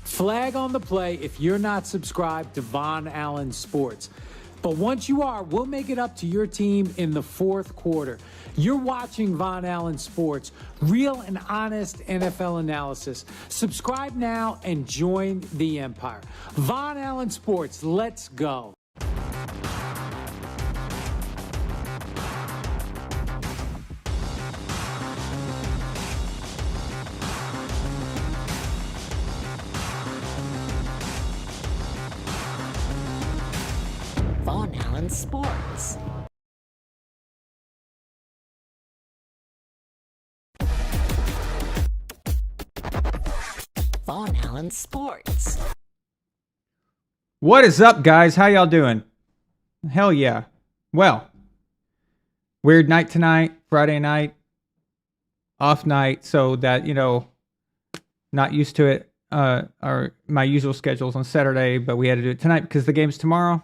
Flag on the play if you're not subscribed to VonAllen Sports. But once you are, we'll make it up to your team in the fourth quarter. You're watching VonAllen Sports, real and honest NFL analysis. Subscribe now and join the empire. VonAllen Sports, let's go. VonAllen Sports. VonAllen Sports. What is up, guys? How y'all doing? Hell yeah. Well, weird night tonight, Friday night, off night, so that, not used to it, or my usual schedules on Saturday, but we had to do it tonight because the game's tomorrow.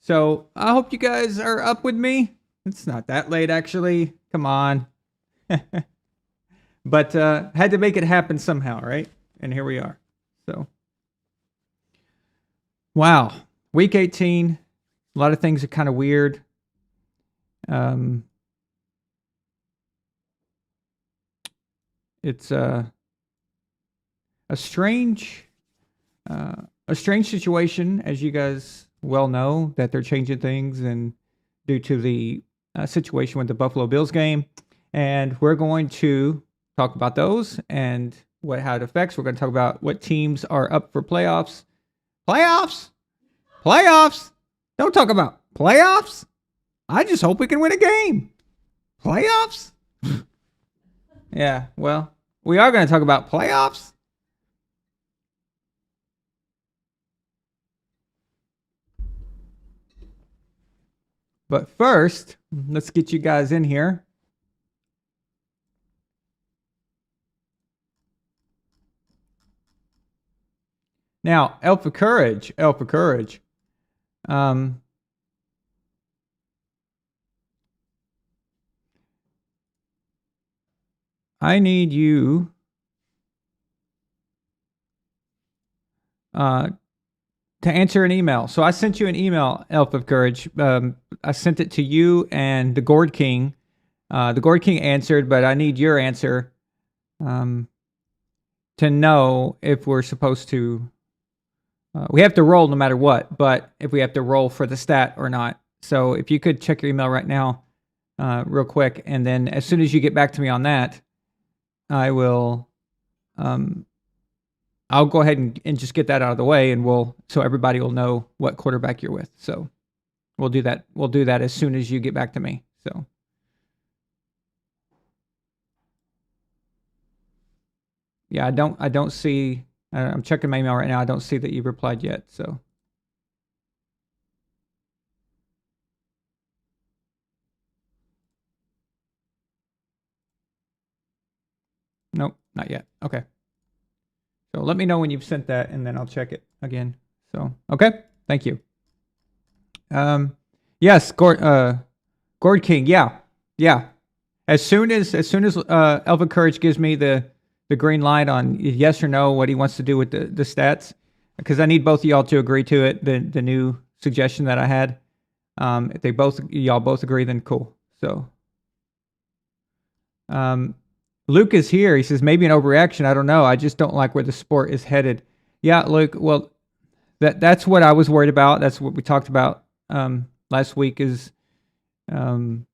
So I hope you guys are up with me. It's not that late, actually. Come on. But had to make it happen somehow, right? And here we are. So, wow. Week 18. A lot of things are kind of weird. It's a strange situation, as you guys well know, that they're changing things and due to the situation with the Buffalo Bills game. And we're going to talk about those and how it affects. We're going to talk about what teams are up for playoffs. Playoffs? Don't talk about playoffs. I just hope we can win a game. Playoffs? Yeah, well, we are going to talk about playoffs. But first, let's get you guys in here. Now, Alpha Courage. I need you to answer an email. So I sent you an email, Elf of Courage. I sent it to you and the Gourd King. The Gourd King answered, but I need your answer to know if we're supposed to. We have to roll no matter what, but if we have to roll for the stat or not. So if you could check your email right now, real quick, and then as soon as you get back to me on that, I will. I'll go ahead and just get that out of the way, and so everybody will know what quarterback you're with. So we'll do that. We'll do that as soon as you get back to me. So. Yeah, I don't see. I'm checking my email right now. I don't see that you've replied yet. So. Nope, not yet. Okay. So let me know when you've sent that, and then I'll check it again. So, okay. Thank you. Yes, Gourd King. Yeah. As soon as Elva Courage gives me the green light on yes or no, what he wants to do with the stats, because I need both of y'all to agree to it. The new suggestion that I had. If y'all both agree, then cool. So, Luke is here. He says maybe an overreaction. I don't know. I just don't like where the sport is headed. Yeah, Luke. Well, that's what I was worried about. That's what we talked about last week. Or the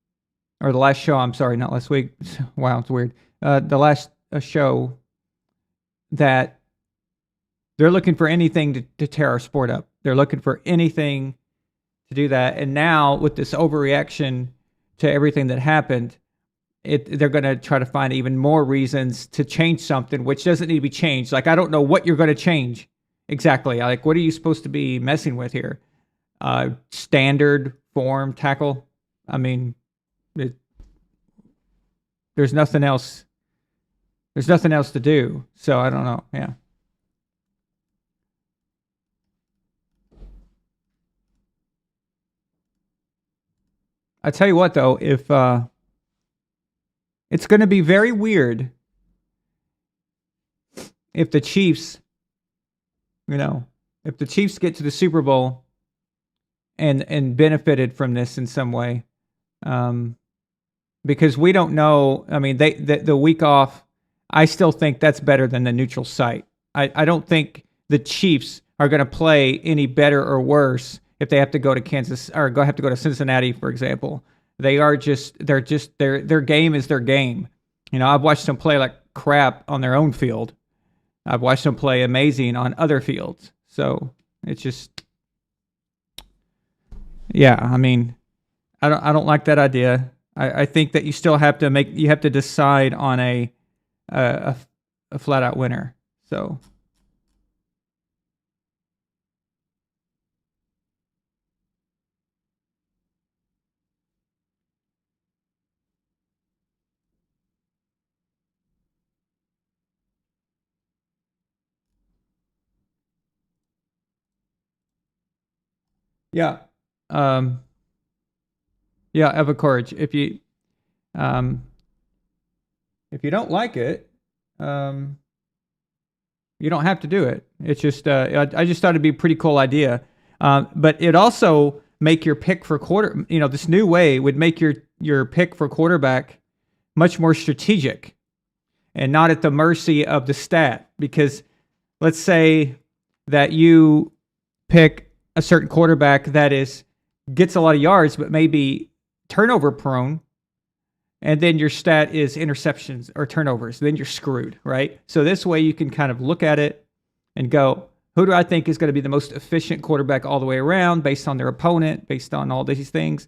last show. I'm sorry, not last week. Wow, it's weird. The last show that they're looking for anything to tear our sport up. They're looking for anything to do that. And now with this overreaction to everything that happened, they're going to try to find even more reasons to change something, which doesn't need to be changed. Like, I don't know what you're going to change exactly. Like, what are you supposed to be messing with here? Standard form tackle. I mean, there's nothing else. There's nothing else to do. So I don't know. Yeah. I tell you what, though, if it's going to be very weird if the Chiefs You know, if the Chiefs get to the Super Bowl and benefited from this in some way, because we don't know. I mean, the week off, I still think that's better than the neutral site. I don't think the Chiefs are going to play any better or worse if they have to go to Kansas or have to go to Cincinnati, for example. Their game is their game. You know, I've watched them play like crap on their own field. I've watched them play amazing on other fields. So it's just, yeah. I mean, I don't like that idea. I think that you still have to decide on a flat out winner. So. Yeah. Um, yeah, Eva Courage. Um, if you don't like it, you don't have to do it. It's just I just thought it'd be a pretty cool idea. But it also make your pick for quarter. You know, this new way would make your pick for quarterback much more strategic and not at the mercy of the stat. Because let's say that you pick a certain quarterback that gets a lot of yards, but maybe turnover prone, and then your stat is interceptions or turnovers, then you're screwed, right? So this way you can kind of look at it and go, who do I think is going to be the most efficient quarterback all the way around based on their opponent, based on all these things?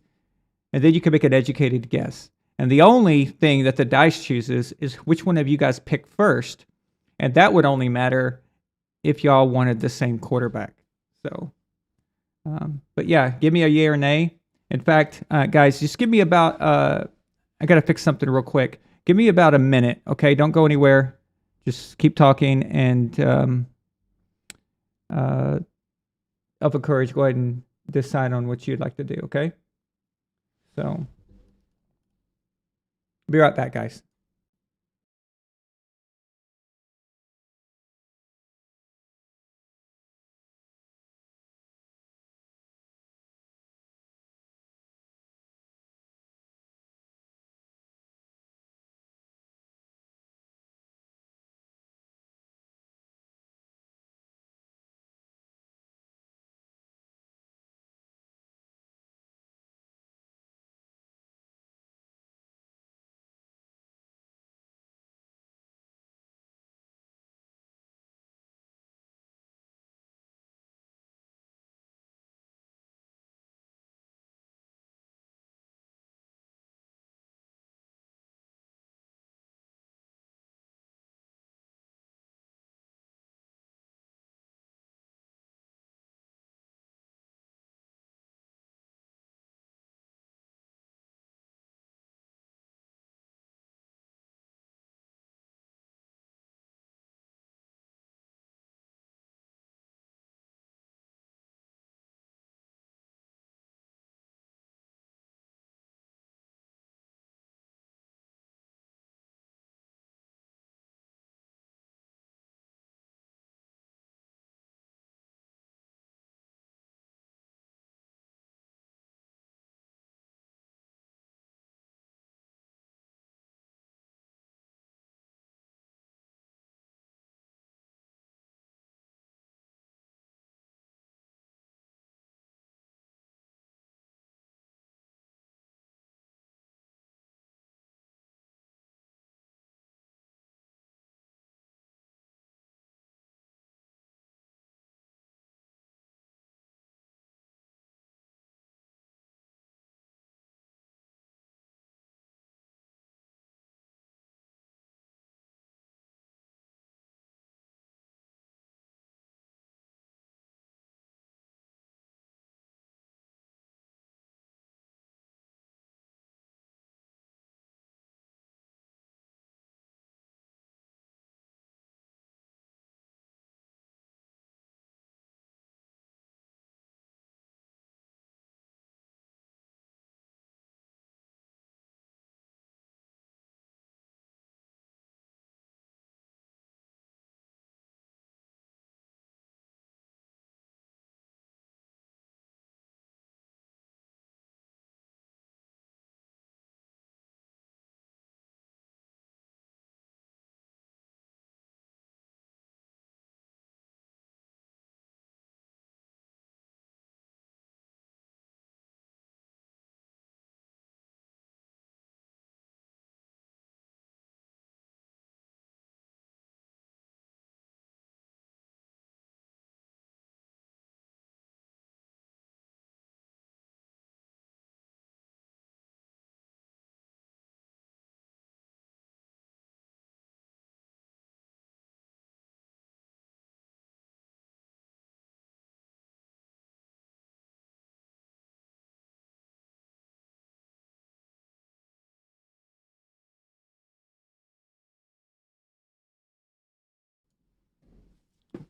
And then you can make an educated guess. And the only thing that the dice chooses is which one of you guys pick first. And that would only matter if y'all wanted the same quarterback. So, but yeah, give me a yay or nay. In fact, guys, just give me about, I got to fix something real quick. Give me about a minute, okay? Don't go anywhere. Just keep talking. And of courage, go ahead and decide on what you'd like to do, okay? So, be right back, guys.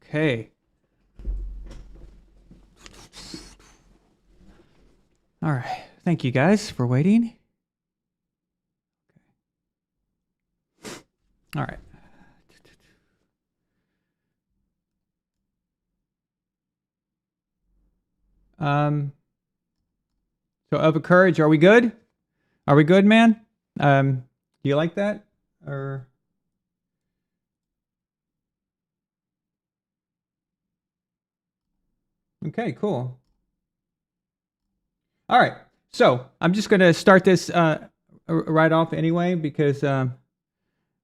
Okay. All right. Thank you guys for waiting. All right. So of a courage, are we good? Are we good, man? Do you like that? Or okay, cool. All right. So I'm just gonna start this right off anyway because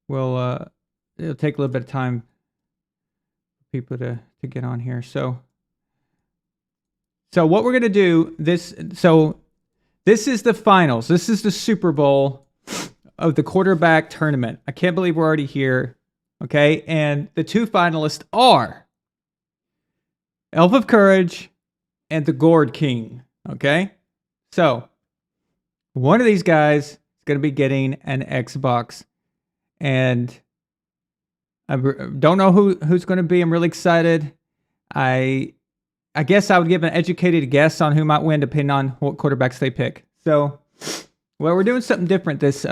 we'll it'll take a little bit of time for people to get on here. So what we're gonna do this is the finals. This is the Super Bowl of the quarterback tournament. I can't believe we're already here. Okay, and the two finalists are Elf of Courage and the Gourd King. Okay, so one of these guys is going to be getting an Xbox, and I don't know who's going to be. I'm really excited. I guess I would give an educated guess on who might win depending on what quarterbacks they pick. So, well, we're doing something different this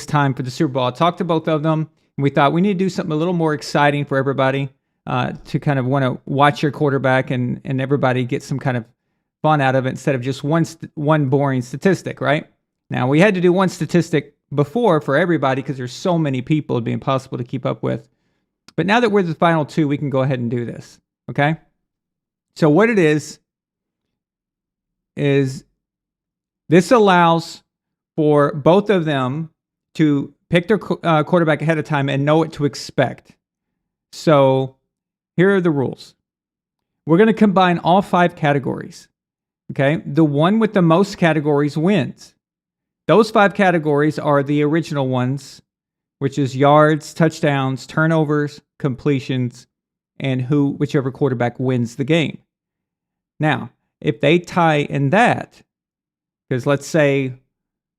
time for the Super Bowl. I talked to both of them, and we thought we need to do something a little more exciting for everybody to kind of want to watch your quarterback and everybody get some kind of fun out of it instead of just one boring statistic, right? Now, we had to do one statistic before for everybody because there's so many people, it'd be impossible to keep up with. But now that we're the final two, we can go ahead and do this, okay? So what it is this allows for both of them to pick their quarterback ahead of time and know what to expect. So here are the rules. We're going to combine all 5 categories. Okay, the one with the most categories wins. Those 5 categories are the original ones, which is yards, touchdowns, turnovers, completions, and whichever quarterback wins the game. Now, if they tie in that, because let's say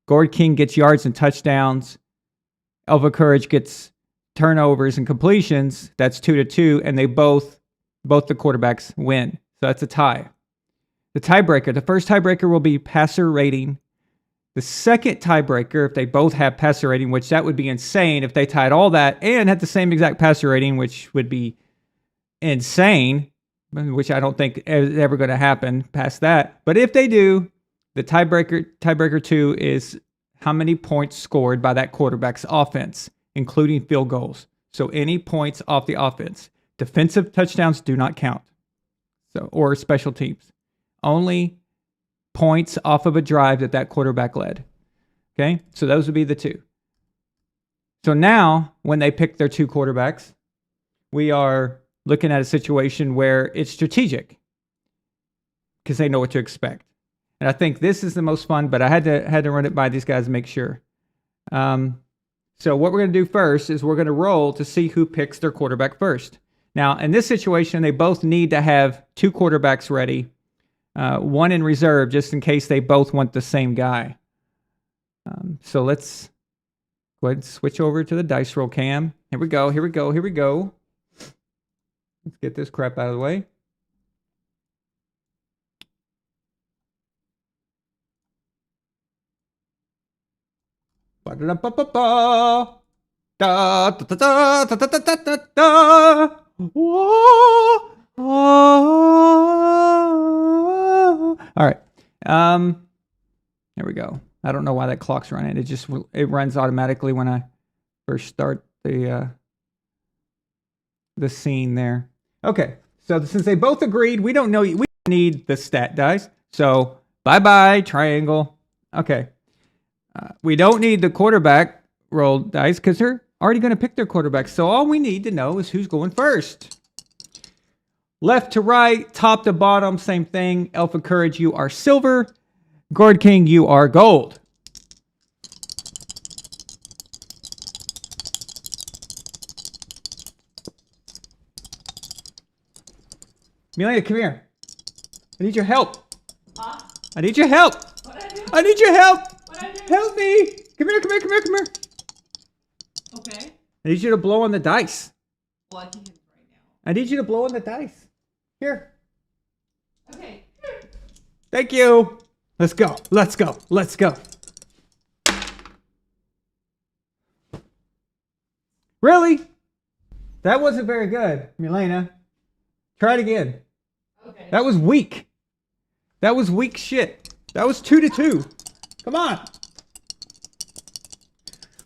Gourd King gets yards and touchdowns, Elf of Courage gets turnovers and completions, that's 2-2, and they both the quarterbacks win. So that's a tie. The tiebreaker, the first tiebreaker will be passer rating. The second tiebreaker, if they both have passer rating, which that would be insane if they tied all that and had the same exact passer rating, which would be insane, which I don't think is ever going to happen past that. But if they do, the tiebreaker 2 is how many points scored by that quarterback's offense, including field goals. So any points off the offense. Defensive touchdowns do not count. Or special teams. Only points off of a drive that quarterback led. Okay? So those would be the 2. So now, when they pick their 2 quarterbacks, we are looking at a situation where it's strategic because they know what to expect. And I think this is the most fun, but I had to run it by these guys to make sure. So what we're going to do first is we're going to roll to see who picks their quarterback first. Now, in this situation, they both need to have 2 quarterbacks ready, one in reserve, just in case they both want the same guy. So let's go ahead and switch over to the dice roll cam. Here we go. Let's get this crap out of the way. All right. There we go. I don't know why that clock's running. It runs automatically when I first start the scene there. Okay. So since they both agreed, we don't need the stat dice. So bye triangle. Okay. We don't need the quarterback roll dice because they're already going to pick their quarterback. So all we need to know is who's going first. Left to right, top to bottom, same thing. Elf of Courage, you are silver. Gourd King, you are gold. Milena, come here. I need your help. Huh? I need your help. What'd I do? I need your help. What'd I do? Help me. Come here. Okay. I need you to blow on the dice. Well, I can hit it right now. I need you to blow on the dice. Here. Okay. Thank you. Let's go. Let's go. Let's go. Really? That wasn't very good, Milena. Try it again. Okay. That was weak. That was weak shit. That was 2-2. Come on.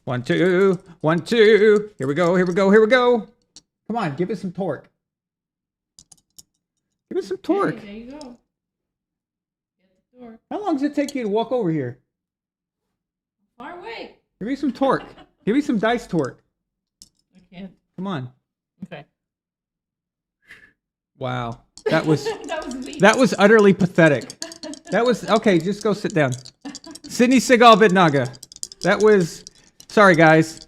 1, 2, 1, 2. Here we go. Here we go. Here we go. Come on, give it some torque. Give it some torque. Okay, there you go. Get the torque. How long does it take you to walk over here? Far away. Give me some torque. Give me some dice torque. I can't. Come on. Okay. Wow. That was That was weak. that was utterly pathetic. That was okay, just go sit down. Sydney Seagal Vidnaga. That was sorry guys.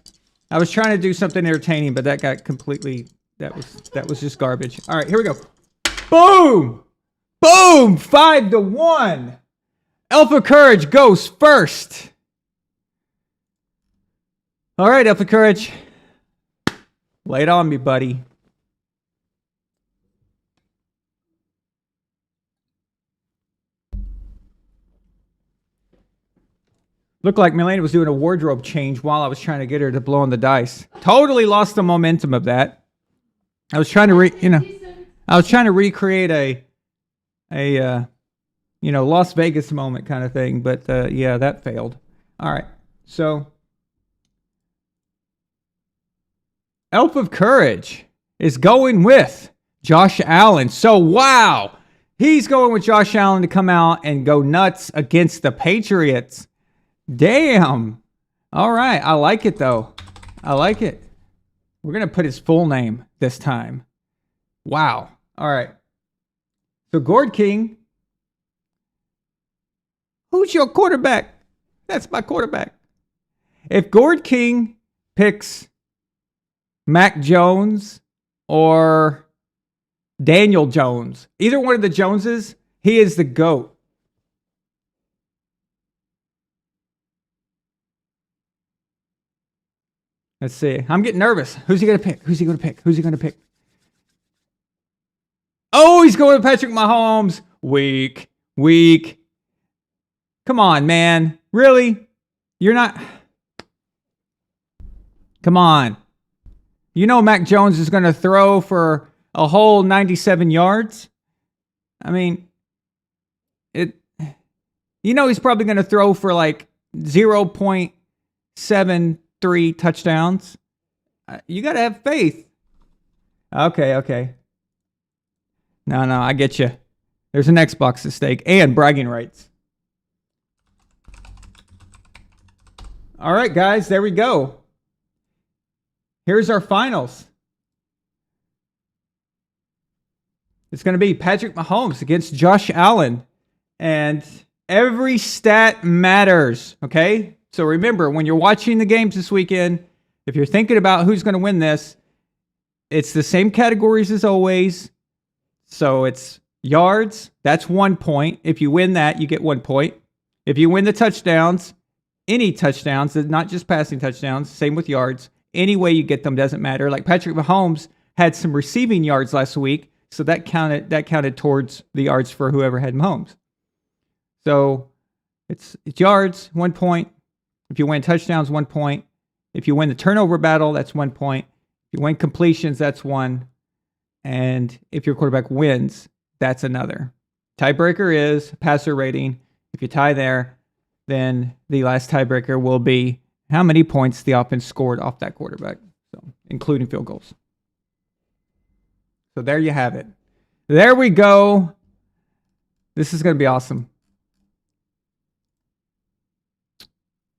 I was trying to do something entertaining, but that got completely that was just garbage. All right, here we go. Boom! Boom! 5-1. Alpha Courage goes first. All right, Alpha Courage. Lay it on me, buddy. Looked like Milena was doing a wardrobe change while I was trying to get her to blow on the dice. Totally lost the momentum of that. I was trying to recreate a Las Vegas moment kind of thing, but yeah, that failed. All right, so Elf of Courage is going with Josh Allen. So wow, he's going with Josh Allen to come out and go nuts against the Patriots. Damn. All right. I like it, though. I like it. We're going to put his full name this time. Wow. All right. So, Gord King. Who's your quarterback? That's my quarterback. If Gord King picks Mac Jones or Daniel Jones, either one of the Joneses, he is the GOAT. Let's see. I'm getting nervous. Who's he going to pick? Who's he going to pick? Who's he going to pick? Oh, he's going with Patrick Mahomes. Weak. Come on, man. Really? You're not... Come on. You know Mac Jones is going to throw for a whole 97 yards? I mean, he's probably going to throw for like 0.73 touchdowns. You got to have faith. Okay. No, I get you. There's an Xbox at stake and bragging rights. All right, guys, there we go. Here's our finals. It's going to be Patrick Mahomes against Josh Allen. And every stat matters, okay? So remember, when you're watching the games this weekend, if you're thinking about who's going to win this, it's the same categories as always. So it's yards, that's 1 point. If you win that, you get 1 point. If you win the touchdowns, any touchdowns, not just passing touchdowns, same with yards. Any way you get them doesn't matter. Like Patrick Mahomes had some receiving yards last week, so that counted towards the yards for whoever had Mahomes. So it's yards, 1 point. If you win touchdowns, 1 point. If you win the turnover battle, that's 1 point. If you win completions, that's 1. And if your quarterback wins, that's another. Tiebreaker is passer rating. If you tie there, then the last tiebreaker will be how many points the offense scored off that quarterback, so including field goals. So there you have it. There we go. This is going to be awesome.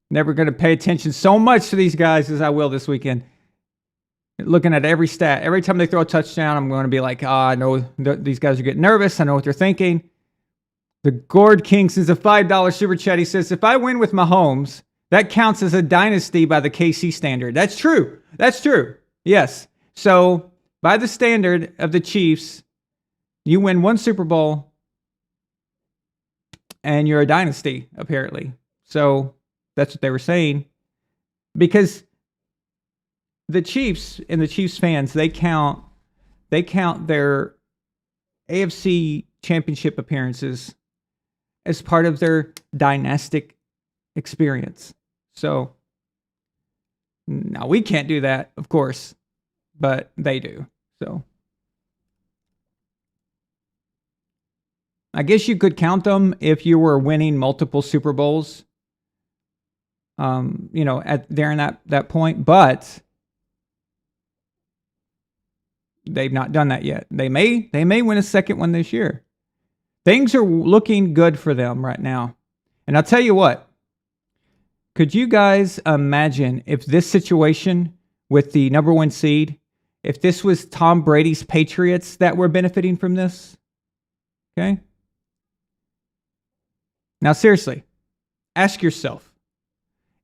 Never going to pay attention so much to these guys as I will this weekend. Looking at every stat. Every time they throw a touchdown, I'm going to be like, I know these guys are getting nervous. I know what they're thinking. The Gord King sends a $5 super chat. He says, if I win with Mahomes, that counts as a dynasty by the KC standard. That's true. Yes. So by the standard of the Chiefs, you win 1 Super Bowl and you're a dynasty, apparently. So that's what they were saying. Because the Chiefs and the Chiefs fans, they count they count their AFC championship appearances as part of their dynastic experience. So now we can't do that, of course, but they do. So I guess you could count them if you were winning multiple Super Bowls, at there in that point, but they've not done that yet. They may win a second one this year. Things are looking good for them right now. And I'll tell you what, could you guys imagine if this situation with the number 1 seed, if this was Tom Brady's Patriots that were benefiting from this? Okay. Now, seriously, ask yourself,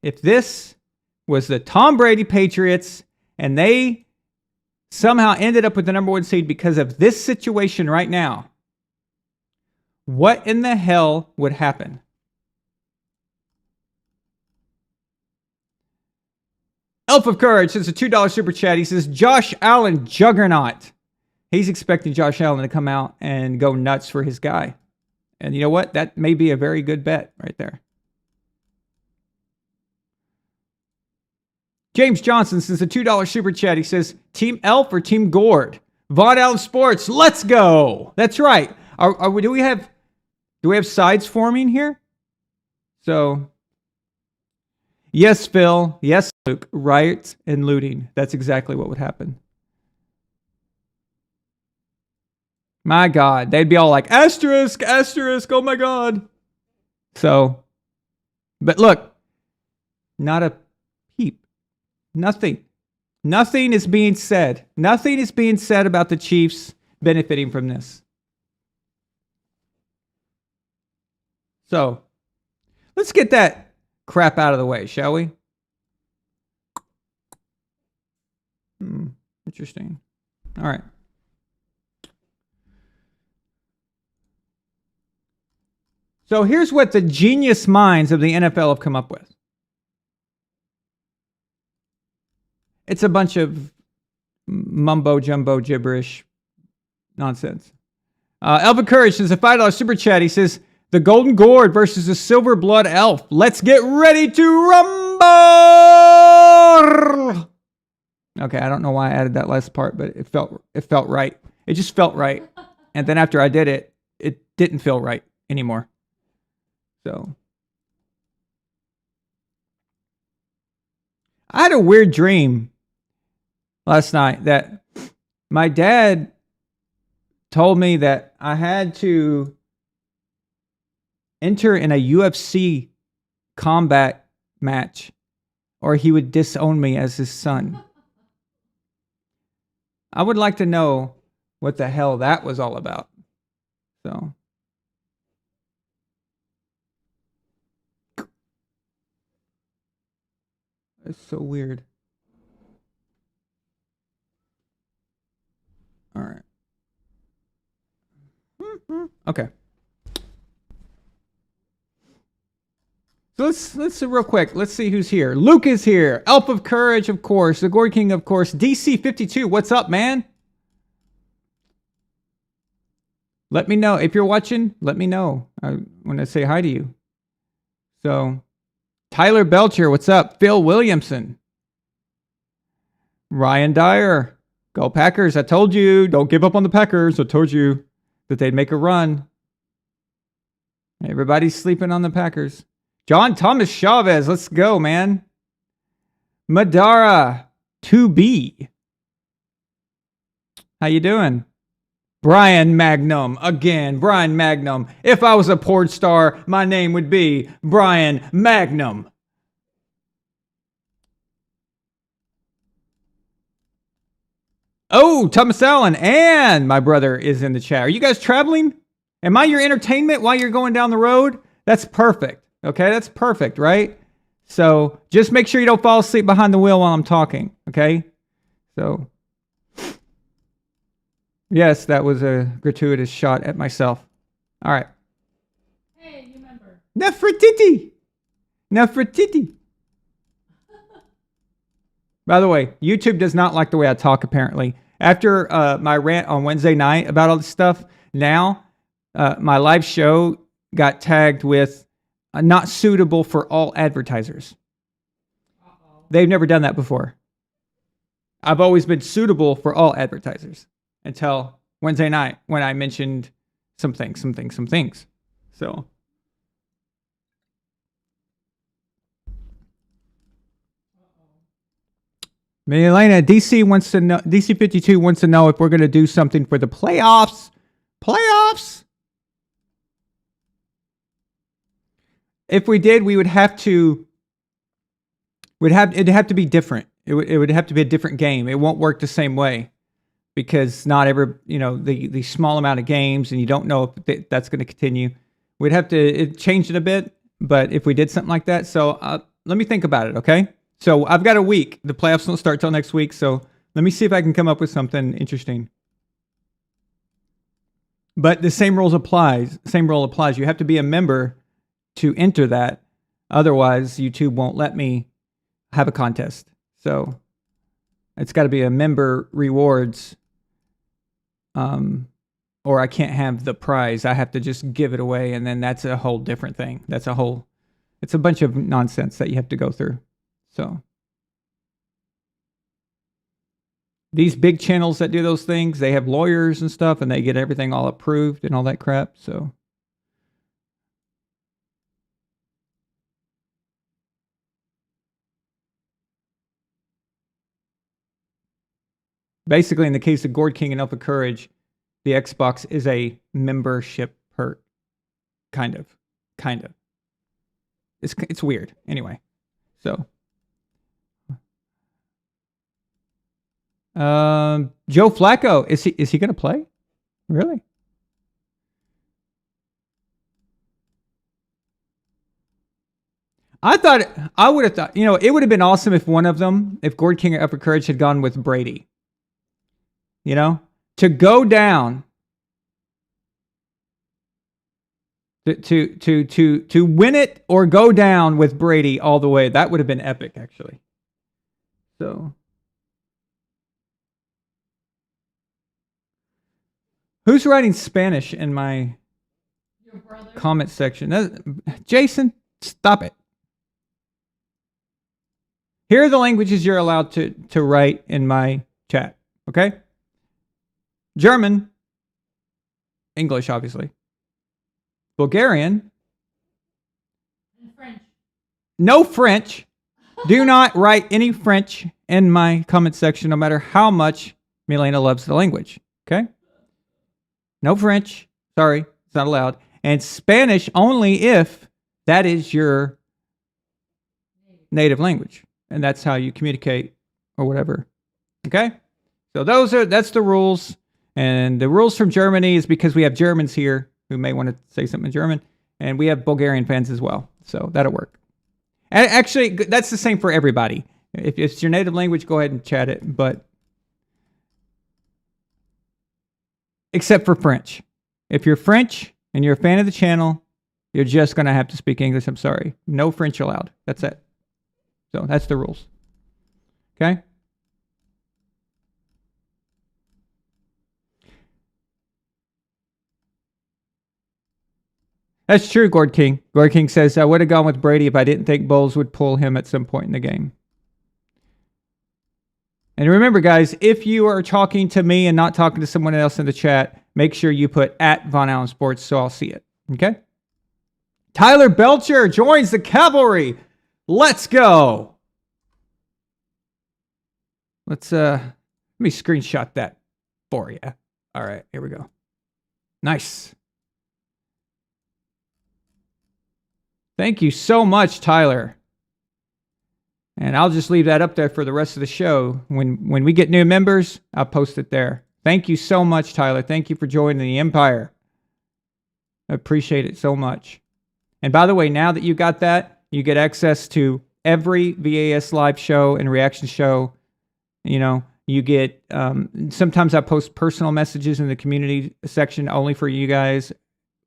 if this was the Tom Brady Patriots and they somehow ended up with the number 1 seed because of this situation right now, what in the hell would happen? Elf of Courage is a $2 super chat. He says, Josh Allen juggernaut. He's expecting Josh Allen to come out and go nuts for his guy. And you know what? That may be a very good bet right there. James Johnson says a $2 super chat. He says, Team Elf or Team Gord? VonAllen Sports, let's go. That's right. Do we have sides forming here? So, yes, Phil. Yes, Luke. Riot and looting. That's exactly what would happen. My God. They'd be all like, asterisk, asterisk. Oh, my God. So, but look, not a peep. Nothing. Nothing is being said. Nothing is being said about the Chiefs benefiting from this. So, let's get that crap out of the way, shall we? Interesting. All right. So here's what the genius minds of the NFL have come up with. It's a bunch of mumbo jumbo gibberish nonsense. Elvin Courage says a $5 super chat. He says, the Golden Gourd versus the Silver Blood Elf. Let's get ready to rumble! Okay, I don't know why I added that last part, but it felt right. It just felt right. And then after I did it, it didn't feel right anymore. So I had a weird dream last night that my dad told me that I had to enter in a UFC combat match or he would disown me as his son. I would like to know what the hell that was all about. So it's so weird. All right. Okay. So let's real quick. Let's see who's here. Luke is here. Elf of Courage, of course. The Gourd King, of course. DC52. What's up, man? Let me know if you're watching. Let me know. I want to say hi to you. So, Tyler Belcher, what's up? Phil Williamson. Ryan Dyer. Go Packers. I told you. Don't give up on the Packers. I told you that they'd make a run. Everybody's sleeping on the Packers. John Thomas Chavez. Let's go, man. Madara 2B. How you doing? Brian Magnum. Again, Brian Magnum. If I was a porn star, my name would be Brian Magnum. Oh, Thomas Allen and my brother is in the chat. Are you guys traveling? Am I your entertainment while you're going down the road? That's perfect. Okay, that's perfect, right? So just make sure you don't fall asleep behind the wheel while I'm talking. Okay? So, yes, that was a gratuitous shot at myself. All right. Hey, new member. Nefertiti. Nefertiti. By the way, YouTube does not like the way I talk, apparently. After my rant on Wednesday night about all this stuff, now my live show got tagged with not suitable for all advertisers. They've never done that before. I've always been suitable for all advertisers until Wednesday night when I mentioned some things. So. Milena, DC 52 wants to know if we're going to do something for the playoffs. Playoffs? If we did, we would have to. It'd have to be different. It would have to be a different game. It won't work the same way because not every the small amount of games, and you don't know if that's going to continue. We'd have to change it a bit, but if we did something like that, so let me think about it. Okay, so I've got a week. The playoffs don't start till next week, so let me see if I can come up with something interesting. But the same rule applies. You have to be a member to enter that. Otherwise, YouTube won't let me have a contest. So it's got to be a member rewards, or I can't have the prize. I have to just give it away, and then that's a whole different thing. It's a bunch of nonsense that you have to go through. So these big channels that do those things, they have lawyers and stuff, and they get everything all approved and all that crap. So basically, in the case of Gord King and Alpha Courage, the Xbox is a membership perk. Kind of. It's weird. Anyway, so. Joe Flacco, is he going to play? Really? I would have thought, it would have been awesome if one of them, if Gord King or Alpha Courage had gone with Brady. To go down, to win it or go down with Brady all the way. That would have been epic, actually. So, who's writing Spanish in my comment section? Jason, stop it. Here are the languages you're allowed to write in my chat. Okay? German, English, obviously. Bulgarian. And French. No French. Do not write any French in my comment section, no matter how much Milena loves the language. Okay? No French. Sorry, it's not allowed. And Spanish only if that is your native language. And that's how you communicate or whatever. Okay? So that's the rules. And the rules from Germany is because we have Germans here who may want to say something in German. And we have Bulgarian fans as well. So that'll work. And actually, that's the same for everybody. If it's your native language, go ahead and chat it. But except for French. If you're French and you're a fan of the channel, you're just going to have to speak English. I'm sorry. No French allowed. That's it. So that's the rules. Okay? That's true, Gord King. Gord King says, I would have gone with Brady if I didn't think Bowles would pull him at some point in the game. And remember, guys, if you are talking to me and not talking to someone else in the chat, make sure you put at VonAllen Sports so I'll see it. Okay? Tyler Belcher joins the cavalry. Let's go. Let me screenshot that for you. All right, here we go. Nice. Thank you so much, Tyler. And I'll just leave that up there for the rest of the show. When we get new members, I'll post it there. Thank you so much, Tyler. Thank you for joining the Empire. I appreciate it so much. And by the way, now that you got that, you get access to every VAS live show and reaction show. You get, sometimes I post personal messages in the community section only for you guys,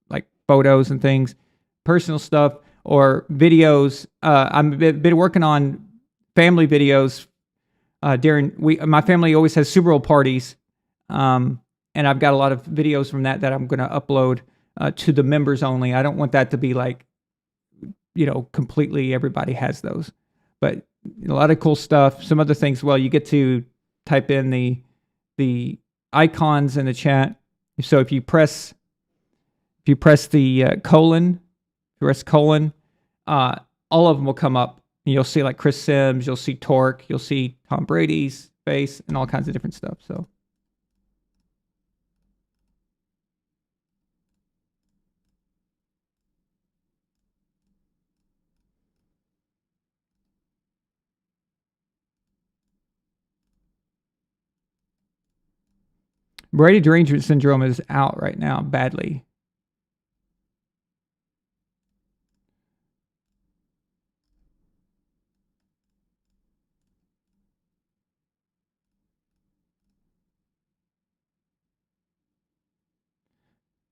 like photos and things, personal stuff, or videos. I've been working on family videos. My family always has Super Bowl parties And I've got a lot of videos from that I'm going to upload to the members only. I don't want that to be like, completely everybody has those. But a lot of cool stuff. Some other things, well, you get to type in the icons in the chat. So if you press the colon, all of them will come up. You'll see like Chris Sims, you'll see Torque, you'll see Tom Brady's face, and all kinds of different stuff. So Brady derangement syndrome is out right now badly.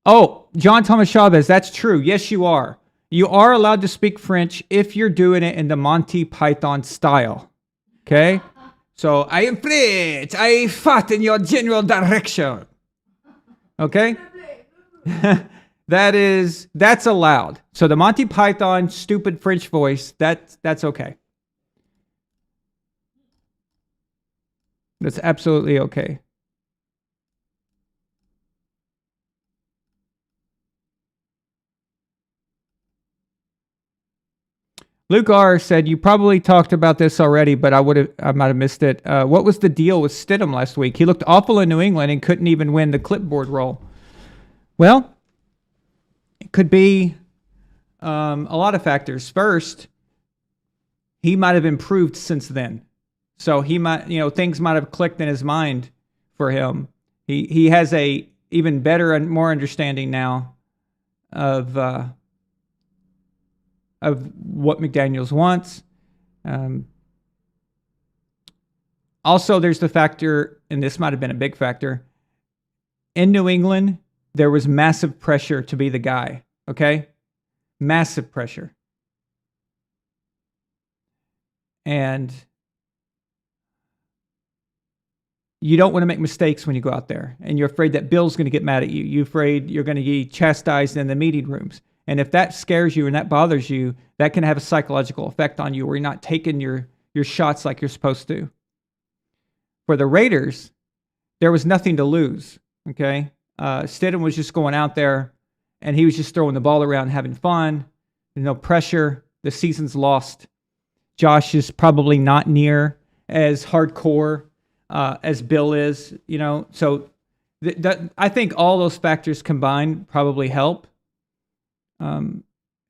Oh, John Thomas Chavez, that's true. Yes, you are. You are allowed to speak French if you're doing it in the Monty Python style. Okay? So, I am French. I fought in your general direction. Okay? That's allowed. So the Monty Python stupid French voice, that's okay. That's absolutely okay. Luke R said, you probably talked about this already, but I might have missed it. What was the deal with Stidham last week? He looked awful in New England and couldn't even win the clipboard role. Well, it could be a lot of factors. First, he might have improved since then. So he might, things might have clicked in his mind for him. He has a even better and more understanding now of what McDaniels wants. Also, there's the factor, and this might have been a big factor. In New England, there was massive pressure to be the guy, okay? Massive pressure. And you don't want to make mistakes when you go out there. And you're afraid that Bill's going to get mad at you. You're afraid you're going to be chastised in the meeting rooms. And if that scares you and that bothers you, that can have a psychological effect on you where you're not taking your shots like you're supposed to. For the Raiders, there was nothing to lose, okay? Stidham was just going out there, and he was just throwing the ball around, having fun. There's no pressure. The season's lost. Josh is probably not near as hardcore as Bill is, So I think all those factors combined probably help.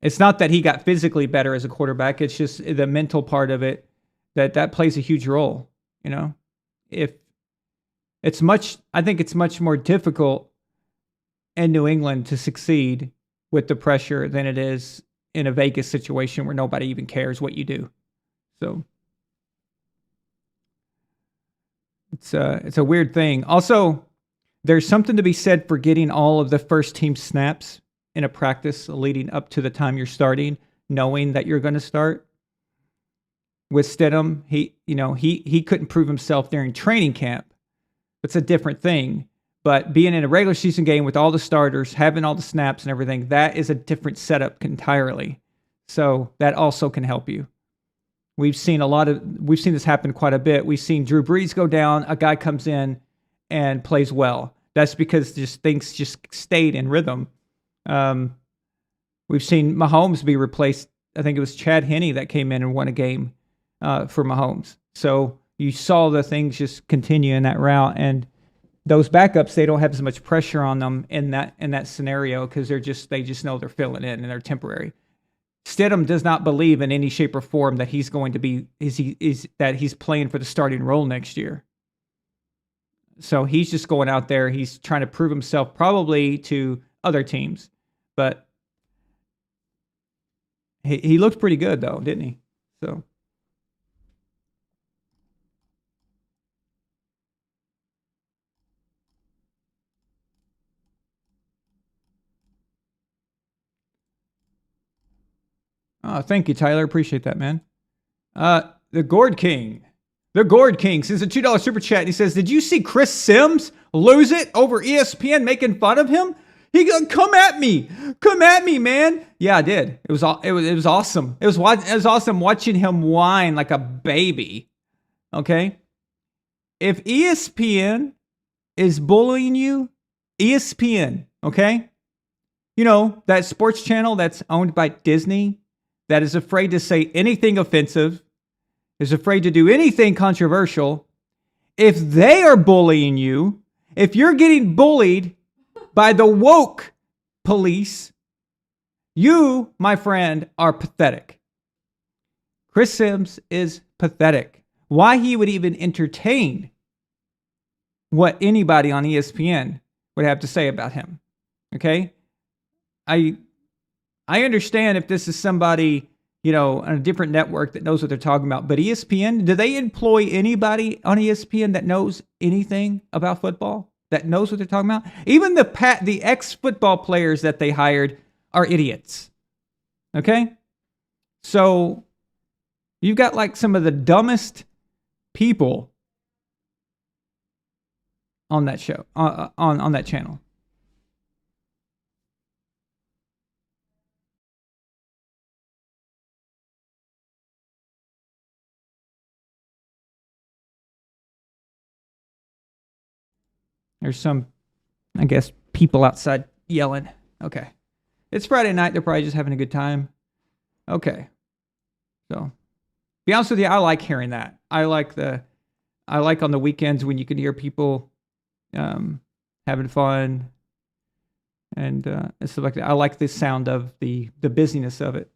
It's not that he got physically better as a quarterback. It's just the mental part of it that plays a huge role. I think it's much more difficult in New England to succeed with the pressure than it is in a Vegas situation where nobody even cares what you do. So it's a weird thing. Also, there's something to be said for getting all of the first team snaps in a practice leading up to the time you're starting, knowing that you're going to start. With Stidham, he couldn't prove himself during training camp. It's a different thing. But being in a regular season game with all the starters, having all the snaps and everything, that is a different setup entirely. So that also can help you. We've seen this happen quite a bit. We've seen Drew Brees go down, a guy comes in and plays well. That's because things just stayed in rhythm. We've seen Mahomes be replaced. I think it was Chad Henne that came in and won a game for Mahomes. So you saw the things just continue in that route, and those backups, they don't have as much pressure on them in that scenario because they just know they're filling in and they're temporary. Stidham does not believe in any shape or form that he's going to be that he's playing for the starting role next year. So he's just going out there. He's trying to prove himself probably to other teams, but he looked pretty good though, didn't he? So. Oh, thank you, Tyler. Appreciate that, man. The Gourd King. The Gourd King sends a $2 super chat. And he says, did you see Chris Sims lose it over ESPN making fun of him? He go, come at me, man. Yeah, I did. It was awesome. It was awesome watching him whine like a baby. Okay, if ESPN is bullying you, ESPN, okay, you know that sports channel that's owned by Disney, that is afraid to say anything offensive, is afraid to do anything controversial. If they are bullying you, if you're getting bullied by the woke police, you, my friend, are pathetic. Chris Sims is pathetic. Why he would even entertain what anybody on ESPN would have to say about him. Okay? I understand if this is somebody, you know, on a different network that knows what they're talking about, but ESPN, do they employ anybody on ESPN that knows anything about football? That knows what they're talking about? Even the ex-football players that they hired are idiots. Okay? So you've got like some of the dumbest people on that show, on that channel. There's some, I guess, people outside yelling. Okay. It's Friday night. They're probably just having a good time. Okay. So, be honest with you, I like hearing that. I like on the weekends when you can hear people having fun and stuff like that. I like the sound of the busyness of it.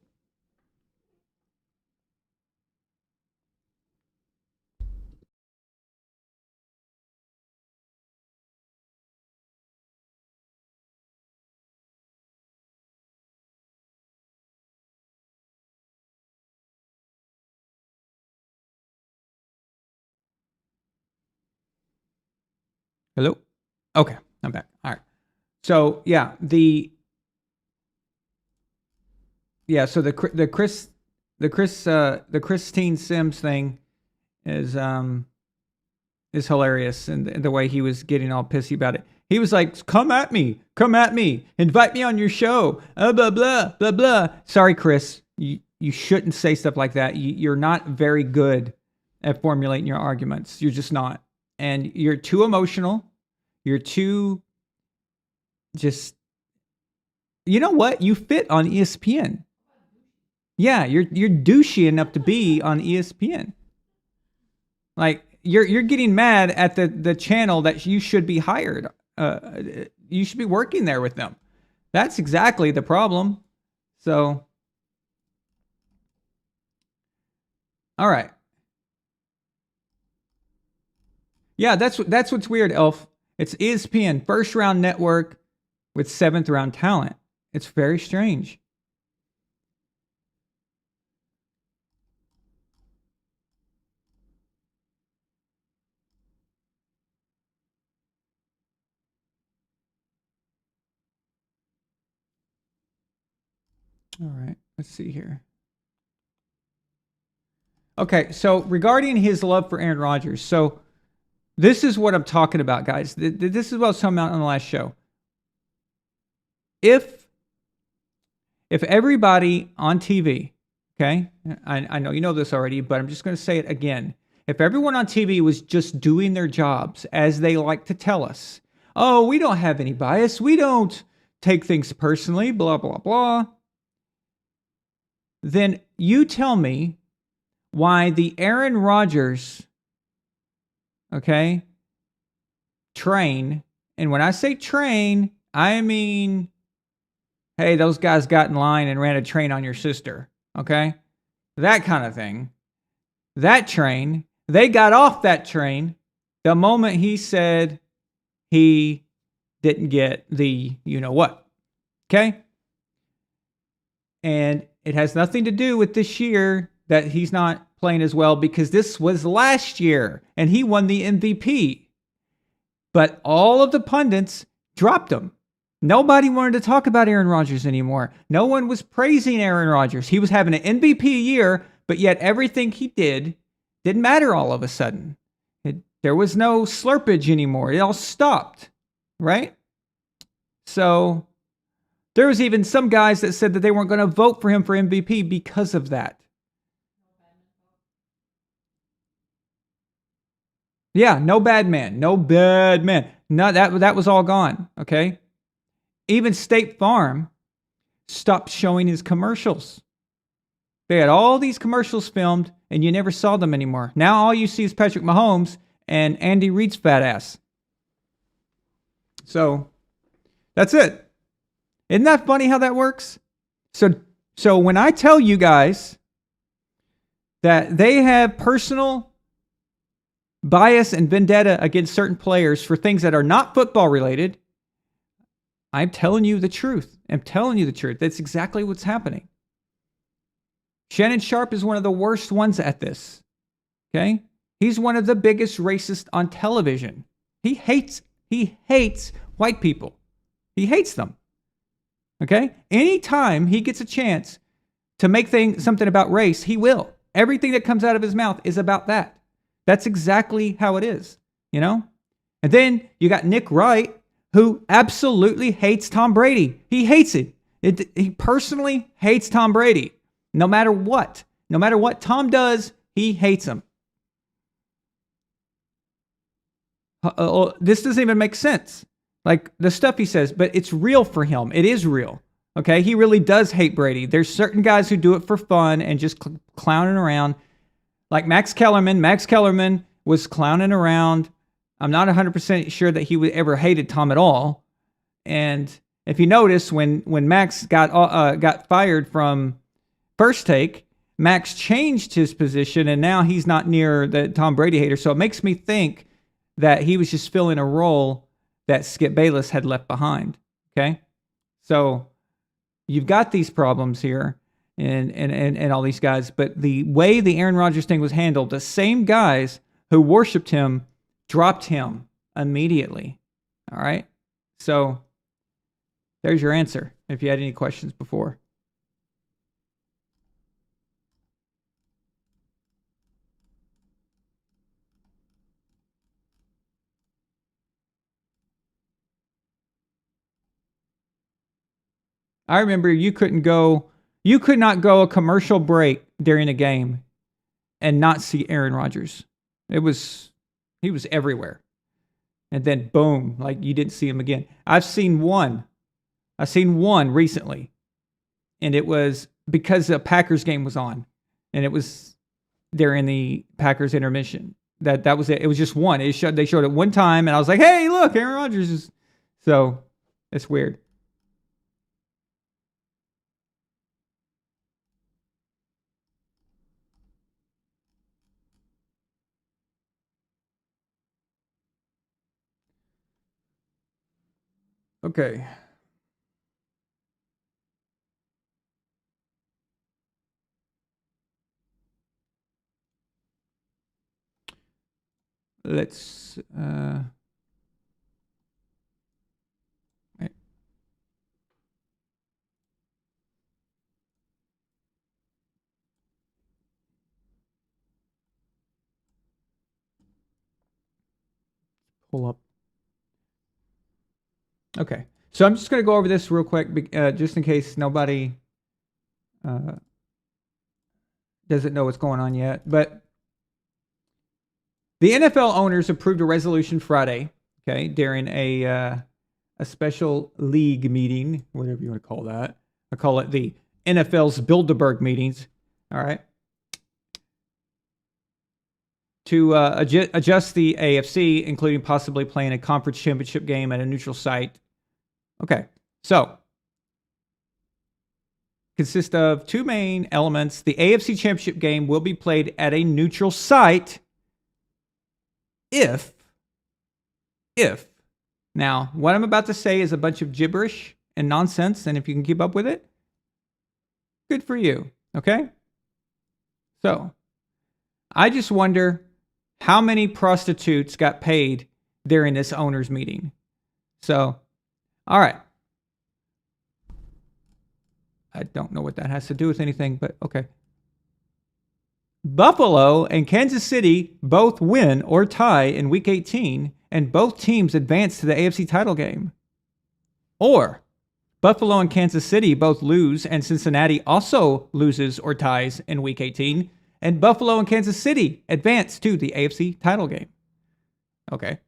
Hello? Okay, I'm back. All right. So yeah, so the Christine Sims thing is hilarious, and the way he was getting all pissy about it. He was like, come at me, invite me on your show, blah blah blah blah. Sorry, Chris, you shouldn't say stuff like that. You're not very good at formulating your arguments. You're just not, and you're too emotional. You're too just, you know what? You fit on ESPN. Yeah, you're douchey enough to be on ESPN. Like you're getting mad at the channel that you should be hired. You should be working there with them. That's exactly the problem. So, all right. Yeah, that's what's weird, Elf. It's ESPN, first round network with 7th round talent. It's very strange. All right, let's see here. Okay, so regarding his love for Aaron Rodgers, so this is what I'm talking about, guys. This is what I was talking about on the last show. If everybody on TV, okay, I know you know this already, but I'm just going to say it again. If everyone on TV was just doing their jobs as they like to tell us, oh, we don't have any bias, we don't take things personally, blah, blah, blah, then you tell me why the Aaron Rodgers, okay, train, and when I say train, I mean, hey, those guys got in line and ran a train on your sister, okay? That kind of thing. That train, they got off that train the moment he said he didn't get the you-know-what, okay? And it has nothing to do with this year that he's not playing as well, because this was last year and he won the MVP. But all of the pundits dropped him. Nobody wanted to talk about Aaron Rodgers anymore. No one was praising Aaron Rodgers. He was having an MVP year, but yet everything he did Didn't matter all of a sudden. There was no slurpage anymore. It all stopped, right? So there was even some guys that said that they weren't going to vote for him for MVP because of that. Yeah, no bad man. No bad man. No, that was all gone, okay? Even State Farm stopped showing his commercials. They had all these commercials filmed, and you never saw them anymore. Now all you see is Patrick Mahomes and Andy Reid's fat ass. So that's it. Isn't that funny how that works? So when I tell you guys that they have personal bias and vendetta against certain players for things that are not football related, I'm telling you the truth. I'm telling you the truth. That's exactly what's happening. Shannon Sharp is one of the worst ones at this. Okay? He's one of the biggest racists on television. He hates white people. He hates them. Okay? Anytime he gets a chance to make something about race, he will. Everything that comes out of his mouth is about that. That's exactly how it is, you know? And then you got Nick Wright, who absolutely hates Tom Brady. He hates it. He personally hates Tom Brady. No matter what. No matter what Tom does, he hates him. This doesn't even make sense. Like the stuff he says, but it's real for him. It is real. Okay? He really does hate Brady. There's certain guys who do it for fun and just clowning around. Like Max Kellerman. Max Kellerman was clowning around. I'm not 100% sure that he ever hated Tom at all. And if you notice, when Max got fired from First Take, Max changed his position, and now he's not near the Tom Brady hater. So it makes me think that he was just filling a role that Skip Bayless had left behind. Okay? So you've got these problems here and all these guys, but the way the Aaron Rodgers thing was handled, the same guys who worshipped him dropped him immediately. All right? So there's your answer if you had any questions before. I remember you could not go a commercial break during a game and not see Aaron Rodgers. He was everywhere. And then boom, like you didn't see him again. I've seen one recently. And it was because the Packers game was on. And it was during the Packers intermission. That was it. It was just one. They showed it one time and I was like, hey, look, Aaron Rodgers is. So it's weird. Okay. Let's pull up. Okay. So I'm just going to go over this real quick, just in case nobody doesn't know what's going on yet. But the NFL owners approved a resolution Friday, okay, during a special league meeting, whatever you want to call that. I call it the NFL's Bilderberg meetings. All right. To adjust the AFC, including possibly playing a conference championship game at a neutral site. Okay, so consists of two main elements. The AFC championship game will be played at a neutral site if. Now, what I'm about to say is a bunch of gibberish and nonsense, and if you can keep up with it, good for you, okay? So, I just wonder how many prostitutes got paid during this owners meeting. So, all right. I don't know what that has to do with anything, but okay. Buffalo and Kansas City both win or tie in Week 18, and both teams advance to the AFC title game. Or Buffalo and Kansas City both lose, and Cincinnati also loses or ties in Week 18, and Buffalo and Kansas City advance to the AFC title game. Okay.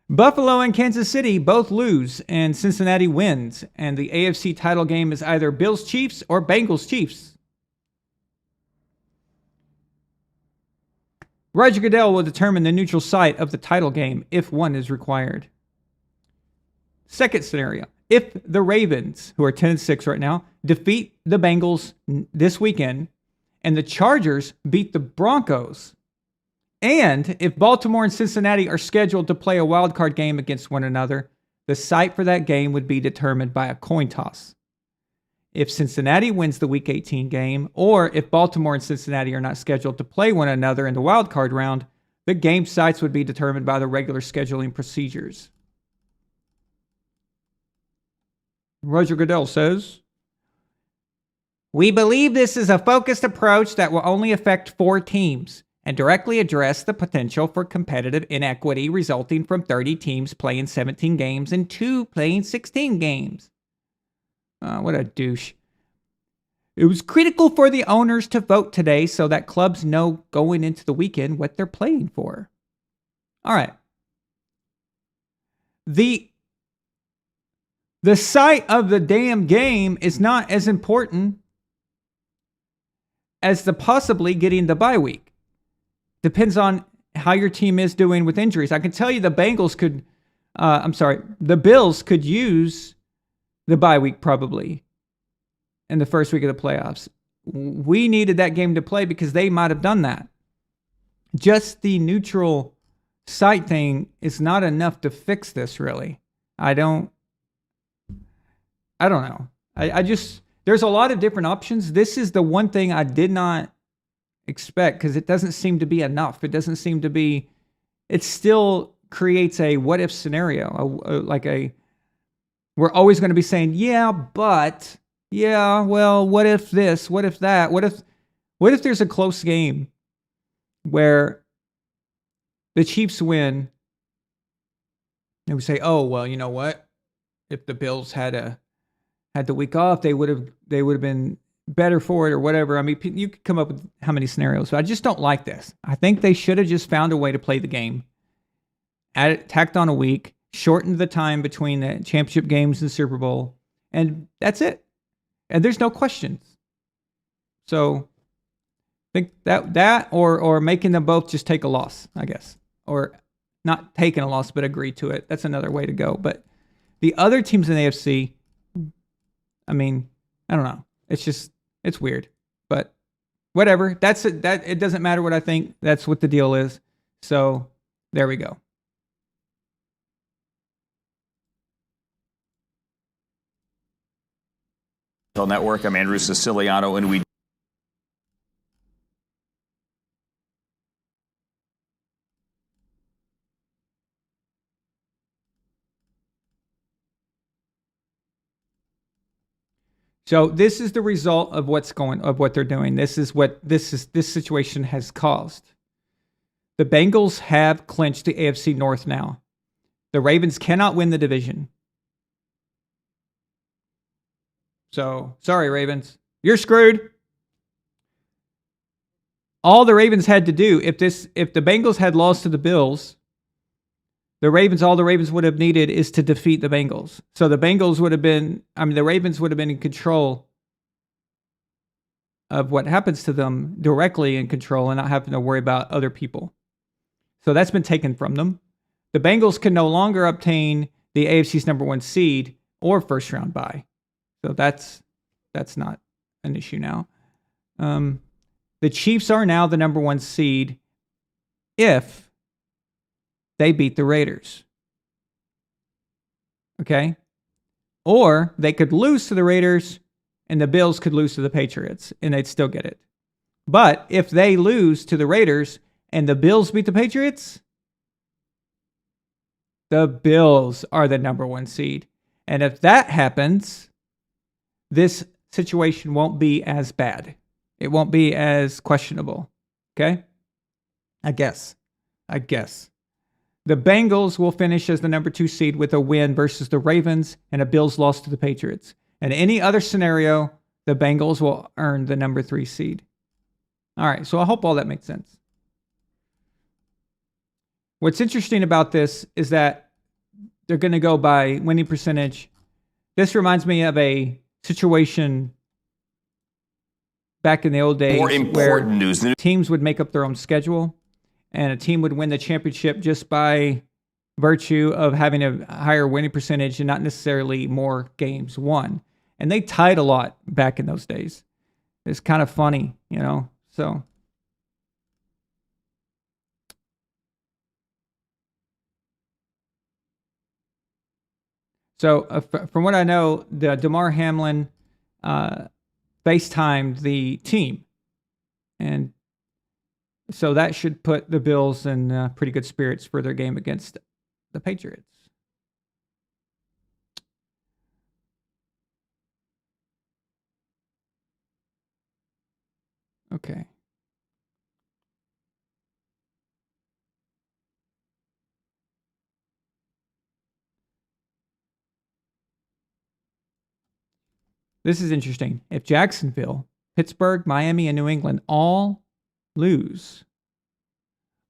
Buffalo and Kansas City both lose, and Cincinnati wins, and the AFC title game is either Bills-Chiefs or Bengals-Chiefs. Roger Goodell will determine the neutral site of the title game if one is required. Second scenario. If the Ravens, who are 10-6 right now, defeat the Bengals this weekend, and the Chargers beat the Broncos, and if Baltimore and Cincinnati are scheduled to play a wild card game against one another, the site for that game would be determined by a coin toss. If Cincinnati wins the Week 18 game, or if Baltimore and Cincinnati are not scheduled to play one another in the wild card round, the game sites would be determined by the regular scheduling procedures. Roger Goodell says, "We believe this is a focused approach that will only affect 4 teams and directly address the potential for competitive inequity resulting from 30 teams playing 17 games and 2 playing 16 games." What a douche. "It was critical for the owners to vote today so that clubs know going into the weekend what they're playing for." All right. The site of the damn game is not as important as the possibly getting the bye week. Depends on how your team is doing with injuries. I can tell you the Bills could use the bye week probably in the first week of the playoffs. We needed that game to play because they might have done that. Just the neutral site thing is not enough to fix this, really. I don't know. I just, there's a lot of different options. This is the one thing I did not expect because it doesn't seem to be enough. It doesn't seem to be, it still creates a what if scenario, we're always going to be saying, well, what if this, what if that, what if there's a close game where the Chiefs win and we say, oh, well, you know what? If the Bills had the week off, they would have been better for it or whatever. I mean, you could come up with how many scenarios, but I just don't like this. I think they should have just found a way to play the game, tacked on a week, shortened the time between the championship games and Super Bowl, and that's it. And there's no questions. So I think that or making them both just take a loss, I guess. Or not taking a loss, but agree to it. That's another way to go. But the other teams in the AFC, I mean, I don't know. It's weird. But whatever. That's it. It doesn't matter what I think. That's what the deal is. So there we go. Network. I'm Andrew Siciliano, and we So this is the result of what they're doing. This is what this situation has caused. The Bengals have clinched the AFC North now. The Ravens cannot win the division. So, sorry, Ravens. You're screwed. All the Ravens had to do, if the Bengals had lost to the Bills, all the Ravens would have needed is to defeat the Bengals. So the Ravens would have been in control of what happens to them, directly in control, and not having to worry about other people. So that's been taken from them. The Bengals can no longer obtain the AFC's number 1 seed or first round bye. So that's not an issue now. The Chiefs are now the number 1 seed if they beat the Raiders. Okay? Or they could lose to the Raiders and the Bills could lose to the Patriots and they'd still get it. But if they lose to the Raiders and the Bills beat the Patriots, the Bills are the number 1 seed. And if that happens, this situation won't be as bad. It won't be as questionable. Okay? I guess. The Bengals will finish as the number 2 seed with a win versus the Ravens and a Bills loss to the Patriots. In any other scenario, the Bengals will earn the number 3 seed. All right, so I hope all that makes sense. What's interesting about this is that they're going to go by winning percentage. This reminds me of a situation back in the old days More important where news. teams would make up their own schedule and a team would win the championship just by virtue of having a higher winning percentage and not necessarily more games won. And they tied a lot back in those days. It's kind of funny, you know. So from what I know, the Damar Hamlin FaceTimed the team. And so that should put the Bills in pretty good spirits for their game against the Patriots. Okay. This is interesting. If Jacksonville, Pittsburgh, Miami, and New England all lose,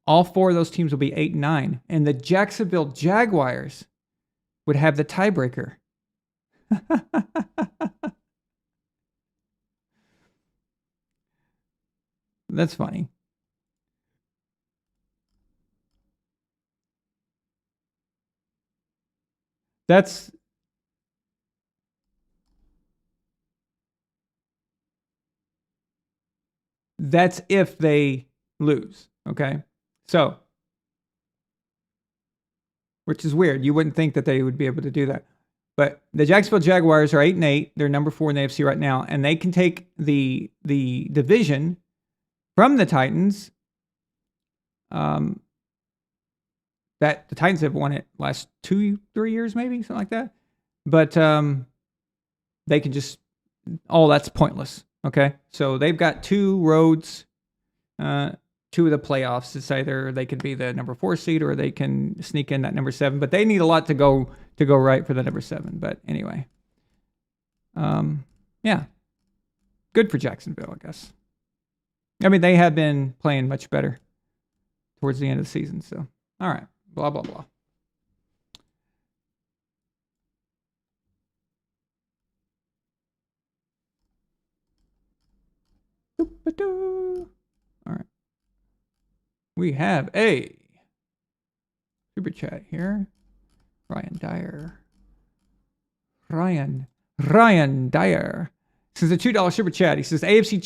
all 4 of those teams will be 8-9, and the Jacksonville Jaguars would have the tiebreaker. That's funny. That's if they lose, okay? So, which is weird. You wouldn't think that they would be able to do that. But the Jacksonville Jaguars are 8-8. They're number 4 in the AFC right now, and they can take the division from the Titans. That the Titans have won it last 2-3 years, maybe something like that. But they can just that's pointless. Okay, so they've got 2 roads, 2 of the playoffs. It's either they could be the number 4 seed or they can sneak in that number 7. But they need a lot to go right for the number 7. But anyway, yeah, good for Jacksonville, I guess. I mean, they have been playing much better towards the end of the season. So, all right, blah blah blah. All right. We have a super chat here. Ryan Dyer. This is a $2 super chat. He says AFC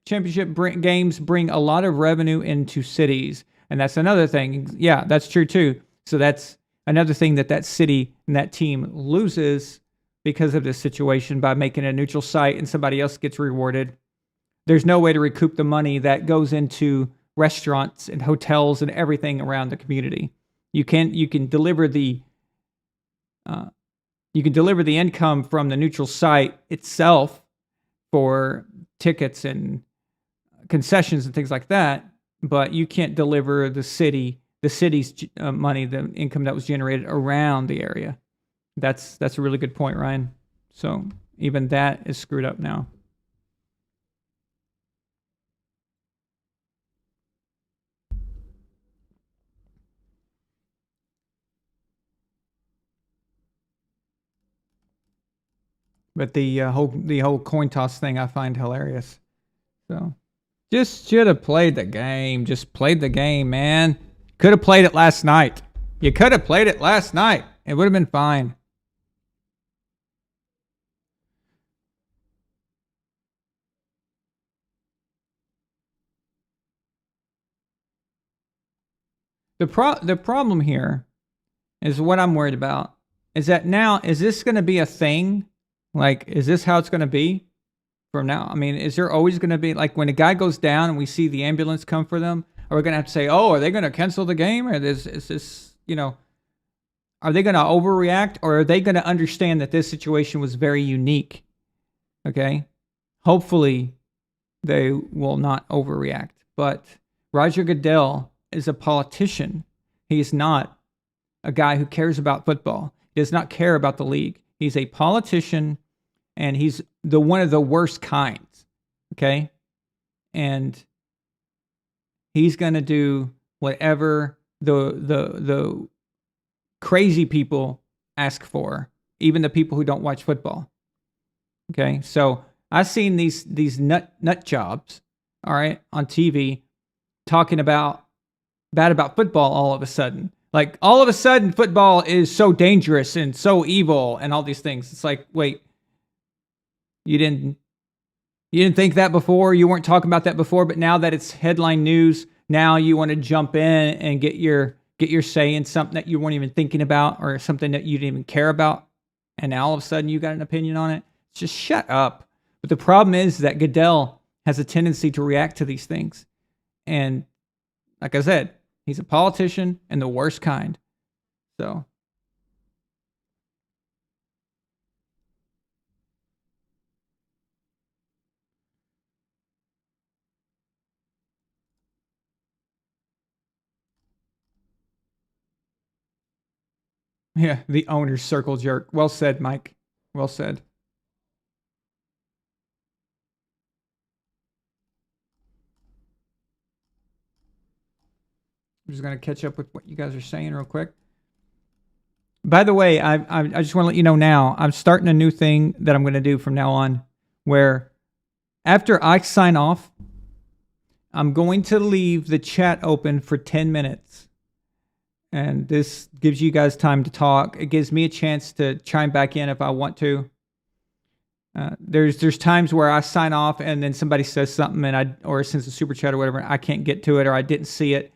championship games bring a lot of revenue into cities. And that's another thing. Yeah, that's true too. So that's another thing that city and that team loses because of this situation by making a neutral site and somebody else gets rewarded. There's no way to recoup the money that goes into restaurants and hotels and everything around the community. You can deliver the income from the neutral site itself for tickets and concessions and things like that, but you can't deliver the city's money, the income that was generated around the area. That's a really good point, Ryan. So even that is screwed up now. But the whole coin toss thing I find hilarious. So just should have played the game. Just played the game, man. Could have played it last night. You could have played it last night. It would have been fine. The problem here is what I'm worried about is that now, is this going to be a thing? Like, is this how it's going to be from now? I mean, is there always going to be, like, when a guy goes down and we see the ambulance come for them, are we going to have to say, oh, are they going to cancel the game? Or is this, are they going to overreact? Or are they going to understand that this situation was very unique? Okay? Hopefully, they will not overreact. But Roger Goodell is a politician. He is not a guy who cares about football. He does not care about the league. He's a politician, and he's one of the worst kinds. Okay? And he's going to do whatever the crazy people ask for, even the people who don't watch football. Okay? So I've seen these nut jobs, all right, on TV talking bad about football all of a sudden. Like, all of a sudden, football is so dangerous and so evil and all these things. It's like, wait, you didn't think that before? You weren't talking about that before, but now that it's headline news, now you want to jump in and get your say in something that you weren't even thinking about, or something that you didn't even care about, and now all of a sudden you got an opinion on it. Just shut up. But the problem is that Goodell has a tendency to react to these things. And like I said, he's a politician and the worst kind. So. Yeah, the owner's circle jerk. Well said, Mike. Well said. I'm just going to catch up with what you guys are saying real quick. By the way, I just want to let you know now, I'm starting a new thing that I'm going to do from now on, where after I sign off, I'm going to leave the chat open for 10 minutes. And this gives you guys time to talk. It gives me a chance to chime back in if I want to. There's times where I sign off and then somebody says something or sends a super chat or whatever, I can't get to it, or I didn't see it,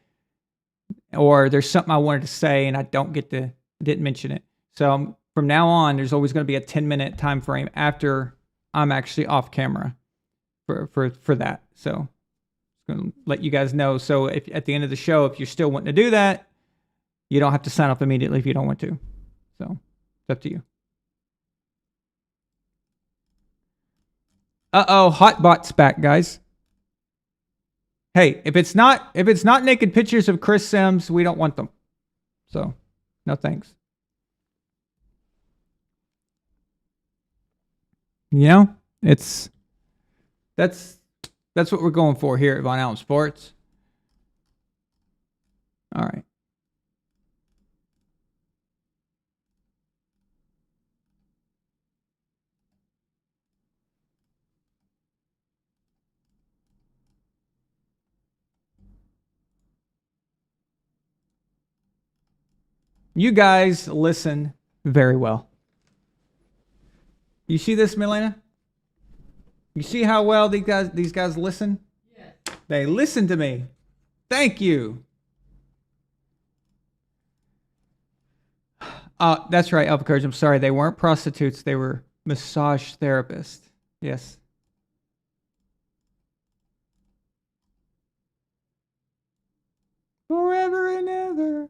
or there's something I wanted to say and I didn't mention it. So from now on, there's always going to be a 10-minute time frame after I'm actually off camera for that. So I'm going to let you guys know. So if at the end of the show, if you're still wanting to do that, you don't have to sign off immediately if you don't want to. So it's up to you. Hotbot's back, guys. Hey, if it's not naked pictures of Chris Sims, we don't want them. So, no thanks. You know, that's what we're going for here at VonAllen Sports. All right. You guys listen very well. You see this, Milena? You see how well these guys listen? Yes. They listen to me. Thank you. That's right, Alpha Courage. I'm sorry. They weren't prostitutes. They were massage therapists. Yes. Forever and ever.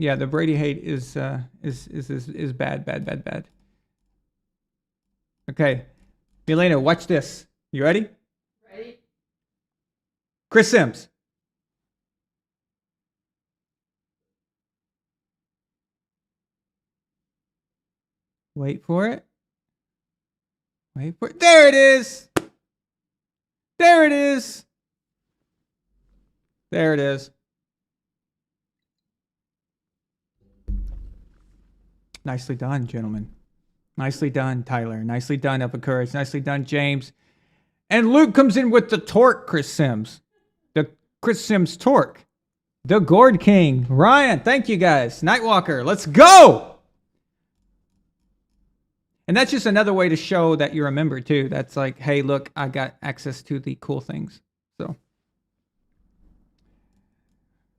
Yeah, the Brady hate is bad. Okay, Milena, watch this. You ready? Ready? Chris Sims. Wait for it. There it is. There it is. There it is. Nicely done, gentlemen. Nicely done, Tyler. Nicely done, Up a Courage. Nicely done, James. And Luke comes in with the torque, Chris Sims. The Chris Sims torque. The Gourd King. Ryan, thank you guys. Nightwalker, let's go! And that's just another way to show that you're a member, too. That's like, hey, look, I got access to the cool things. So,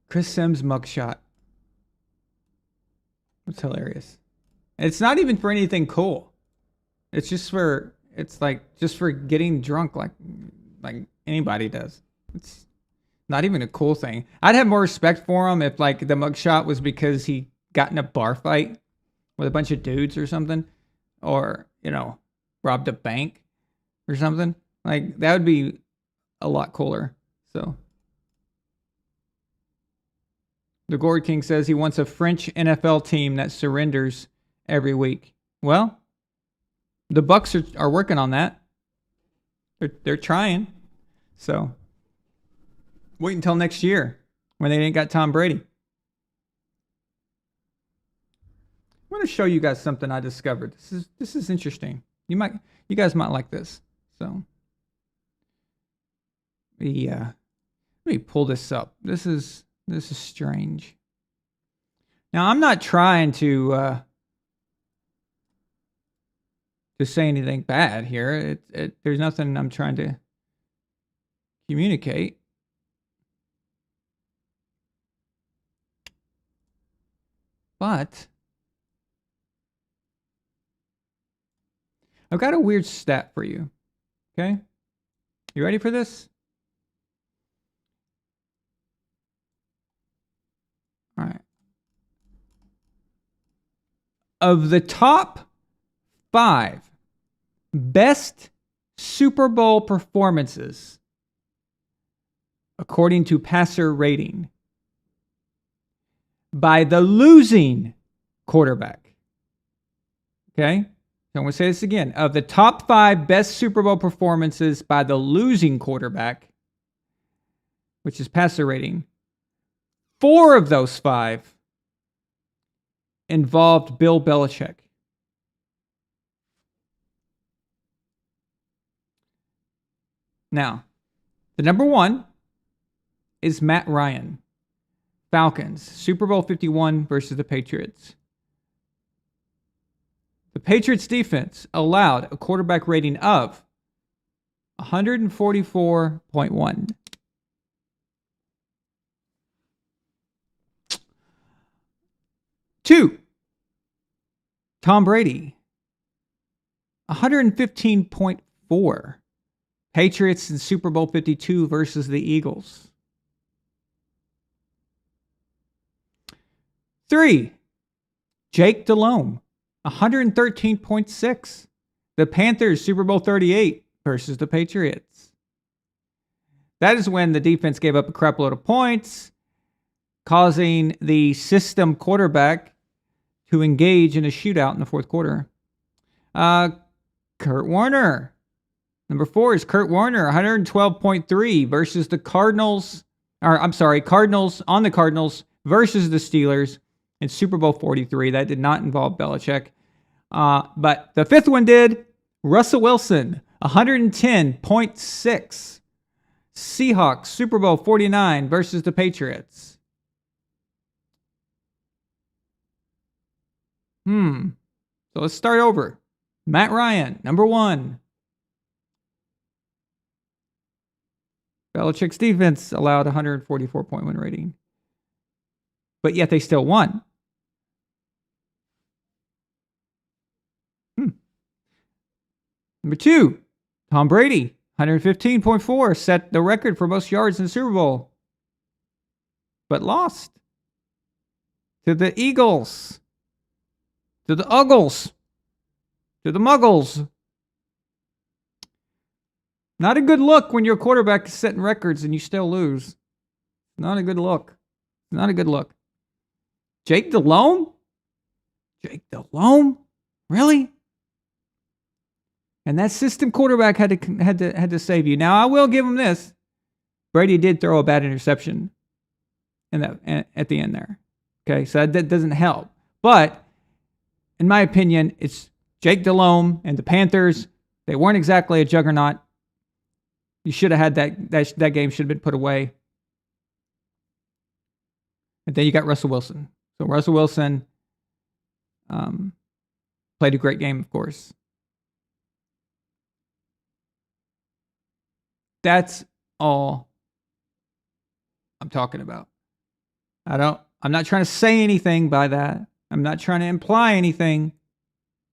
Chris Sims mugshot. That's hilarious. It's not even for anything cool. It's just for It's like just for getting drunk like anybody does. It's not even a cool thing. I'd have more respect for him if like the mugshot was because he got in a bar fight with a bunch of dudes or something, or, you know, robbed a bank or something. Like, that would be a lot cooler. So the Gourd King says he wants a French NFL team that surrenders every week. Well, the Bucs are working on that. They're trying. So wait until next year when they ain't got Tom Brady. I'm going to show you guys something I discovered. This is interesting. You guys might like this. So let me pull this up. This is strange. Now, I'm not trying to say anything bad here. There's nothing I'm trying to communicate. But I've got a weird stat for you. Okay? You ready for this? All right. Of the top 5 best Super Bowl performances, according to passer rating, by the losing quarterback. Okay? So I'm going to say this again. Of the top 5 best Super Bowl performances by the losing quarterback, which is passer rating, 4 of those 5 involved Bill Belichick. Now, the number 1 is Matt Ryan. Falcons, Super Bowl 51 versus the Patriots. The Patriots defense allowed a quarterback rating of 144.1. Two, Tom Brady, 115.4. Patriots in Super Bowl 52 versus the Eagles. 3, Jake Delhomme, 113.6. The Panthers Super Bowl 38 versus the Patriots. That is when the defense gave up a crap load of points, causing the system quarterback to engage in a shootout in the fourth quarter. Kurt Warner. Number 4 is Kurt Warner, 112.3 versus the Cardinals. Cardinals on the Cardinals versus the Steelers in Super Bowl 43. That did not involve Belichick. But the 5th one did. Russell Wilson, 110.6. Seahawks, Super Bowl 49 versus the Patriots. So let's start over. Matt Ryan, number 1. Belichick's defense allowed 144.1 rating. But yet they still won. Number 2, Tom Brady, 115.4, set the record for most yards in the Super Bowl. But lost to the Eagles, to the Uggles, to the Muggles. Not a good look when your quarterback is setting records and you still lose. Not a good look. Not a good look. Jake Delhomme? Jake Delhomme? Really? And that system quarterback had to save you. Now, I will give him this. Brady did throw a bad interception at the end there. Okay, so that doesn't help. But, in my opinion, it's Jake Delhomme and the Panthers. They weren't exactly a juggernaut. You should have had that game should have been put away. And then you got Russell Wilson. So Russell Wilson played a great game, of course. That's all I'm talking about. I'm not trying to say anything by that. I'm not trying to imply anything.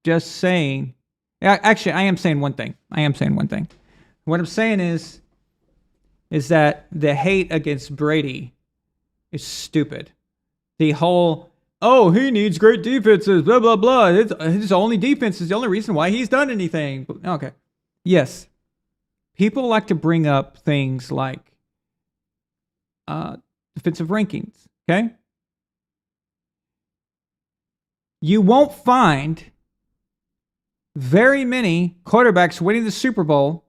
Just saying Actually, I am saying one thing. What I'm saying is that the hate against Brady is stupid. The whole, oh, he needs great defenses, blah, blah, blah. His only defense is the only reason why he's done anything. Okay. Yes. People like to bring up things like defensive rankings, okay? You won't find very many quarterbacks winning the Super Bowl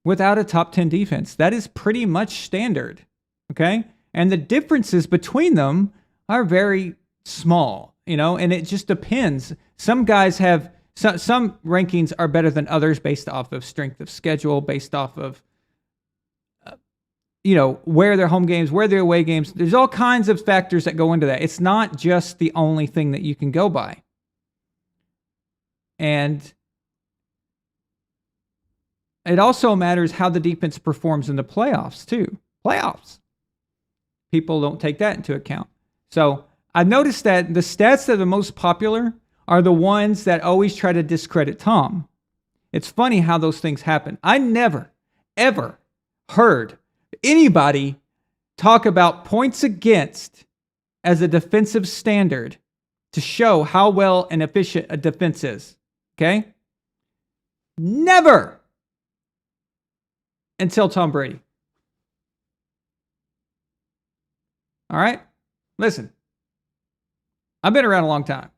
without a top 10 defense. That is pretty much standard, okay? And the differences between them are very small, and it just depends. Some guys have, some rankings are better than others based off of strength of schedule, based off of, where their home games, where their away games. There's all kinds of factors that go into that. It's not just the only thing that you can go by. And it also matters how the defense performs in the playoffs, too. Playoffs. People don't take that into account. So I've noticed that the stats that are the most popular are the ones that always try to discredit Tom. It's funny how those things happen. I never, ever heard anybody talk about points against as a defensive standard to show how well and efficient a defense is. Okay? Never. Until Tom Brady. All right? Listen. I've been around a long time.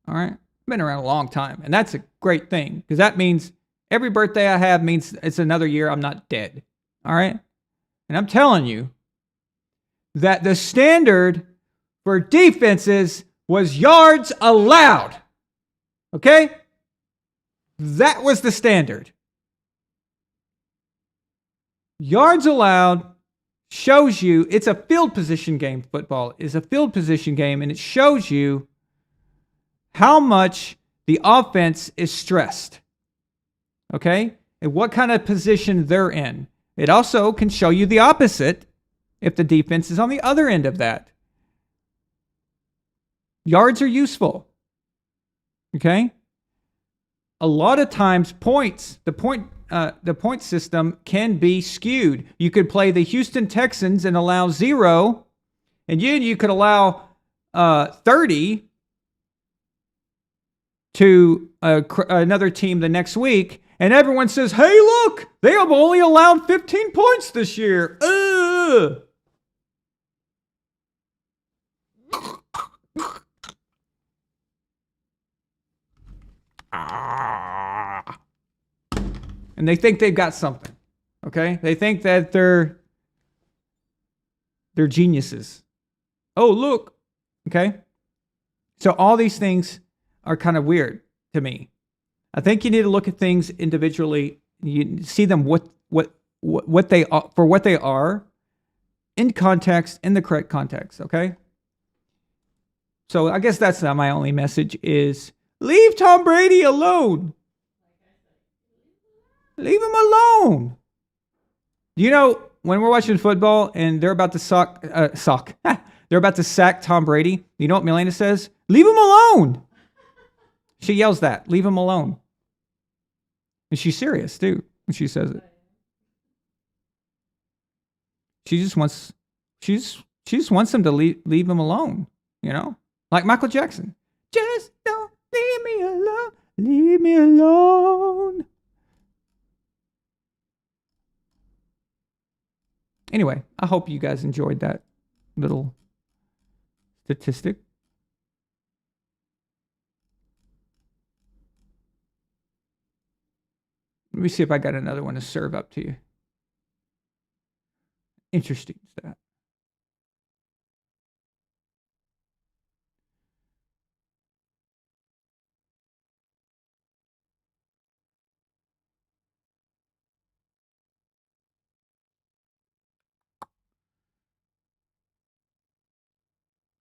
All right? I've been around a long time. And that's a great thing because that means every birthday I have means it's another year I'm not dead. All right? And I'm telling you that the standard for defenses was yards allowed. Okay? That was the standard. Yards allowed shows you, it's a field position game. Football is a field position game, and it shows you how much the offense is stressed. Okay? And what kind of position they're in. It also can show you the opposite if the defense is on the other end of that. Yards are useful. Okay? A lot of times points, the point system can be skewed. You could play the Houston Texans and allow 0, and you could allow 30 to another team the next week, and everyone says, hey, look, they have only allowed 15 points this year. Ugh. And they think they've got something. Okay? They think that they're geniuses. Oh, look. Okay? So all these things are kind of weird to me. I think you need to look at things individually. You see them what they are, for what they are in context, in the correct context, okay? So I guess that's my only message is leave Tom Brady alone. Leave him alone. You know, when we're watching football and they're about to they're about to sack Tom Brady, you know what Milena says? Leave him alone. She yells that. Leave him alone. And she's serious, too, when she says it. She just wants him to leave him alone, you know? Like Michael Jackson. Just don't leave me alone. Leave me alone. Anyway, I hope you guys enjoyed that little statistic. Let me see if I got another one to serve up to you. Interesting stat.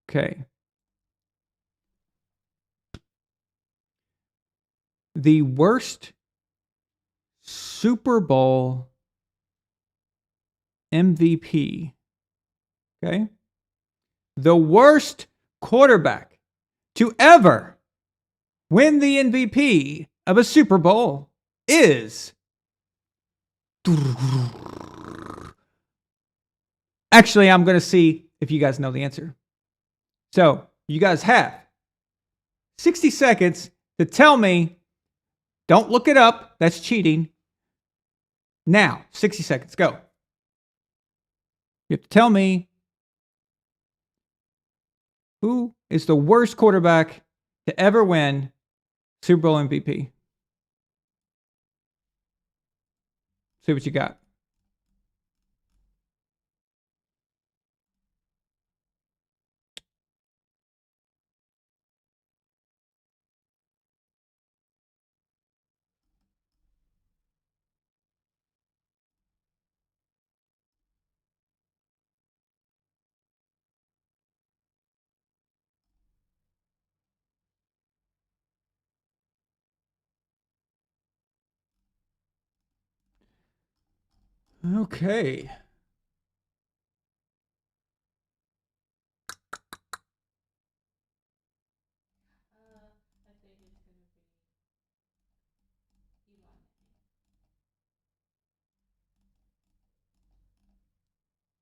Okay. The worst Super Bowl MVP. Okay. The worst quarterback to ever win the MVP of a Super Bowl is... Actually, I'm going to see if you guys know the answer. So, you guys have 60 seconds to tell me. Don't look it up. That's cheating. Now, 60 seconds. Go. You have to tell me who is the worst quarterback to ever win Super Bowl MVP. See what you got. Okay.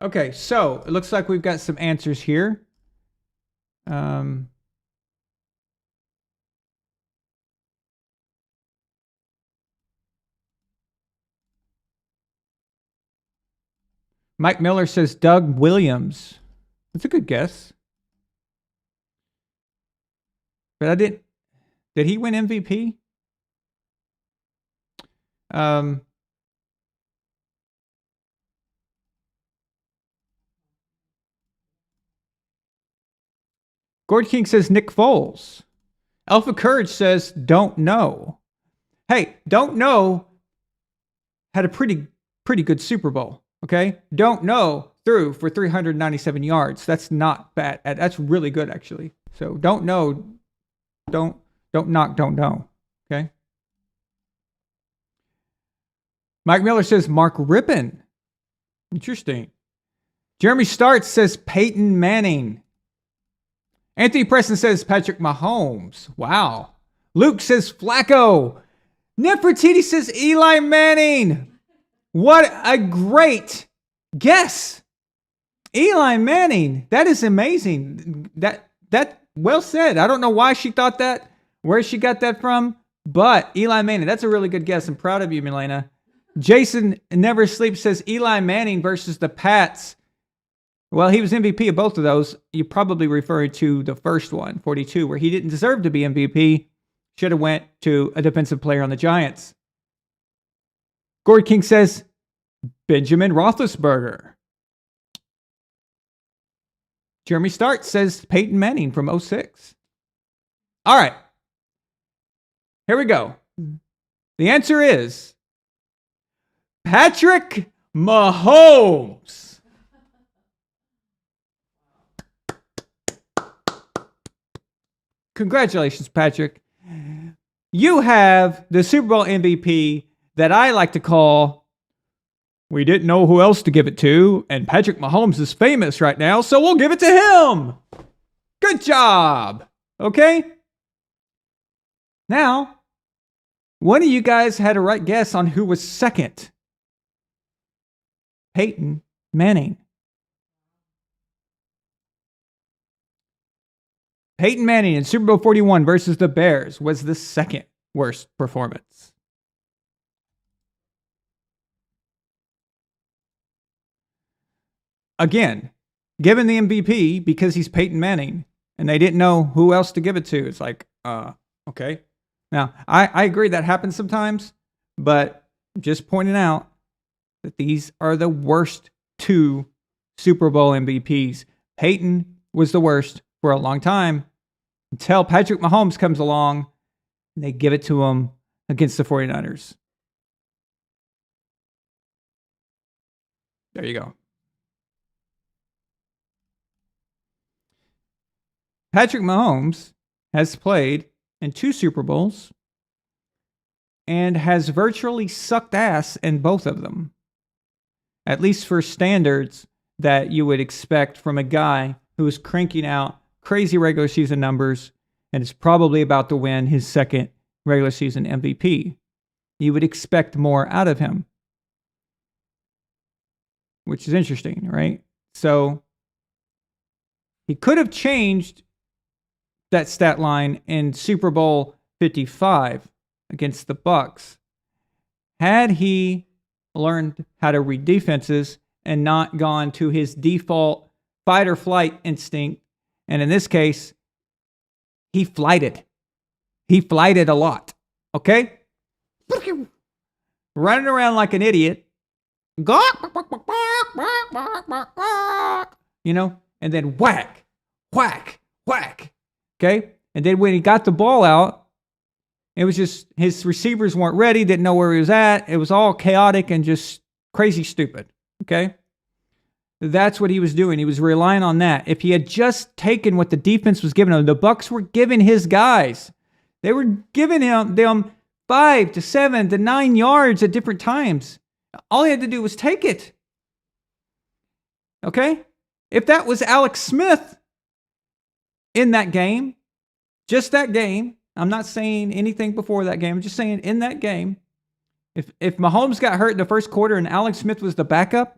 Okay, so it looks like we've got some answers here. Mike Miller says Doug Williams. That's a good guess. But I didn't. Did he win MVP? Gord King says Nick Foles. Alpha Courage says don't know. Hey, don't know had a pretty good Super Bowl. Okay, don't know threw for 397 yards. That's not bad. That's really good actually. So don't know, don't knock, don't know. Okay. Mike Miller says Mark Rippon. Interesting. Jeremy Starts says Peyton Manning. Anthony Preston says Patrick Mahomes. Wow. Luke says Flacco. Nefertiti says Eli Manning. What a great guess. Eli Manning. That is amazing. That well said. I don't know why she thought that, where she got that from, but Eli Manning. That's a really good guess. I'm proud of you, Milena. Jason Never Sleeps says Eli Manning versus the Pats. Well, he was MVP of both of those. You're probably referring to the first one, 42, where he didn't deserve to be MVP. Should have went to a defensive player on the Giants. Gord King says Benjamin Roethlisberger. Jeremy Stark says Peyton Manning from 06. All right. Here we go. The answer is Patrick Mahomes. Congratulations, Patrick. You have the Super Bowl MVP that I like to call, we didn't know who else to give it to, and Patrick Mahomes is famous right now, so we'll give it to him. Good job. Okay? Now, one of you guys had a right guess on who was second. Peyton Manning. Peyton Manning in Super Bowl 41 versus the Bears was the second worst performance. Again, given the MVP because he's Peyton Manning, and they didn't know who else to give it to. It's like, okay. Now, I agree that happens sometimes, but just pointing out that these are the worst two Super Bowl MVPs. Peyton was the worst for a long time until Patrick Mahomes comes along and they give it to him against the 49ers. There you go. Patrick Mahomes has played in 2 Super Bowls and has virtually sucked ass in both of them. At least for standards that you would expect from a guy who is cranking out crazy regular season numbers and is probably about to win his second regular season MVP. You would expect more out of him, which is interesting, right? So he could have changed that stat line in Super Bowl 55 against the Bucs had he learned how to read defenses and not gone to his default fight or flight instinct. And in this case, he flighted. He flighted a lot. Okay? Running around like an idiot. You know, and then whack, whack, whack. Okay? And then when he got the ball out, it was just his receivers weren't ready, didn't know where he was at. It was all chaotic and just crazy stupid. Okay? That's what he was doing. He was relying on that. If he had just taken what the defense was giving him, the Bucs were giving his guys. They were giving them 5 to 7 to 9 yards at different times. All he had to do was take it. Okay? If that was Alex Smith in that game, just that game, I'm not saying anything before that game, I'm just saying in that game, if Mahomes got hurt in the first quarter and Alex Smith was the backup,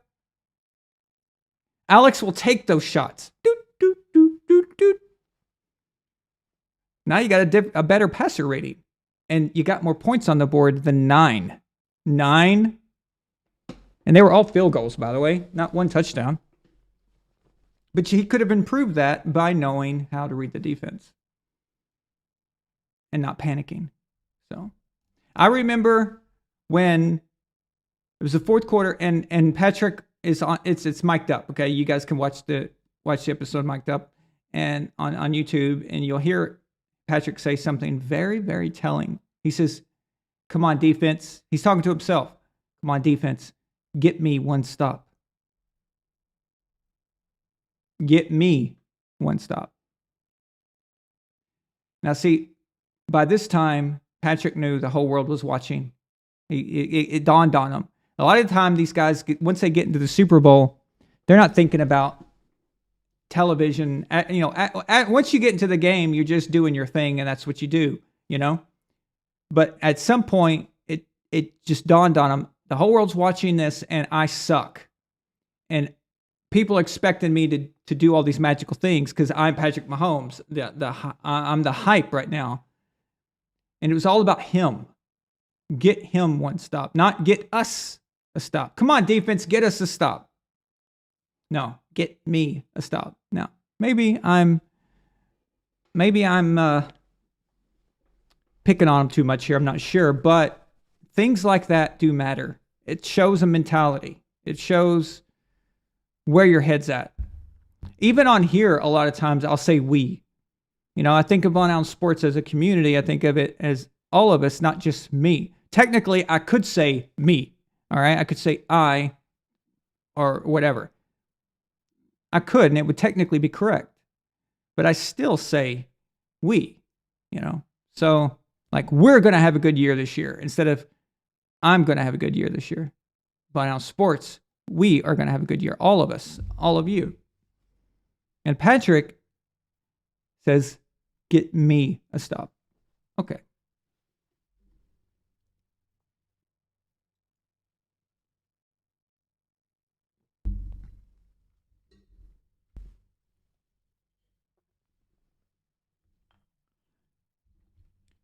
Alex will take those shots. Doot, doot, doot, doot, doot. Now you got a better passer rating. And you got more points on the board than 9. 9. And they were all field goals, by the way. Not one touchdown. But he could have improved that by knowing how to read the defense. And not panicking. So I remember when it was the fourth quarter and Patrick is on, it's mic'd up. Okay. You guys can watch the episode mic'd up and on YouTube, and you'll hear Patrick say something very, very telling. He says, "Come on, defense." He's talking to himself. "Come on, defense. Get me one stop. Get me one stop." Now, see, by this time, Patrick knew the whole world was watching. It dawned on him. A lot of the time, these guys, once they get into the Super Bowl, they're not thinking about television. Once you get into the game, you're just doing your thing, and that's what you do, you know? But at some point, it just dawned on them, the whole world's watching this, and I suck. And people expecting me to do all these magical things because I'm Patrick Mahomes. I'm the hype right now. And it was all about him. Get him one stop, not get us a stop. Come on, defense, get us a stop. No, get me a stop. Now, maybe I'm picking on him too much here. I'm not sure, but things like that do matter. It shows a mentality. It shows where your head's at. Even on here, a lot of times I'll say we. You know, I think of VonAllen Sports as a community. I think of it as all of us, not just me. Technically, I could say me. All right, I could say I or whatever. I could, and it would technically be correct. But I still say we, you know. So, like, we're going to have a good year this year instead of I'm going to have a good year this year. VonAllen Sports, we are going to have a good year. All of us, all of you. And Patrick says, get me a stop. Okay.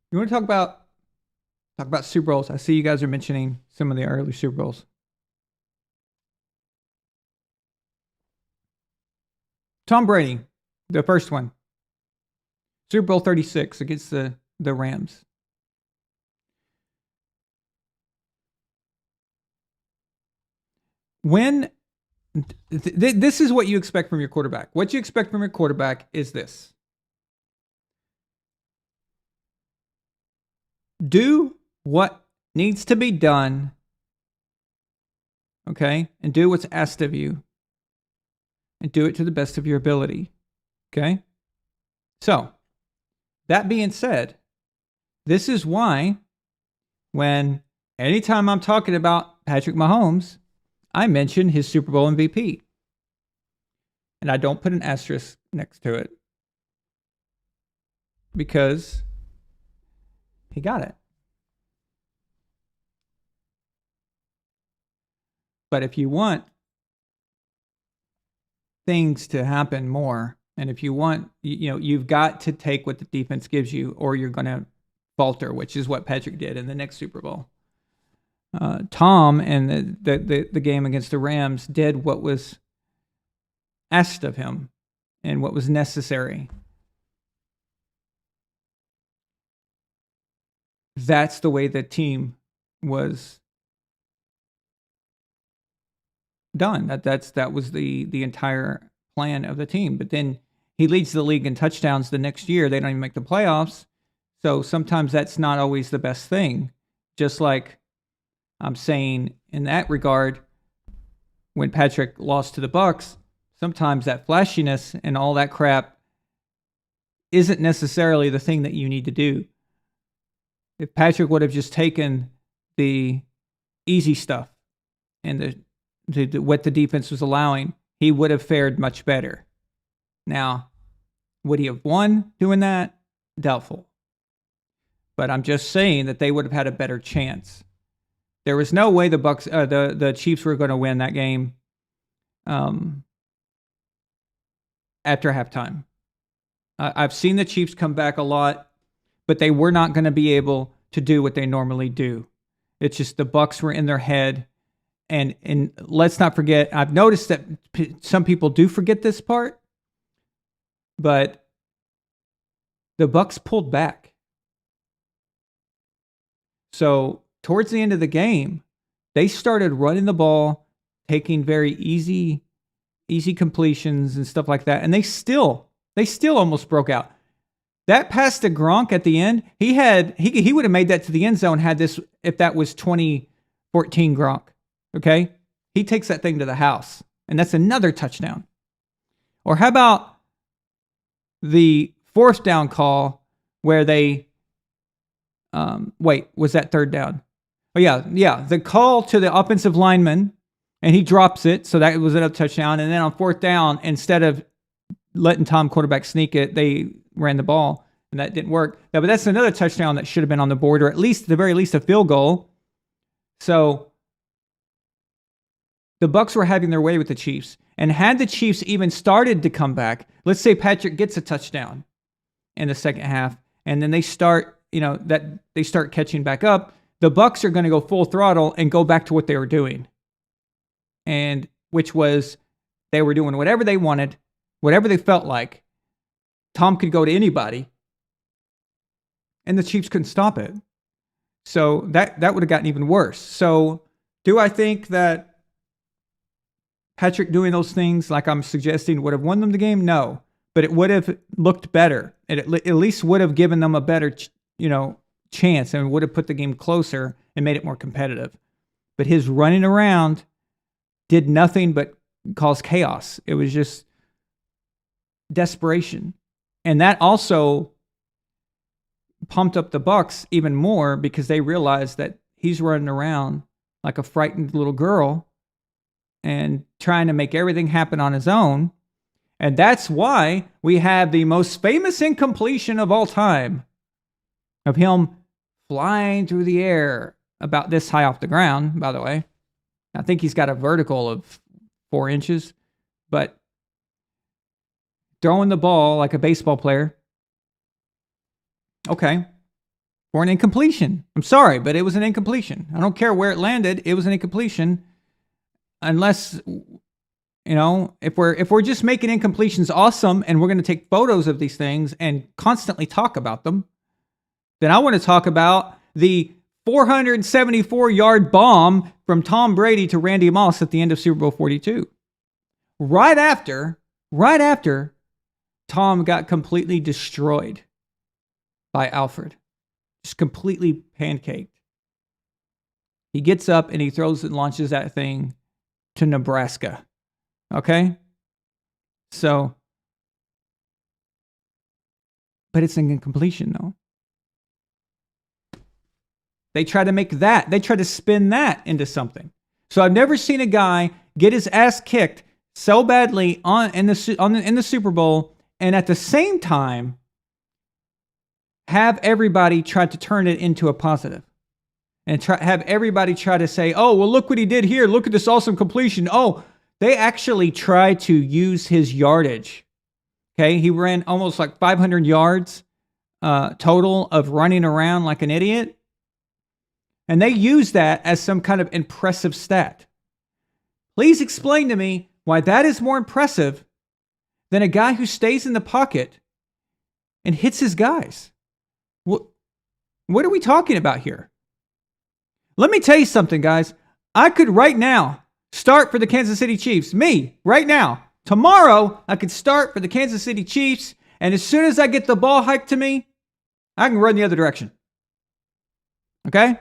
You want to talk about Super Bowls? I see you guys are mentioning some of the early Super Bowls. Tom Brady, the first one. Super Bowl 36 against the Rams. When this is what you expect from your quarterback. What you expect from your quarterback is this. Do what needs to be done, okay? And do what's asked of you. And do it to the best of your ability, okay? So, that being said, this is why anytime I'm talking about Patrick Mahomes, I mention his Super Bowl MVP. And I don't put an asterisk next to it. Because he got it. But if you want things to happen more, and if you want, you've got to take what the defense gives you, or you're going to falter, which is what Patrick did in the next Super Bowl. Tom and the game against the Rams did what was asked of him and what was necessary. That's the way the team was done. That was the entire plan of the team. But then he leads the league in touchdowns the next year. They don't even make the playoffs. So sometimes that's not always the best thing. Just like I'm saying in that regard, when Patrick lost to the Bucs, sometimes that flashiness and all that crap isn't necessarily the thing that you need to do. If Patrick would have just taken the easy stuff and what the defense was allowing, he would have fared much better. Now, would he have won doing that? Doubtful. But I'm just saying that they would have had a better chance. There was no way the Chiefs were going to win that game after halftime. I've seen the Chiefs come back a lot, but they were not going to be able to do what they normally do. It's just the Bucs were in their head. And let's not forget, I've noticed that some people do forget this part, but the Bucs pulled back. So towards the end of the game, they started running the ball, taking very easy completions and stuff like that, and they still almost broke out. That pass to Gronk at the end, he would have made that to the end zone if that was 2014 Gronk. Okay? He takes that thing to the house, and that's another touchdown. Or how about the fourth down call where they was that third down? Oh yeah, the call to the offensive lineman, and he drops it, so that was another touchdown. And then on fourth down, instead of letting Tom quarterback sneak it, they ran the ball, and that didn't work. Yeah, but that's another touchdown that should have been on the board, or at the very least, a field goal. So the Bucs were having their way with the Chiefs, and had the Chiefs even started to come back, let's say Patrick gets a touchdown in the second half, and then they start catching back up, the Bucs are going to go full throttle and go back to what they were doing, and which was they were doing whatever they wanted, whatever they felt like. Tom could go to anybody, and the Chiefs couldn't stop it. So that would have gotten even worse. So do I think that Patrick doing those things, like I'm suggesting, would have won them the game? No. But it would have looked better. It at least would have given them a better, chance, and would have put the game closer and made it more competitive. But his running around did nothing but cause chaos. It was just desperation. And that also pumped up the Bucs even more because they realized that he's running around like a frightened little girl and trying to make everything happen on his own. And that's why we have the most famous incompletion of all time of him flying through the air about this high off the ground, by the way. I think he's got a vertical of 4 inches, but throwing the ball like a baseball player. Okay. For an incompletion. I'm sorry, but it was an incompletion. I don't care where it landed. It was an incompletion. Unless, if we're just making incompletions awesome and we're going to take photos of these things and constantly talk about them, then I want to talk about the 474-yard bomb from Tom Brady to Randy Moss at the end of Super Bowl 42. Right after Tom got completely destroyed by Alfred. Just completely pancaked. He gets up and he throws and launches that thing to Nebraska. Okay? So, but it's an incompletion, though. They try to spin that into something. So I've never seen a guy get his ass kicked so badly in the Super Bowl, and at the same time have everybody try to turn it into a positive. and have everybody try to say, oh, well, look what he did here. Look at this awesome completion. Oh, they actually tried to use his yardage. Okay, he ran almost like 500 yards total of running around like an idiot. And they use that as some kind of impressive stat. Please explain to me why that is more impressive than a guy who stays in the pocket and hits his guys. What are we talking about here? Let me tell you something, guys. I could right now start for the Kansas City Chiefs. Me, right now. Tomorrow, I could start for the Kansas City Chiefs, and as soon as I get the ball hiked to me, I can run the other direction. Okay?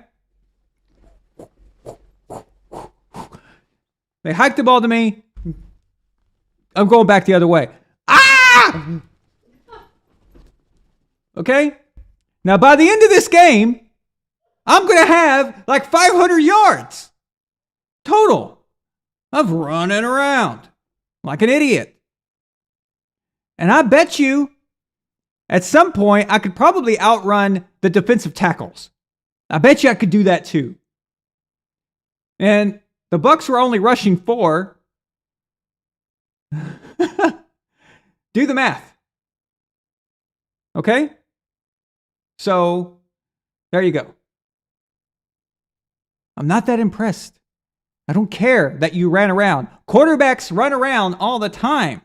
They hike the ball to me. I'm going back the other way. Ah! Okay? Now, by the end of this game, I'm going to have like 500 yards total of running around like an idiot. And I bet you at some point I could probably outrun the defensive tackles. I bet you I could do that too. And the Bucs were only rushing 4. Do the math. Okay? So, there you go. I'm not that impressed. I don't care that you ran around. Quarterbacks run around all the time.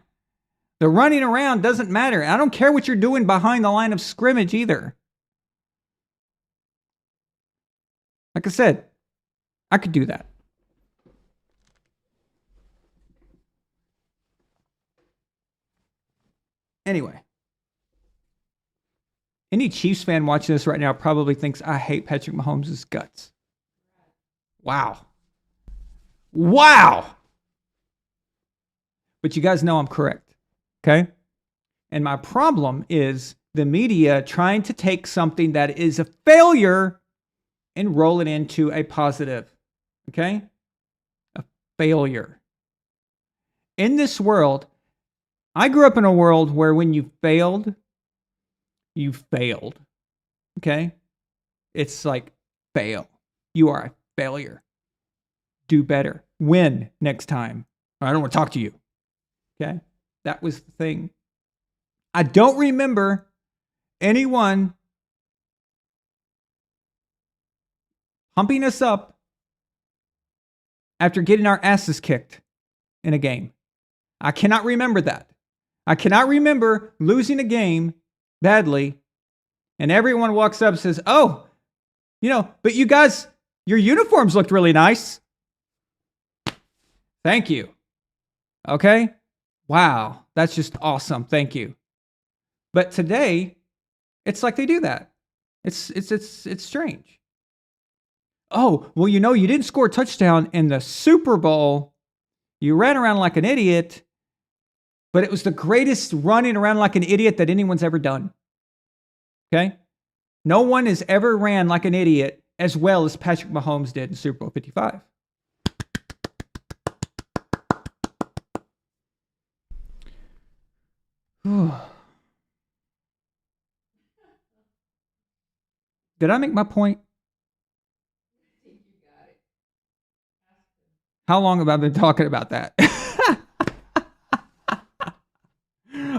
The running around doesn't matter. I don't care what you're doing behind the line of scrimmage either. Like I said, I could do that. Anyway. Any Chiefs fan watching this right now probably thinks I hate Patrick Mahomes' guts. Wow. Wow. But you guys know I'm correct. Okay? And my problem is the media trying to take something that is a failure and roll it into a positive. Okay? A failure. In this world, I grew up in a world where when you failed, you failed. Okay? It's like fail. You are a failure. Do better. Win next time. I don't want to talk to you. Okay? That was the thing. I don't remember anyone pumping us up after getting our asses kicked in a game. I cannot remember that. I cannot remember losing a game badly and everyone walks up and says, oh, but you guys, your uniforms looked really nice. Thank you. Okay? Wow, that's just awesome. Thank you. But today, it's like they do that. It's strange. Oh, well, you didn't score a touchdown in the Super Bowl. You ran around like an idiot, but it was the greatest running around like an idiot that anyone's ever done. Okay? No one has ever ran like an idiot as well as Patrick Mahomes did in Super Bowl 55. Did I make my point? How long have I been talking about that?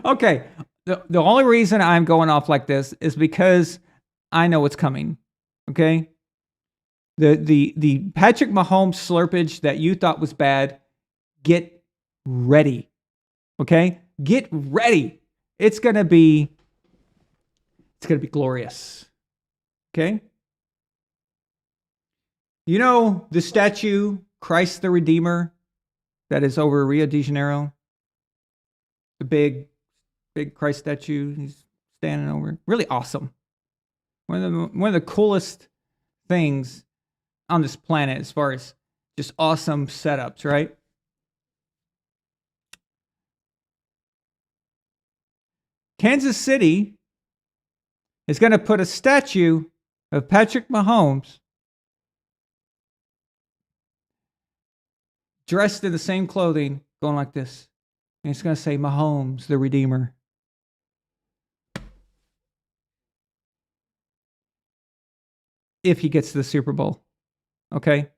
Okay. The only reason I'm going off like this is because I know what's coming. Okay? The Patrick Mahomes slurpage that you thought was bad, get ready. Okay? Get ready. It's going to be glorious. Okay? You know the statue, Christ the Redeemer, that is over Rio de Janeiro? The big Christ statue he's standing over. Really awesome. One of the coolest things on this planet as far as just awesome setups, right? Kansas City is going to put a statue of Patrick Mahomes dressed in the same clothing, going like this. And it's going to say, Mahomes, the Redeemer. If he gets to the Super Bowl. Okay?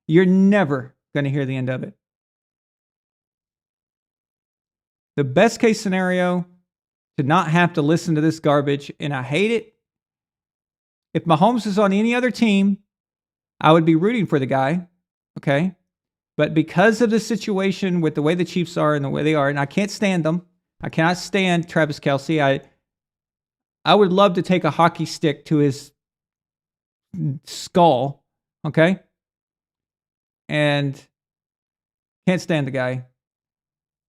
You're never going to hear the end of it. The best case scenario, to not have to listen to this garbage, and I hate it. If Mahomes is on any other team, I would be rooting for the guy, okay? But because of the situation with the way the Chiefs are and the way they are, and I can't stand them, I cannot stand Travis Kelce. I would love to take a hockey stick to his skull, okay? And can't stand the guy.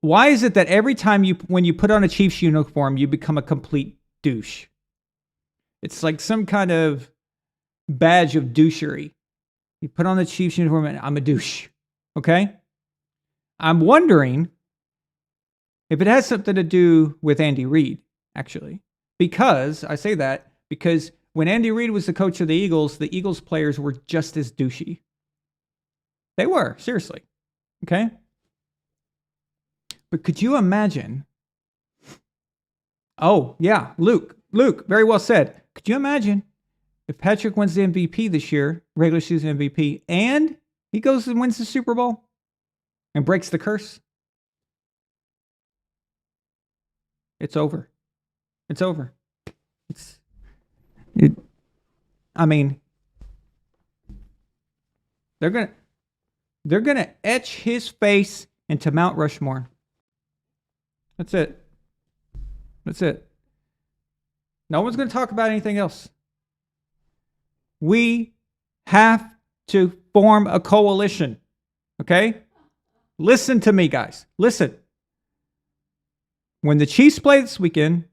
Why is it that every time when you put on a Chiefs uniform, you become a complete douche? It's like some kind of badge of douchery. You put on the Chiefs uniform and I'm a douche. Okay? I'm wondering if it has something to do with Andy Reid, actually. Because, I say that, because when Andy Reid was the coach of the Eagles players were just as douchey. They were, seriously. Okay? But could you imagine? Oh, yeah, Luke, very well said. Could you imagine if Patrick wins the MVP this year, regular season MVP, and he goes and wins the Super Bowl and breaks the curse? It's over. It's over. I mean, they're gonna etch his face into Mount Rushmore. That's it. That's it. No one's going to talk about anything else. We have to form a coalition. Okay? Listen to me, guys. Listen. When the Chiefs play this weekend,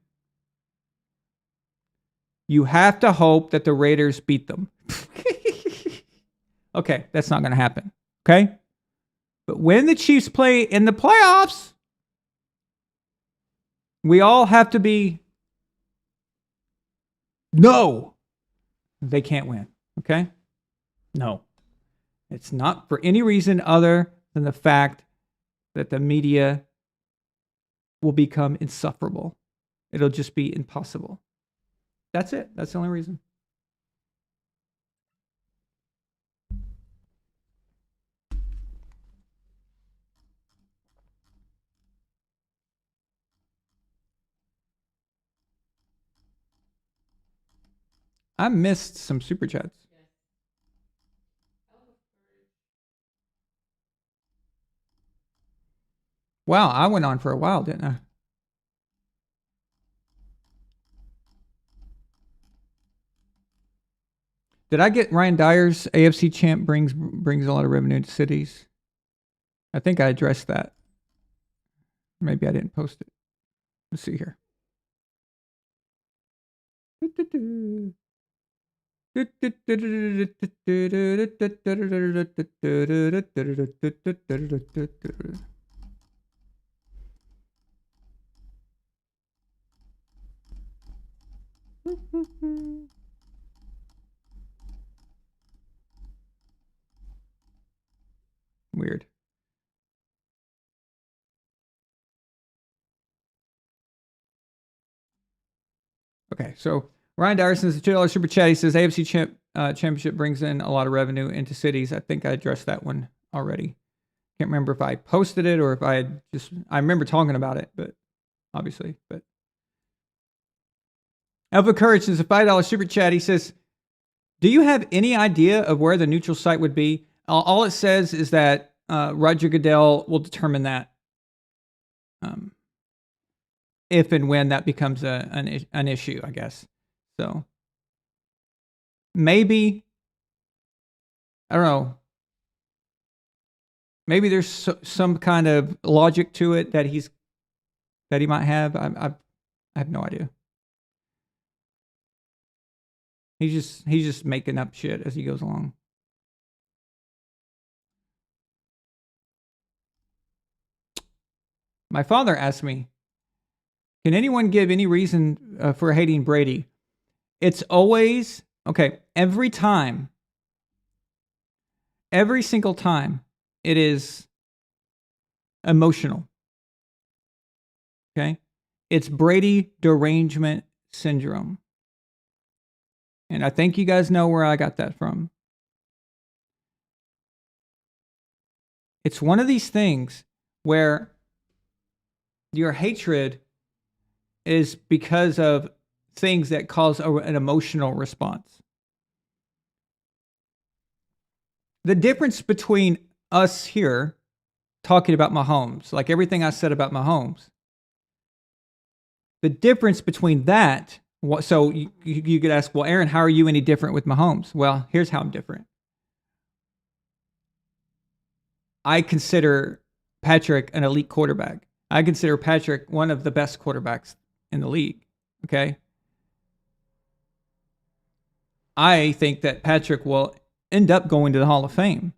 you have to hope that the Raiders beat them. Okay, that's not going to happen. Okay? But when the Chiefs play in the playoffs, we all have to be, no, they can't win. Okay? No. It's not for any reason other than the fact that the media will become insufferable. It'll just be impossible. That's it. That's the only reason. I missed some super chats. Wow, I went on for a while, didn't I? Did I get Ryan Dyer's AFC champ brings a lot of revenue to cities? I think I addressed that. Maybe I didn't post it. Let's see here. Weird. Okay, so Ryan Dyer says the $2 super chat. He says AFC championship brings in a lot of revenue into cities. I think I addressed that one already. Can't remember if I posted it or if I had I remember talking about it, but obviously. But Alpha Courage says a $5 super chat. He says, do you have any idea of where the neutral site would be? All it says is that Roger Goodell will determine that if and when that becomes an issue, I guess. So maybe, I don't know, maybe there's some kind of logic to it that he might have. I have no idea. He's just making up shit as he goes along. My father asked me, can anyone give any reason for hating Brady? It's always, okay, every single time, it is emotional. Okay? It's Brady derangement syndrome. And I think you guys know where I got that from. It's one of these things where your hatred is because of things that cause an emotional response. The difference between us here talking about Mahomes, like everything I said about Mahomes, the difference between that, so you could ask, well, Aaron, how are you any different with Mahomes? Well, here's how I'm different. I consider Patrick an elite quarterback. I consider Patrick one of the best quarterbacks in the league. Okay. I think that Patrick will end up going to the Hall of Fame.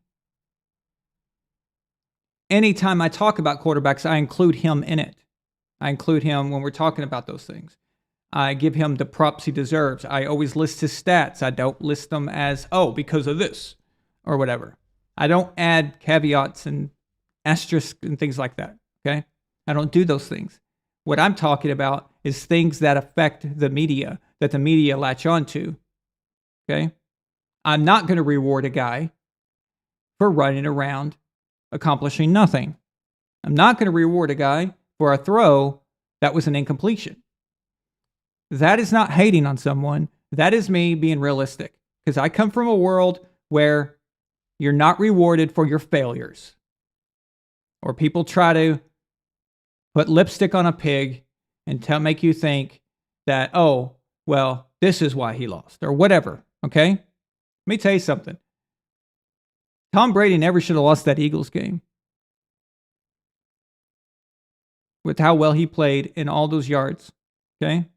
Anytime I talk about quarterbacks, I include him in it. I include him when we're talking about those things. I give him the props he deserves. I always list his stats. I don't list them as, because of this or whatever. I don't add caveats and asterisks and things like that. Okay. I don't do those things. What I'm talking about is things that affect the media, that the media latch onto. Okay. I'm not going to reward a guy for running around accomplishing nothing. I'm not going to reward a guy for a throw that was an incompletion. That is not hating on someone. That is me being realistic. Because I come from a world where you're not rewarded for your failures. Or people try to put lipstick on a pig and make you think that, this is why he lost. Or whatever. Okay? Let me tell you something. Tom Brady never should have lost that Eagles game. With how well he played in all those yards. Okay?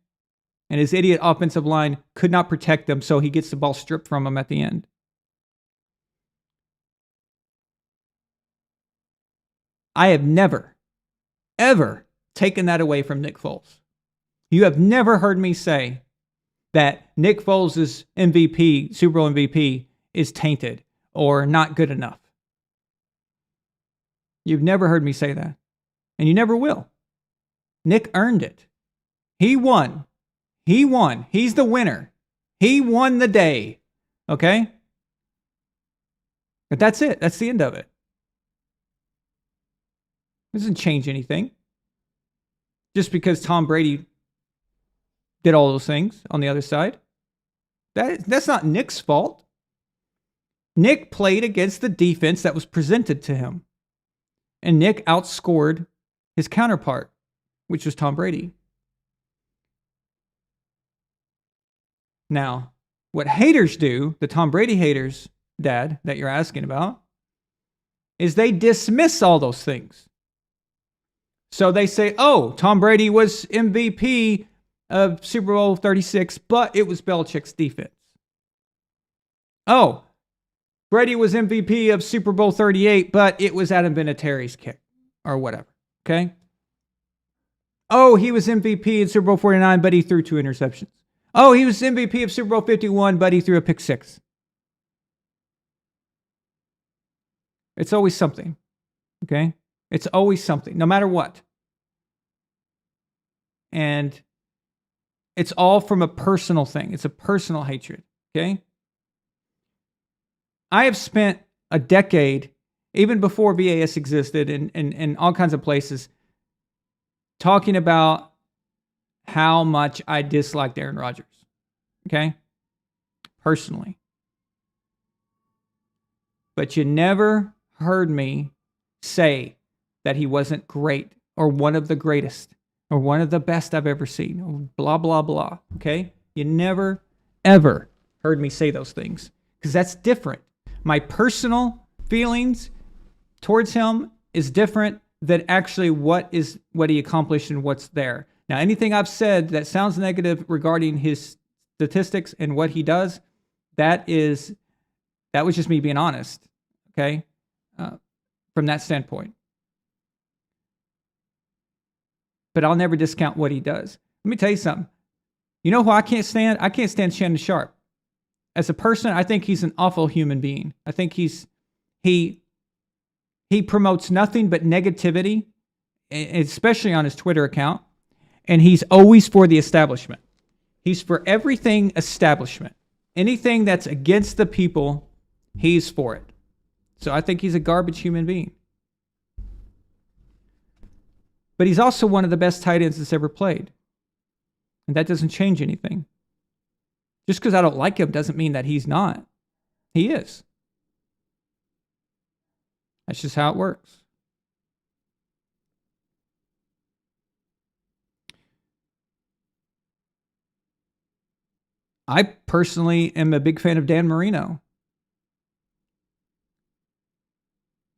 And his idiot offensive line could not protect them, so he gets the ball stripped from him at the end. I have never, ever taken that away from Nick Foles. You have never heard me say that Nick Foles' MVP, Super Bowl MVP, is tainted or not good enough. You've never heard me say that. And you never will. Nick earned it. He won. He won. He's the winner. He won the day. Okay? But that's it. That's the end of it. It doesn't change anything. Just because Tom Brady did all those things on the other side. That's not Nick's fault. Nick played against the defense that was presented to him. And Nick outscored his counterpart, which was Tom Brady. Now, what haters do, the Tom Brady haters, Dad, that you're asking about, is they dismiss all those things. So they say, Tom Brady was MVP of Super Bowl 36, but it was Belichick's defense. Brady was MVP of Super Bowl 38, but it was Adam Vinatieri's kick or whatever. Okay? He was MVP in Super Bowl 49, but he threw 2 interceptions. He was MVP of Super Bowl 51, but he threw a pick 6. It's always something. Okay? It's always something, no matter what. And it's all from a personal thing. It's a personal hatred. Okay? I have spent a decade, even before VAS existed, in all kinds of places, talking about how much I disliked Aaron Rodgers. Okay? Personally. But you never heard me say that he wasn't great or one of the greatest or one of the best I've ever seen. Or blah, blah, blah. Okay? You never, ever heard me say those things because that's different. My personal feelings towards him is different than actually what he accomplished and what's there. Now, anything I've said that sounds negative regarding his statistics and what he does, that was just me being honest. Okay? From that standpoint. But I'll never discount what he does. Let me tell you something. You know who I can't stand? I can't stand Shannon Sharp. As a person, I think he's an awful human being. I think he promotes nothing but negativity, especially on his Twitter account. And he's always for the establishment. He's for everything establishment. Anything that's against the people, he's for it. So I think he's a garbage human being. But he's also one of the best tight ends that's ever played. And that doesn't change anything. Just because I don't like him doesn't mean that he's not. He is. That's just how it works. I personally am a big fan of Dan Marino.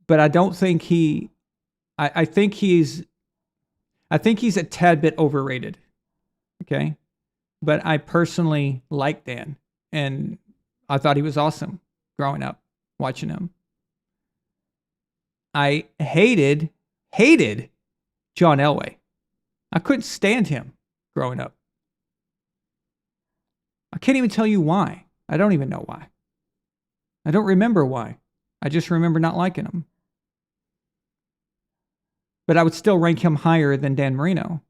But I don't think I think he's a tad bit overrated. Okay? But I personally like Dan. And I thought he was awesome growing up, watching him. I hated John Elway. I couldn't stand him growing up. I can't even tell you why. I don't even know why. I don't remember why. I just remember not liking him. But I would still rank him higher than Dan Marino.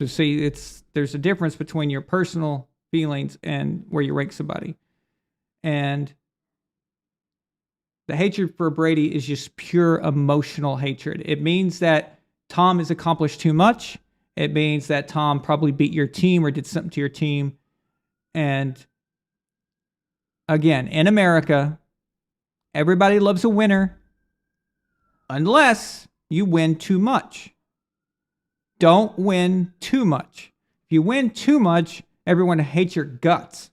So see, there's a difference between your personal feelings and where you rank somebody. And the hatred for Brady is just pure emotional hatred. It means that Tom has accomplished too much. It means that Tom probably beat your team or did something to your team. And again, in America, everybody loves a winner unless you win too much. Don't win too much. If you win too much, everyone hates your guts.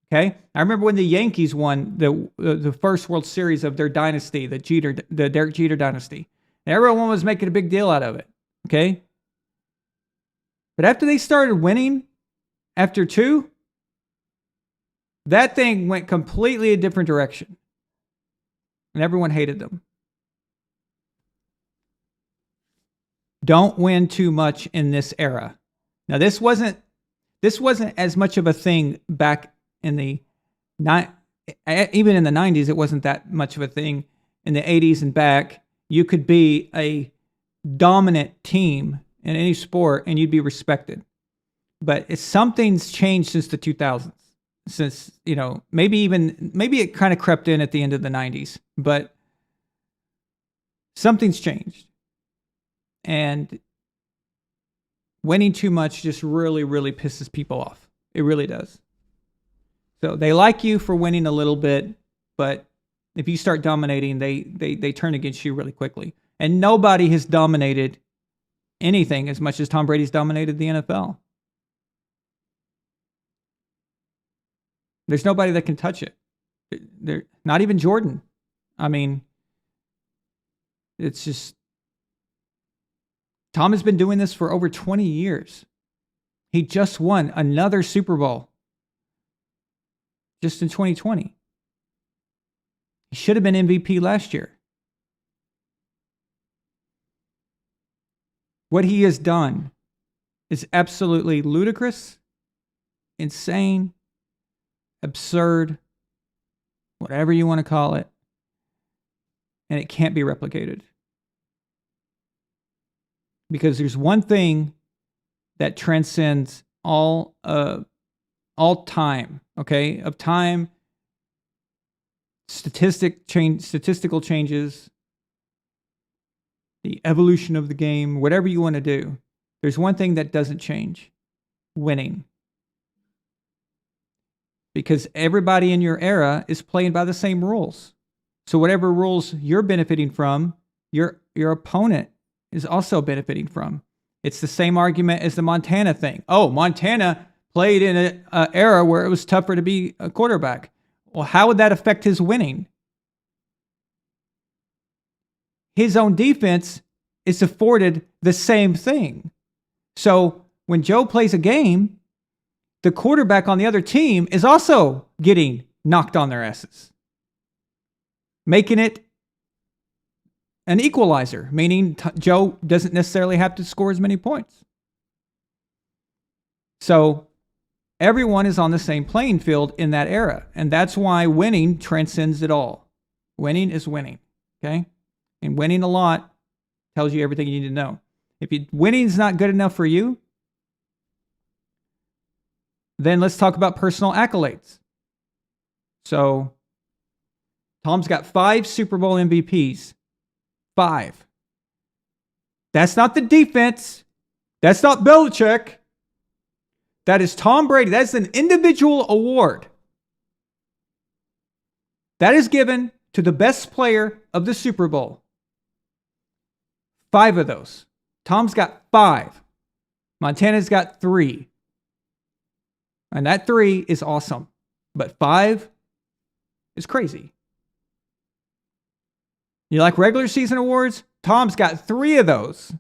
Okay? I remember when the Yankees won the first World Series of their dynasty, the Derek Jeter dynasty. Everyone was making a big deal out of it. Okay? But after they started winning, after 2, that thing went completely a different direction. And everyone hated them. Don't win too much in this era. Now, this wasn't as much of a thing back in the even in the 90s. It wasn't that much of a thing. In the 80s and back, you could be a dominant team in any sport and you'd be respected. But something's changed since the 2000s. Since, maybe it kind of crept in at the end of the 90s, but something's changed. And winning too much just really, really pisses people off. It really does. So they like you for winning a little bit, but if you start dominating, they turn against you really quickly. And nobody has dominated anything as much as Tom Brady's dominated the NFL. There's nobody that can touch it. Not even Jordan. I mean, it's just... Tom has been doing this for over 20 years. He just won another Super Bowl just in 2020. He should have been MVP last year. What he has done is absolutely ludicrous, insane, absurd, whatever you want to call it, and it can't be replicated. Because there's one thing that transcends all time, okay? Of time, statistical changes, the evolution of the game, whatever you want to do. There's one thing that doesn't change: winning. Because everybody in your era is playing by the same rules. So whatever rules you're benefiting from, your opponent is also benefiting from. It's the same argument as the Montana thing. Oh, Montana played in an era where it was tougher to be a quarterback. Well, how would that affect his winning? His own defense is afforded the same thing. So when Joe plays a game, the quarterback on the other team is also getting knocked on their asses, making it an equalizer, meaning Joe doesn't necessarily have to score as many points. So everyone is on the same playing field in that era. And that's why winning transcends it all. Winning is winning, okay? And winning a lot tells you everything you need to know. If winning is not good enough for you, then let's talk about personal accolades. So Tom's got 5 Super Bowl MVPs. 5. That's not the defense. That's not Belichick. That is Tom Brady. That's an individual award. That is given to the best player of the Super Bowl. 5 of those. Tom's got 5. Montana's got 3. And that 3 is awesome. But 5 is crazy. You like regular season awards? Tom's got 3 of those.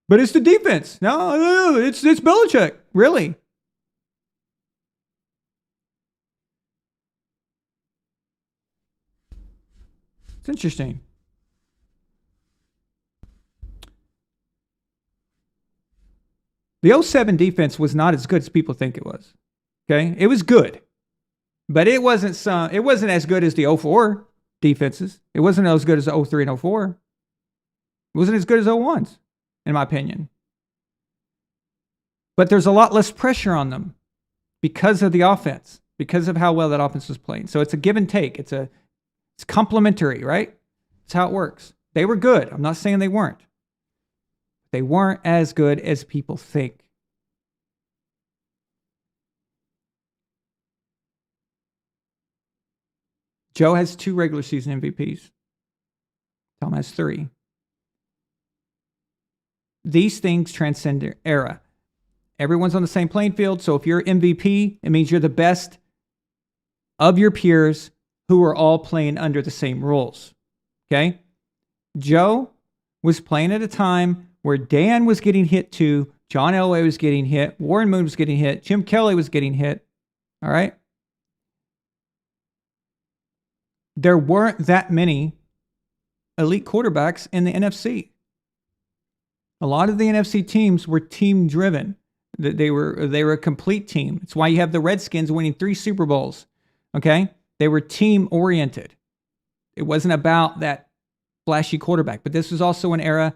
But it's the defense. No, it's Belichick. Really? It's interesting. The 07 defense was not as good as people think it was. Okay? It was good. But it wasn't as good as the 04 defenses. It wasn't as good as the 03 and 04. It wasn't as good as 01s, in my opinion. But there's a lot less pressure on them because of the offense, because of how well that offense was playing. So it's a give and take. It's complementary, right? That's how it works. They were good. I'm not saying they weren't. They weren't as good as people think. Joe has 2 regular season MVPs. Tom has 3. These things transcend their era. Everyone's on the same playing field. So if you're MVP, it means you're the best of your peers who are all playing under the same rules. Okay? Joe was playing at a time where Dan was getting hit too, John Elway was getting hit, Warren Moon was getting hit, Jim Kelly was getting hit. All right? There weren't that many elite quarterbacks in the NFC. A lot of the NFC teams were team driven. They were a complete team. It's why you have the Redskins winning 3 Super Bowls. Okay? They were team oriented. It wasn't about that flashy quarterback. But this was also an era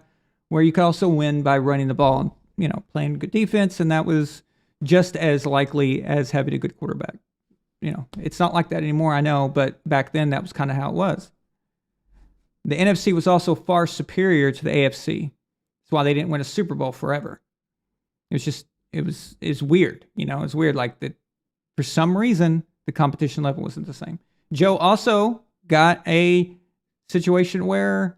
where you could also win by running the ball and, playing good defense, and that was just as likely as having a good quarterback. It's not like that anymore, I know, but back then that was kind of how it was. The NFC was also far superior to the AFC. That's why they didn't win a Super Bowl forever. It's weird. It's weird. Like that, for some reason, the competition level wasn't the same. Joe also got a situation where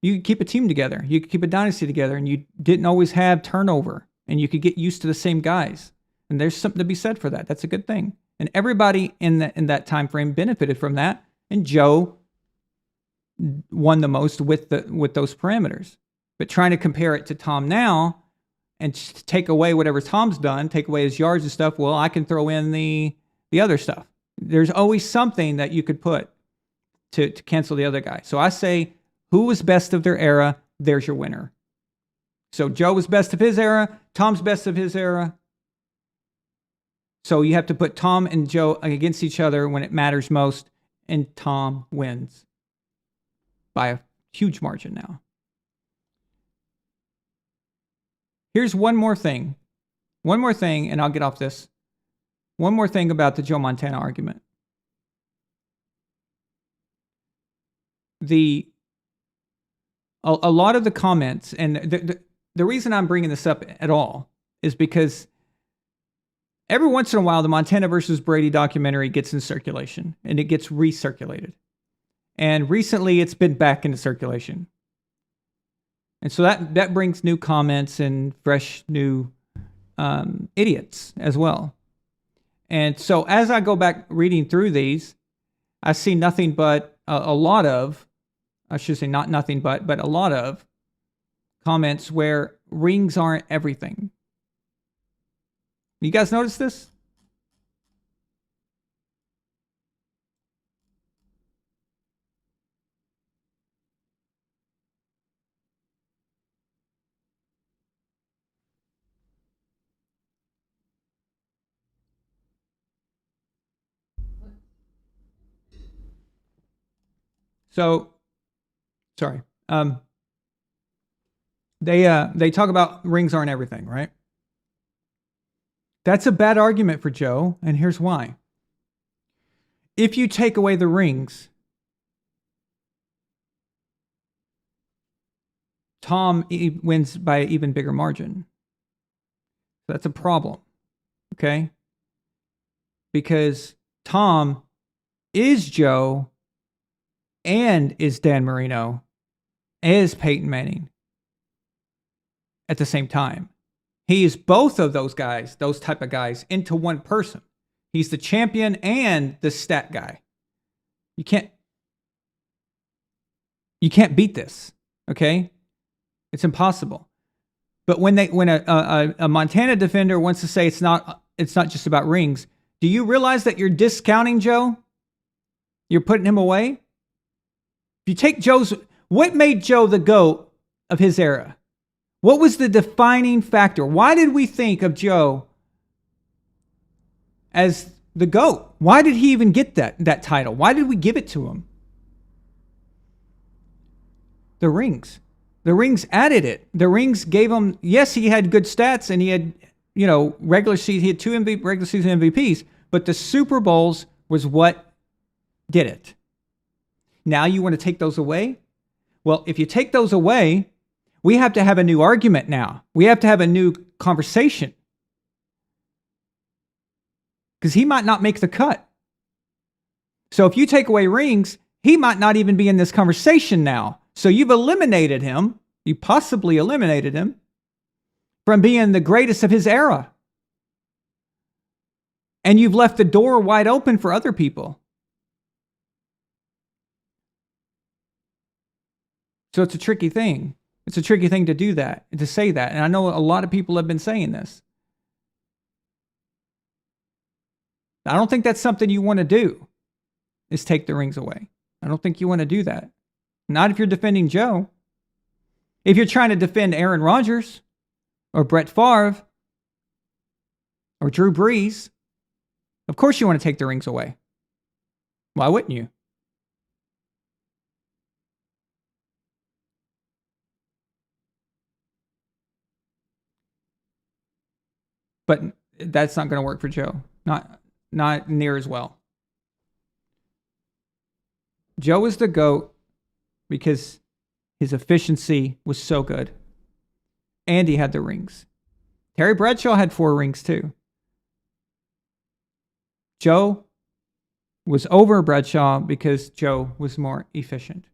you could keep a team together. You could keep a dynasty together, and you didn't always have turnover, and you could get used to the same guys. And there's something to be said for that. That's a good thing. And everybody in that time frame benefited from that. And Joe won the most with those parameters. But trying to compare it to Tom now and take away whatever Tom's done, take away his yards and stuff, well, I can throw in the other stuff. There's always something that you could put to cancel the other guy. So I say, who was best of their era? There's your winner. So Joe was best of his era. Tom's best of his era. So you have to put Tom and Joe against each other when it matters most, and Tom wins by a huge margin now. Here's one more thing. One more thing, and I'll get off this. One more thing about the Joe Montana argument. A lot of the comments, and the reason I'm bringing this up at all is because every once in a while, the Montana versus Brady documentary gets in circulation, and it gets recirculated. And recently, it's been back into circulation. And so that brings new comments and fresh new idiots as well. And so as I go back reading through these, I see nothing but a lot of, I should say not nothing but a lot of comments where rings aren't everything. You guys notice this? So, sorry. They talk about rings aren't everything, right? That's a bad argument for Joe, and here's why. If you take away the rings, Tom wins by an even bigger margin. That's a problem, okay? Because Tom is Joe and is Dan Marino, is Peyton Manning at the same time. He is both of those guys, those type of guys, into one person. He's the champion and the stat guy. You can't beat this, okay? It's impossible. But when a Montana defender wants to say it's not just about rings, do you realize that you're discounting Joe? You're putting him away? If you take what made Joe the GOAT of his era? What was the defining factor? Why did we think of Joe as the GOAT? Why did he even get that title? Why did we give it to him? The rings. The rings added it. The rings gave him, yes, he had good stats and he had, regular season, he had 2 regular season MVPs, but the Super Bowls was what did it. Now you want to take those away? Well, if you take those away, we have to have a new argument now. We have to have a new conversation. Because he might not make the cut. So if you take away rings, he might not even be in this conversation now. So you've eliminated him. You possibly eliminated him from being the greatest of his era. And you've left the door wide open for other people. So it's a tricky thing. It's a tricky thing to do that, to say that. And I know a lot of people have been saying this. I don't think that's something you want to do, is take the rings away. I don't think you want to do that. Not if you're defending Joe. If you're trying to defend Aaron Rodgers or Brett Favre or Drew Brees, of course you want to take the rings away. Why wouldn't you? But that's not going to work for Joe. Not near as well. Joe is the GOAT because his efficiency was so good. And he had the rings. Terry Bradshaw had 4 rings too. Joe was over Bradshaw because Joe was more efficient.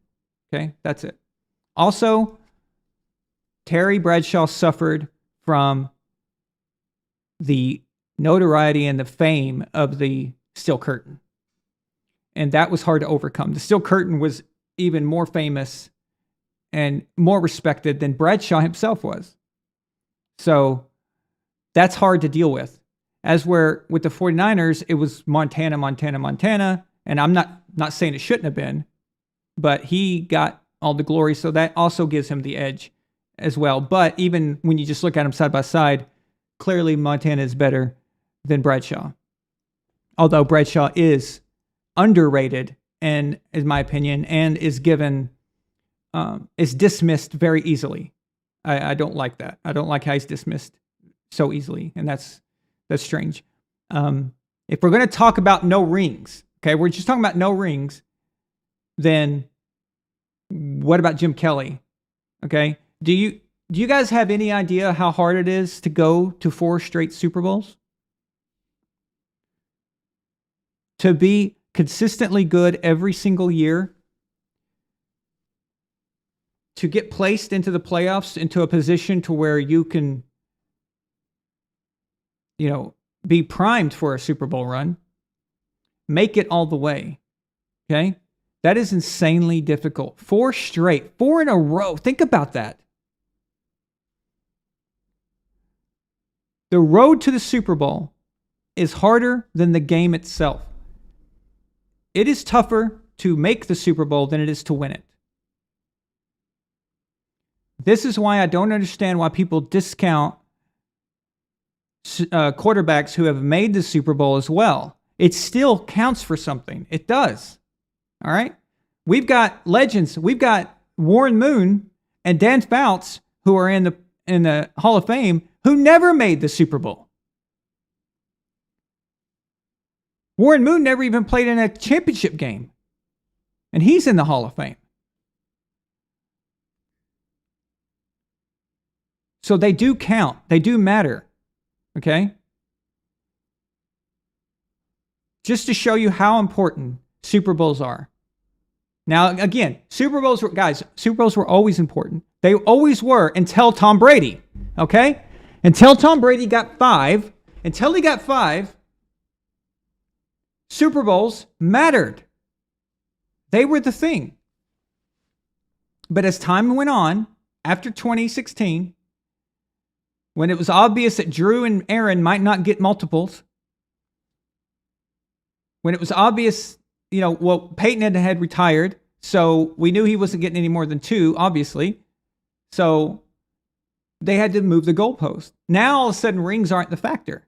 Okay, that's it. Also, Terry Bradshaw suffered from the notoriety and the fame of the steel curtain. And that was hard to overcome. The steel curtain was even more famous and more respected than Bradshaw himself was. So that's hard to deal with. As where with the 49ers, it was Montana. And I'm not saying it shouldn't have been, but he got all the glory. So that also gives him the edge as well. But even when you just look at them side by side, clearly Montana is better than Bradshaw. Although Bradshaw is underrated, and in my opinion, and is dismissed very easily. I don't like that. I don't like how he's dismissed so easily, and that's strange. If we're going to talk about no rings, okay, we're just talking about no rings, then what about Jim Kelly? Okay, do you guys have any idea how hard it is to go to 4 straight Super Bowls? To be consistently good every single year? To get placed into the playoffs, into a position to where you can, be primed for a Super Bowl run? Make it all the way. Okay? That is insanely difficult. 4 straight, 4 in a row. Think about that. The road to the Super Bowl is harder than the game itself. It is tougher to make the Super Bowl than it is to win it. This is why I don't understand why people discount quarterbacks who have made the Super Bowl as well. It still counts for something. It does. All right? We've got legends. We've got Warren Moon and Dan Fouts, who are in the Hall of Fame, who never made the Super Bowl. Warren Moon never even played in a championship game. And he's in the Hall of Fame. So they do count. They do matter. Okay? Just to show you how important Super Bowls are. Now, again, Super Bowls were always important. They always were until Tom Brady. Okay? Until Tom Brady got 5. Until he got 5, Super Bowls mattered. They were the thing. But as time went on, after 2016, when it was obvious that Drew and Aaron might not get multiples, when it was obvious, Peyton had retired, so we knew he wasn't getting any more than 2, obviously. So they had to move the goalpost. Now, all of a sudden, rings aren't the factor.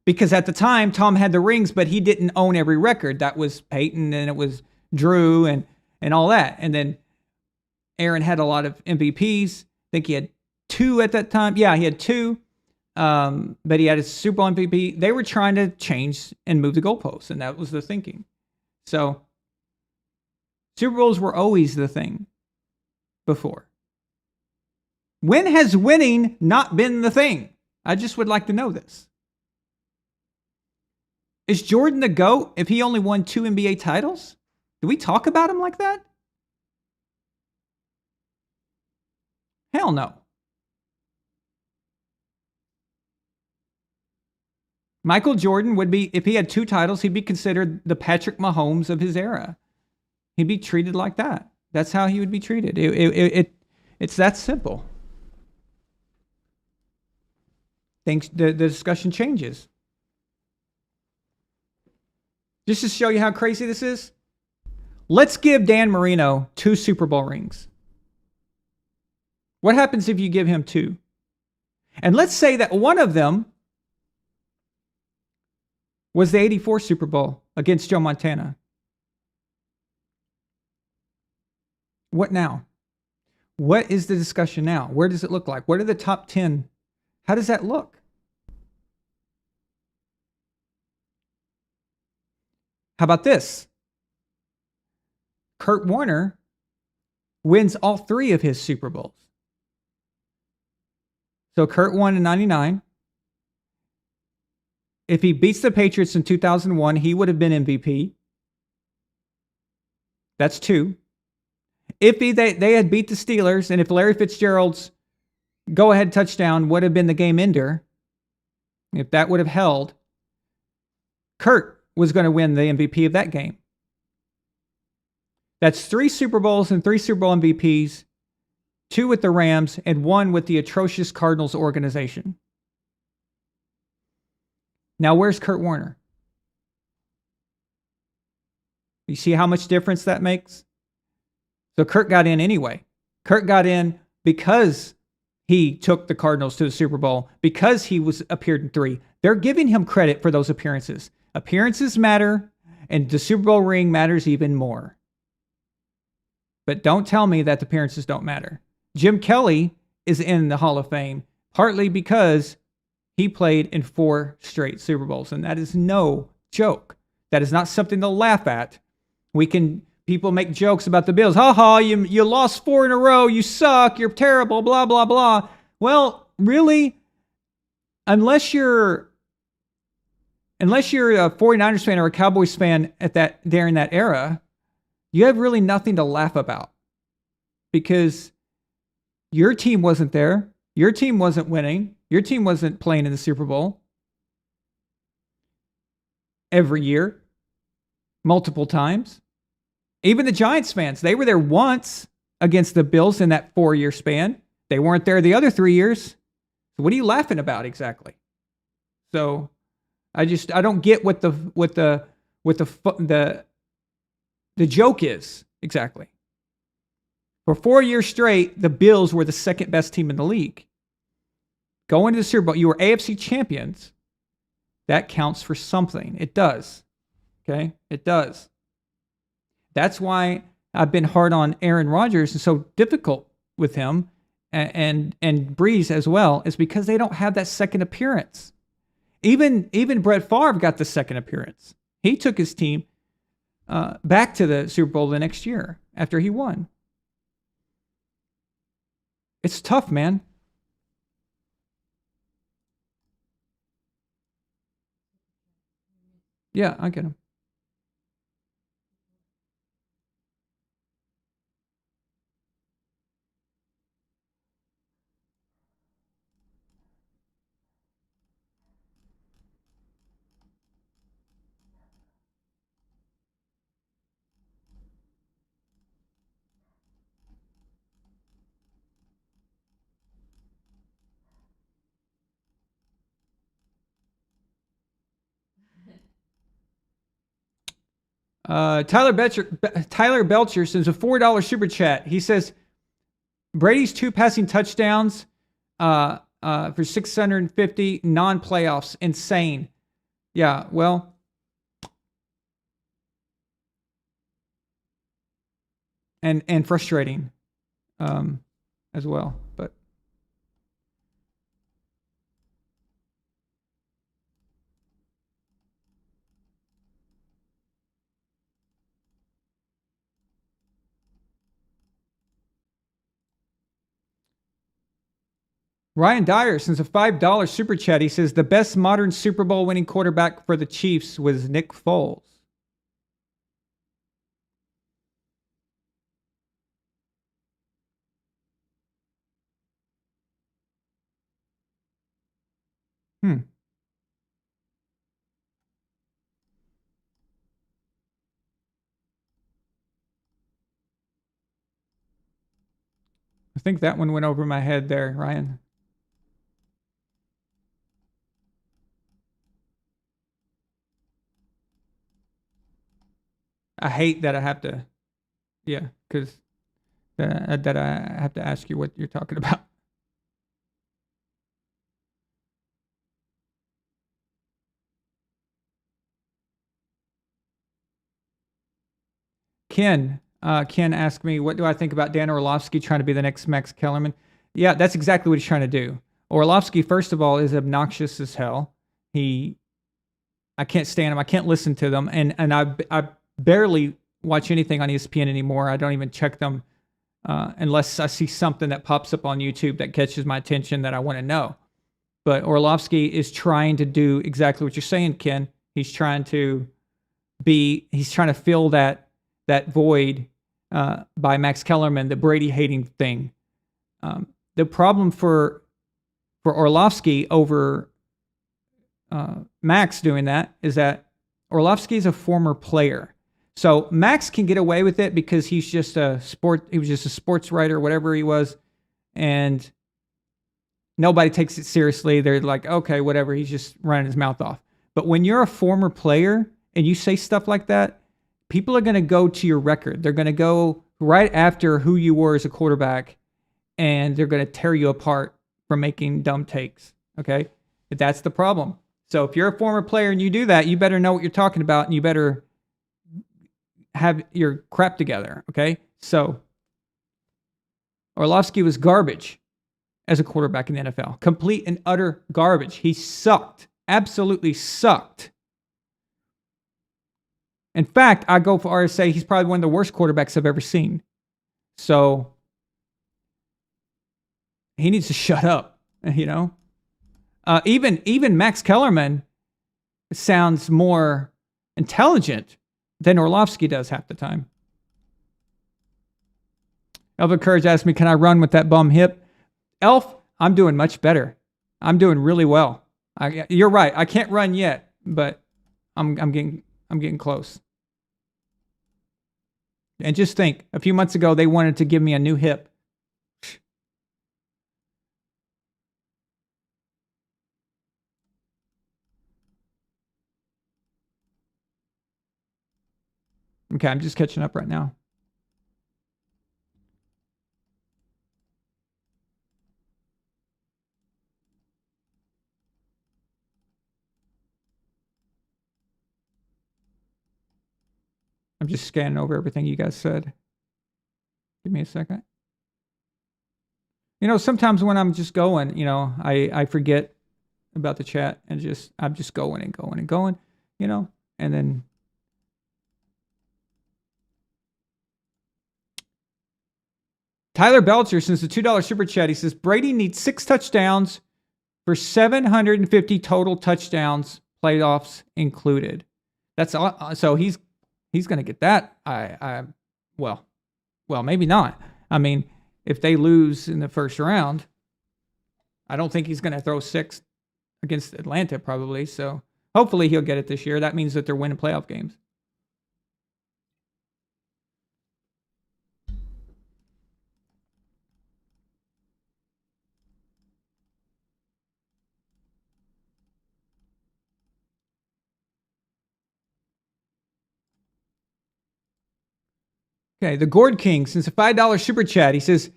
Because at the time, Tom had the rings, but he didn't own every record. That was Peyton, and it was Drew, and all that. And then Aaron had a lot of MVPs. I think he had 2 at that time. Yeah, he had 2. But he had a Super Bowl MVP. They were trying to change and move the goalposts, and that was the thinking. So Super Bowls were always the thing before. When has winning not been the thing? I just would like to know this. Is Jordan the GOAT if he only won 2 NBA titles? Do we talk about him like that? Hell no. Michael Jordan would be, if he had 2 titles, he'd be considered the Patrick Mahomes of his era. He'd be treated like that. That's how he would be treated. It's that simple. The discussion changes. Just to show you how crazy this is, let's give Dan Marino 2 Super Bowl rings. What happens if you give him 2? And let's say that one of them was the 84 Super Bowl against Joe Montana. What now? What is the discussion now? Where does it look like? What are the top 10? How does that look? How about this? Kurt Warner wins all 3 of his Super Bowls. So Kurt won in 99. If he beats the Patriots in 2001, he would have been MVP. That's 2. If they had beat the Steelers, and if Larry Fitzgerald's go-ahead touchdown would have been the game ender, if that would have held, Kurt was going to win the MVP of that game. That's 3 Super Bowls and 3 Super Bowl MVPs, 2 with the Rams and 1 with the atrocious Cardinals organization. Now, where's Kurt Warner? You see how much difference that makes? So Kurt got in anyway. Kurt got in because he took the Cardinals to the Super Bowl, because he appeared in 3. They're giving him credit for those appearances. Appearances matter, and the Super Bowl ring matters even more. But don't tell me that the appearances don't matter. Jim Kelly is in the Hall of Fame, partly because he played in 4 straight Super Bowls, and that is no joke. That is not something to laugh at. People make jokes about the Bills. Ha ha, you lost 4 in a row, you suck, you're terrible, blah, blah, blah. Well, really, unless you're a 49ers fan or a Cowboys fan during that era, you have really nothing to laugh about. Because your team wasn't there. Your team wasn't winning. Your team wasn't playing in the Super Bowl every year, multiple times. Even the Giants fans, they were there once against the Bills in that 4-year span. They weren't there the other 3 years. So what are you laughing about exactly? So I don't get what the joke is exactly. For 4 years straight, the Bills were the second best team in the league. Going to the Super Bowl, you were AFC champions. That counts for something. It does. Okay? It does. That's why I've been hard on Aaron Rodgers and so difficult with him and Breeze as well, is because they don't have that second appearance. Even Brett Favre got the second appearance. He took his team back to the Super Bowl the next year after he won. It's tough, man. Yeah, I get him. Tyler Belcher sends a $4 super chat. He says Brady's 2 passing touchdowns for 650 non-playoffs. Insane. Yeah, well, and frustrating as well. But Ryan Dyer sends a $5 super chat. He says the best modern Super Bowl winning quarterback for the Chiefs was Nick Foles. I think that one went over my head there, Ryan. I hate that I have to, because that I have to ask you what you're talking about. Ken asked me, what do I think about Dan Orlovsky trying to be the next Max Kellerman? Yeah, that's exactly what he's trying to do. Orlovsky, first of all, is obnoxious as hell. I can't stand him. I can't listen to them. And I barely watch anything on ESPN anymore. I don't even check them unless I see something that pops up on YouTube that catches my attention that I want to know. But Orlovsky is trying to do exactly what you're saying, Ken. He's trying to fill that void by Max Kellerman, the Brady hating thing. The problem for Orlovsky over Max doing that is that Orlovsky is a former player. So Max can get away with it because he was just a sports writer, whatever he was, and nobody takes it seriously. They're like, okay, whatever, he's just running his mouth off. But when you're a former player and you say stuff like that, people are going to go to your record. They're going to go right after who you were as a quarterback, and they're going to tear you apart for making dumb takes. Okay? That's the problem. So if you're a former player and you do that, you better know what you're talking about, and you better have your crap together. Okay? So Orlovsky was garbage as a quarterback in the NFL. Complete and utter garbage. He sucked. Absolutely sucked. In fact, I go for RSA, he's probably one of the worst quarterbacks I've ever seen. So he needs to shut up, you know? Even Max Kellerman sounds more intelligent than Orlovsky does half the time. Elvin Courage asked me, can I run with that bum hip? Elf, I'm doing much better. I'm doing really well. You're right. I can't run yet, but I'm getting close. And just think, a few months ago, they wanted to give me a new hip. Okay, I'm just catching up right now. I'm just scanning over everything you guys said. Give me a second. You know, sometimes when I'm just going, you know, I forget about the chat and I'm just going and going and going, you know, and then Tyler Belcher sends a $2 super chat. He says Brady needs 6 touchdowns for 750 total touchdowns, playoffs included. That's all. So he's going to get that. Well, maybe not. I mean, if they lose in the first round, I don't think he's going to throw 6 against Atlanta probably. So hopefully he'll get it this year. That means that they're winning playoff games. Okay, the Gourd King sends a $5 super chat. He says,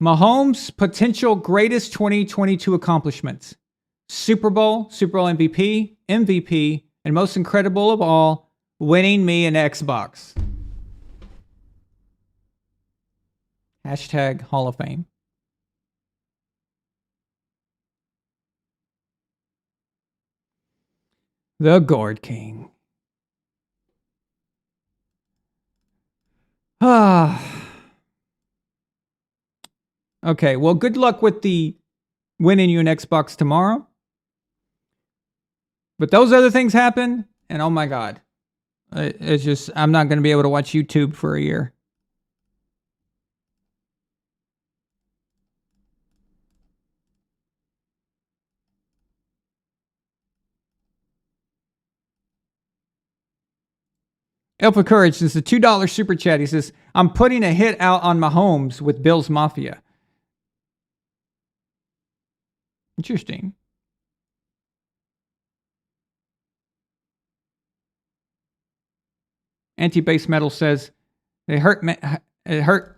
Mahomes' potential greatest 2022 accomplishments: Super Bowl MVP, MVP, and most incredible of all, winning me an Xbox. Hashtag Hall of Fame. The Gourd King. Okay, well, good luck with the winning you an Xbox tomorrow. But those other things happen, and oh my God. It's just, I'm not going to be able to watch YouTube for a year. Alpha Courage is a $2 super chat. He says, I'm putting a hit out on Mahomes with Bill's Mafia. Interesting. Anti-Base Metal says, it hurt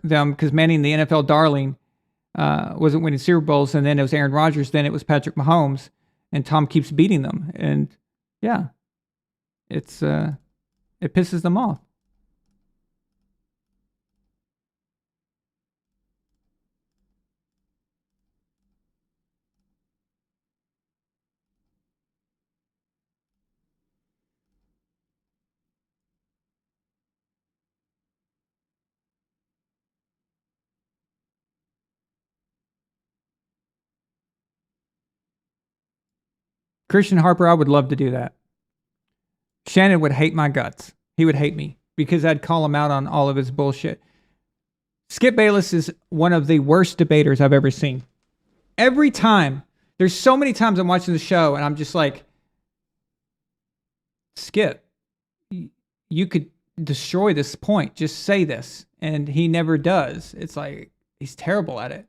them because Manning, the NFL darling, wasn't winning Super Bowls, and then it was Aaron Rodgers, then it was Patrick Mahomes, and Tom keeps beating them. And yeah, it pisses them off. Christian Harper, I would love to do that. Shannon would hate my guts. He would hate me because I'd call him out on all of his bullshit. Skip Bayless is one of the worst debaters I've ever seen. Every time, there's so many times I'm watching the show and I'm just like, Skip, you could destroy this point. Just say this. And he never does. It's like, he's terrible at it.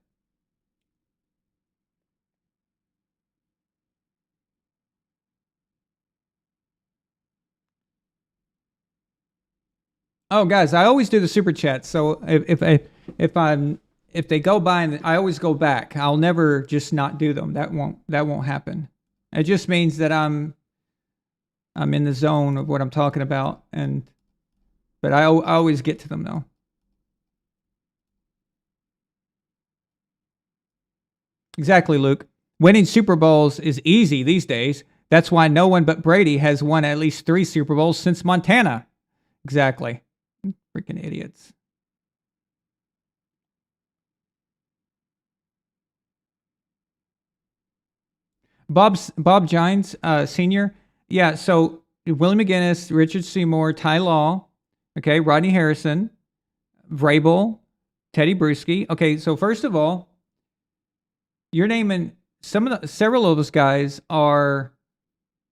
Oh, guys, I always do the super chat. So if they go by, and I always go back. I'll never just not do them. That won't happen. It just means that I'm in the zone of what I'm talking about, but I always get to them though. Exactly, Luke. Winning Super Bowls is easy these days. That's why no one but Brady has won at least 3 Super Bowls since Montana. Exactly. Freaking idiots. Bob Gines, Sr. Yeah, so Willie McGinnis, Richard Seymour, Ty Law, okay, Rodney Harrison, Vrabel, Teddy Bruschi. Okay, so first of all, you're naming several of those guys are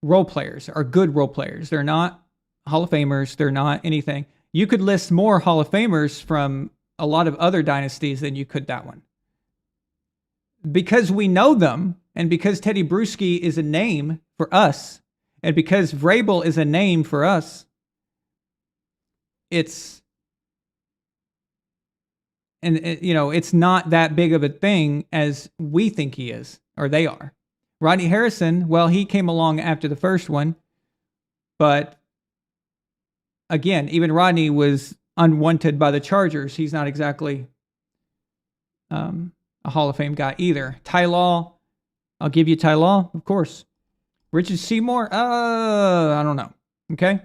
role players, are good role players. They're not Hall of Famers. They're not anything. You could list more Hall of Famers from a lot of other dynasties than you could that one. Because we know them, and because Teddy Bruschi is a name for us, and because Vrabel is a name for us, it's not that big of a thing as we think he is, or they are. Rodney Harrison, well, he came along after the first one, but again, even Rodney was unwanted by the Chargers. He's not exactly a Hall of Fame guy either. Ty Law, I'll give you Ty Law, of course. Richard Seymour, I don't know. Okay.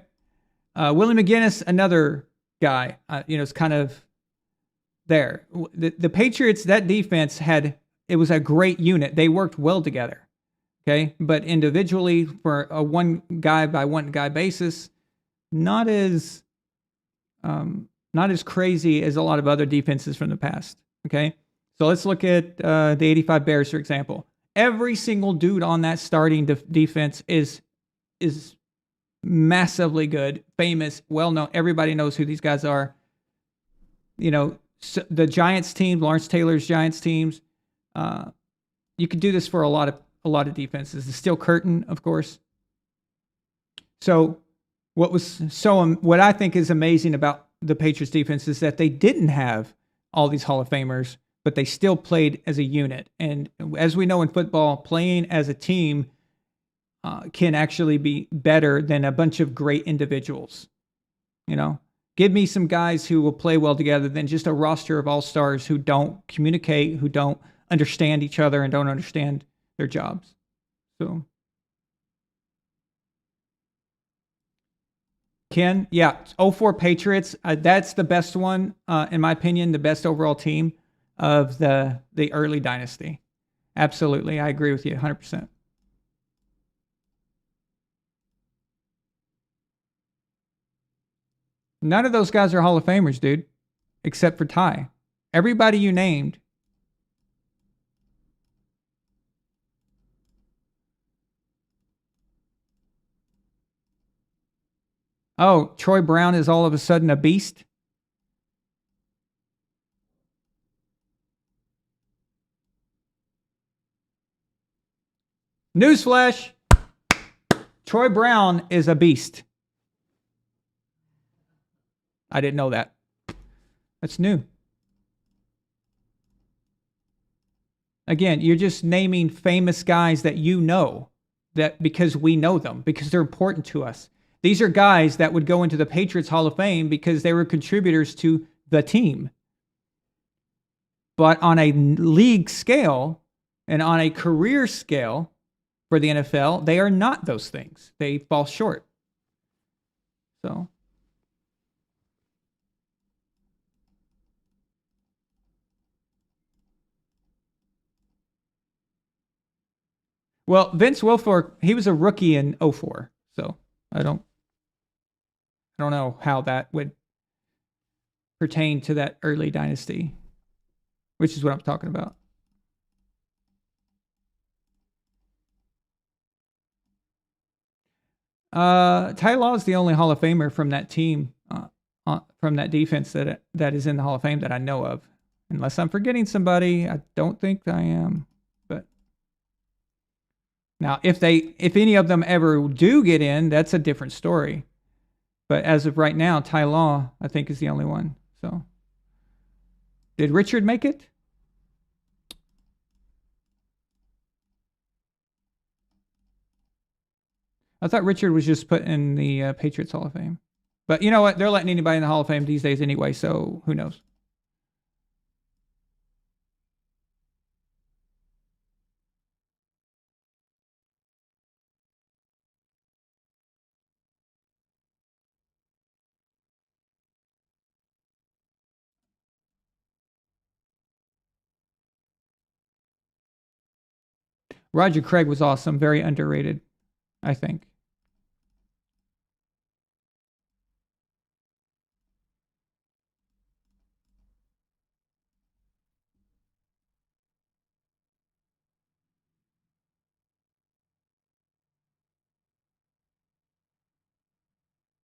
Willie McGinnis, another guy. It's kind of there. The Patriots, that defense it was a great unit. They worked well together. Okay, but individually for a one guy by one guy basis, not as crazy as a lot of other defenses from the past. Okay, so let's look at the '85 Bears, for example. Every single dude on that starting defense is massively good, famous, well known. Everybody knows who these guys are. You know, so the Giants team, Lawrence Taylor's Giants teams. You could do this for a lot of defenses. The Steel Curtain, of course. So what I think is amazing about the Patriots defense is that they didn't have all these Hall of Famers, but they still played as a unit. And as we know in football, playing as a team can actually be better than a bunch of great individuals. You know, give me some guys who will play well together than just a roster of all-stars who don't communicate, who don't understand each other and don't understand their jobs. So, Ken, yeah, 04 Patriots, that's the best one, in my opinion, the best overall team of the early dynasty. Absolutely, I agree with you 100%. None of those guys are Hall of Famers, dude, except for Ty. Everybody you named. Oh, Troy Brown is all of a sudden a beast? Newsflash! Troy Brown is a beast. I didn't know that. That's new. Again, you're just naming famous guys that you know, that because we know them, because they're important to us. These are guys that would go into the Patriots Hall of Fame because they were contributors to the team. But on a league scale and on a career scale for the NFL, they are not those things. They fall short. So. Well, Vince Wilfork, he was a rookie in 04. So I don't know how that would pertain to that early dynasty, which is what I'm talking about. Ty Law is the only Hall of Famer from that team, from that defense that is in the Hall of Fame that I know of. Unless I'm forgetting somebody, I don't think I am. But now, if any of them ever do get in, that's a different story. But as of right now, Ty Law, I think, is the only one. So, did Richard make it? I thought Richard was just put in the Patriots Hall of Fame. But you know what? They're letting anybody in the Hall of Fame these days anyway, so who knows? Roger Craig was awesome. Very underrated, I think.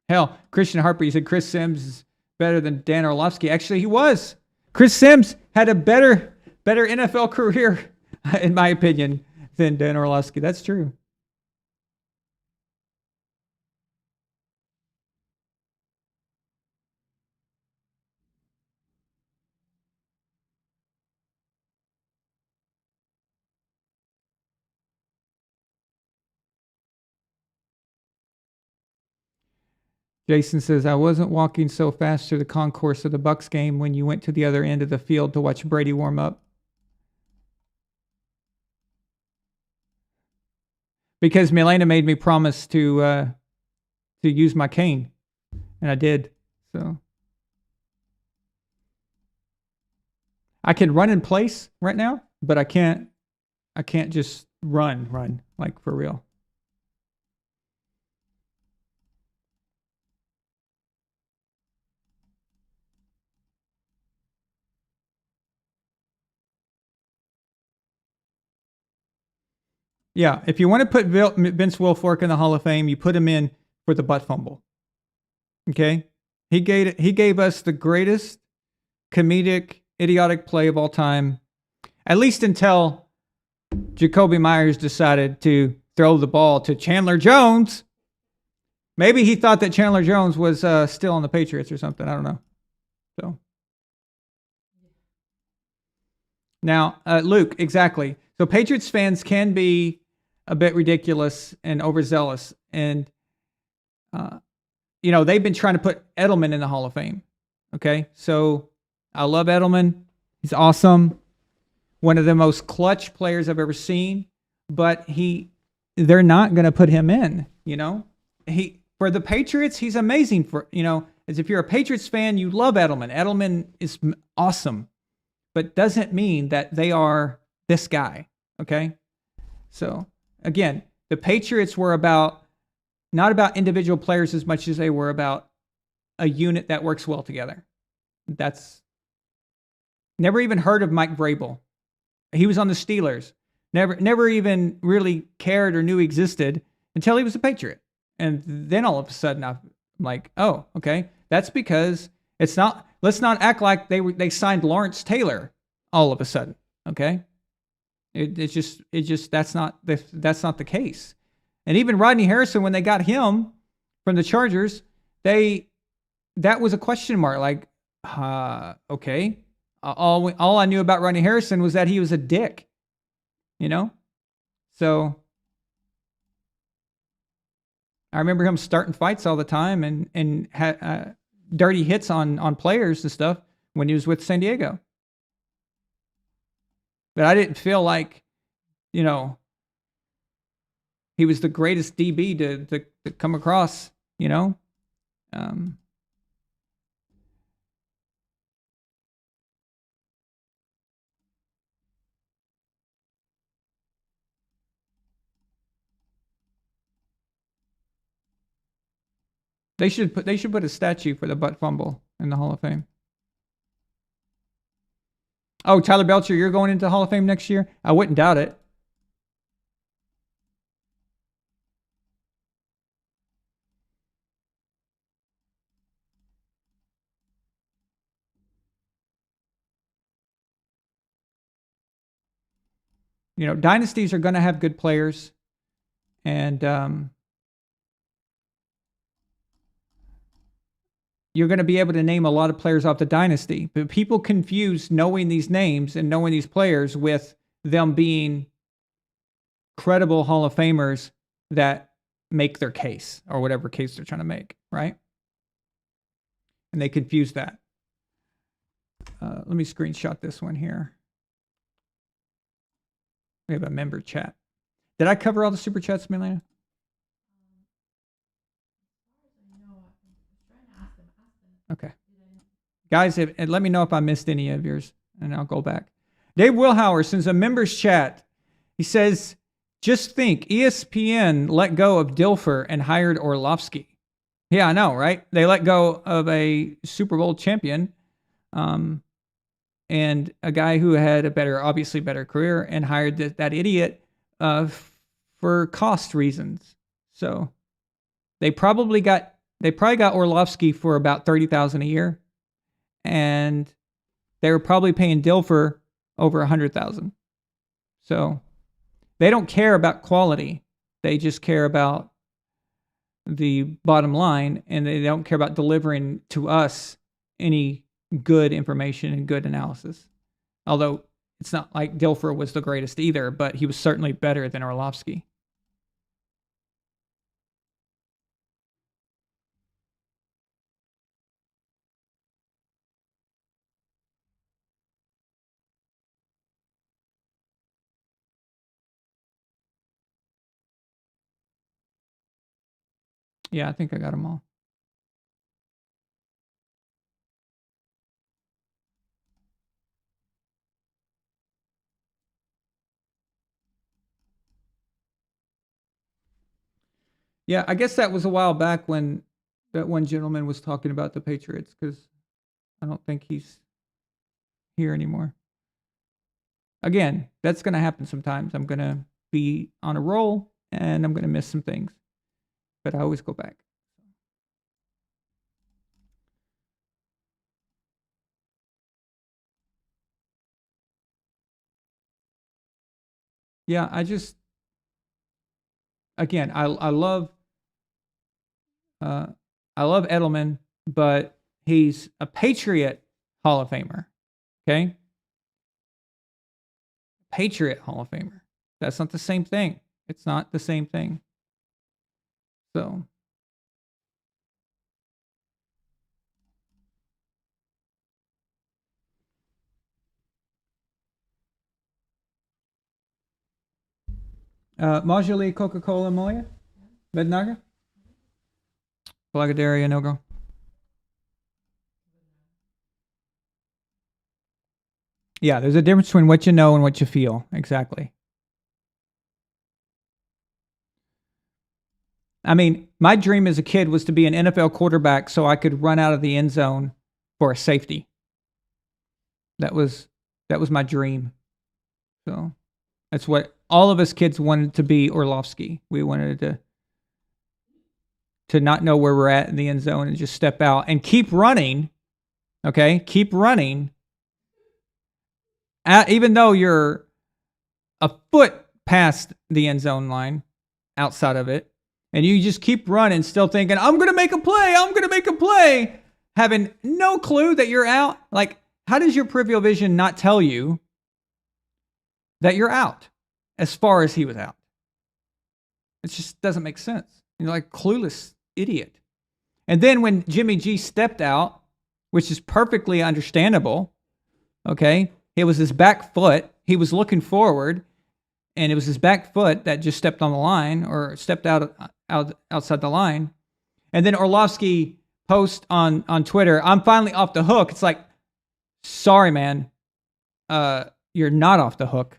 Hell, Christian Harper, you said Chris Sims is better than Dan Orlovsky. Actually, he was. Chris Sims had a better NFL career, in my opinion, than Dan Orlovsky. That's true. Jason says, I wasn't walking so fast through the concourse of the Bucs game when you went to the other end of the field to watch Brady warm up. Because Milena made me promise to use my cane, and I did. So I can run in place right now, but I can't just run, like for real. Yeah, if you want to put Vince Wilfork in the Hall of Fame, you put him in for the butt fumble. Okay, he gave us the greatest comedic, idiotic play of all time, at least until Jacoby Myers decided to throw the ball to Chandler Jones. Maybe he thought that Chandler Jones was still on the Patriots or something. I don't know. So now, Luke, exactly. So Patriots fans can be a bit ridiculous and overzealous, and they've been trying to put Edelman in the Hall of Fame. Okay, so I love Edelman. He's awesome. One of the most clutch players I've ever seen, but they're not going to put him in, for the Patriots, he's amazing as if you're a Patriots fan, you love Edelman. Edelman is awesome, but doesn't mean that they are this guy. Okay. So again, the Patriots were not about individual players as much as they were about a unit that works well together. That's never even heard of Mike Vrabel. He was on the Steelers. Never even really cared or knew existed until he was a Patriot. And then all of a sudden I'm like, oh, okay. That's because let's not act like they signed Lawrence Taylor all of a sudden. Okay. It's just that's not the case. And even Rodney Harrison, when they got him from the Chargers, that was a question mark. Like, okay. All I knew about Rodney Harrison was that he was a dick, So I remember him starting fights all the time and had dirty hits on players and stuff when he was with San Diego. But I didn't feel like, he was the greatest DB to come across, They should put a statue for the butt fumble in the Hall of Fame. Oh, Tyler Belcher, you're going into the Hall of Fame next year? I wouldn't doubt it. Dynasties are going to have good players, and you're going to be able to name a lot of players off the dynasty. But people confuse knowing these names and knowing these players with them being credible Hall of Famers that make their case or whatever case they're trying to make, right? And they confuse that. Let me screenshot this one here. We have a member chat. Did I cover all the super chats, Milena? Okay. Guys, let me know if I missed any of yours, and I'll go back. Dave Wilhauer sends a members chat. He says, just think, ESPN let go of Dilfer and hired Orlovsky. Yeah, I know, right? They let go of a Super Bowl champion and a guy who had obviously better career, and hired that idiot for cost reasons. So they probably got Orlovsky for about $30,000 a year, and they were probably paying Dilfer over $100,000. So they don't care about quality; they just care about the bottom line, and they don't care about delivering to us any good information and good analysis. Although it's not like Dilfer was the greatest either, but he was certainly better than Orlovsky. Yeah, I think I got them all. Yeah, I guess that was a while back when that one gentleman was talking about the Patriots, because I don't think he's here anymore. Again, that's going to happen sometimes. I'm going to be on a roll and I'm going to miss some things, but I always go back. Yeah, again, I love Edelman, but he's a Patriot Hall of Famer. Okay? Patriot Hall of Famer. That's not the same thing. It's not the same thing. So, Majoli Coca-Cola Moya? Bednaga? Blagadaria no go. Yeah, there's a difference between what you know and what you feel. Exactly. I mean, my dream as a kid was to be an NFL quarterback so I could run out of the end zone for a safety. That was my dream. So that's what all of us kids wanted to be. Orlovsky. We wanted to not know where we're at in the end zone and just step out and keep running. Okay, keep running. Even though you're a foot past the end zone line, outside of it, and you just keep running, still thinking, I'm going to make a play, I'm going to make a play, having no clue that you're out. Like, how does your peripheral vision not tell you that you're out as far as he was out? It just doesn't make sense. You're like a clueless idiot. And then when Jimmy G stepped out, which is perfectly understandable, okay, it was his back foot. He was looking forward, and it was his back foot that just stepped on the line or stepped outside the line. And then Orlovsky post on Twitter, I'm finally off the hook. It's like, sorry, man. You're not off the hook.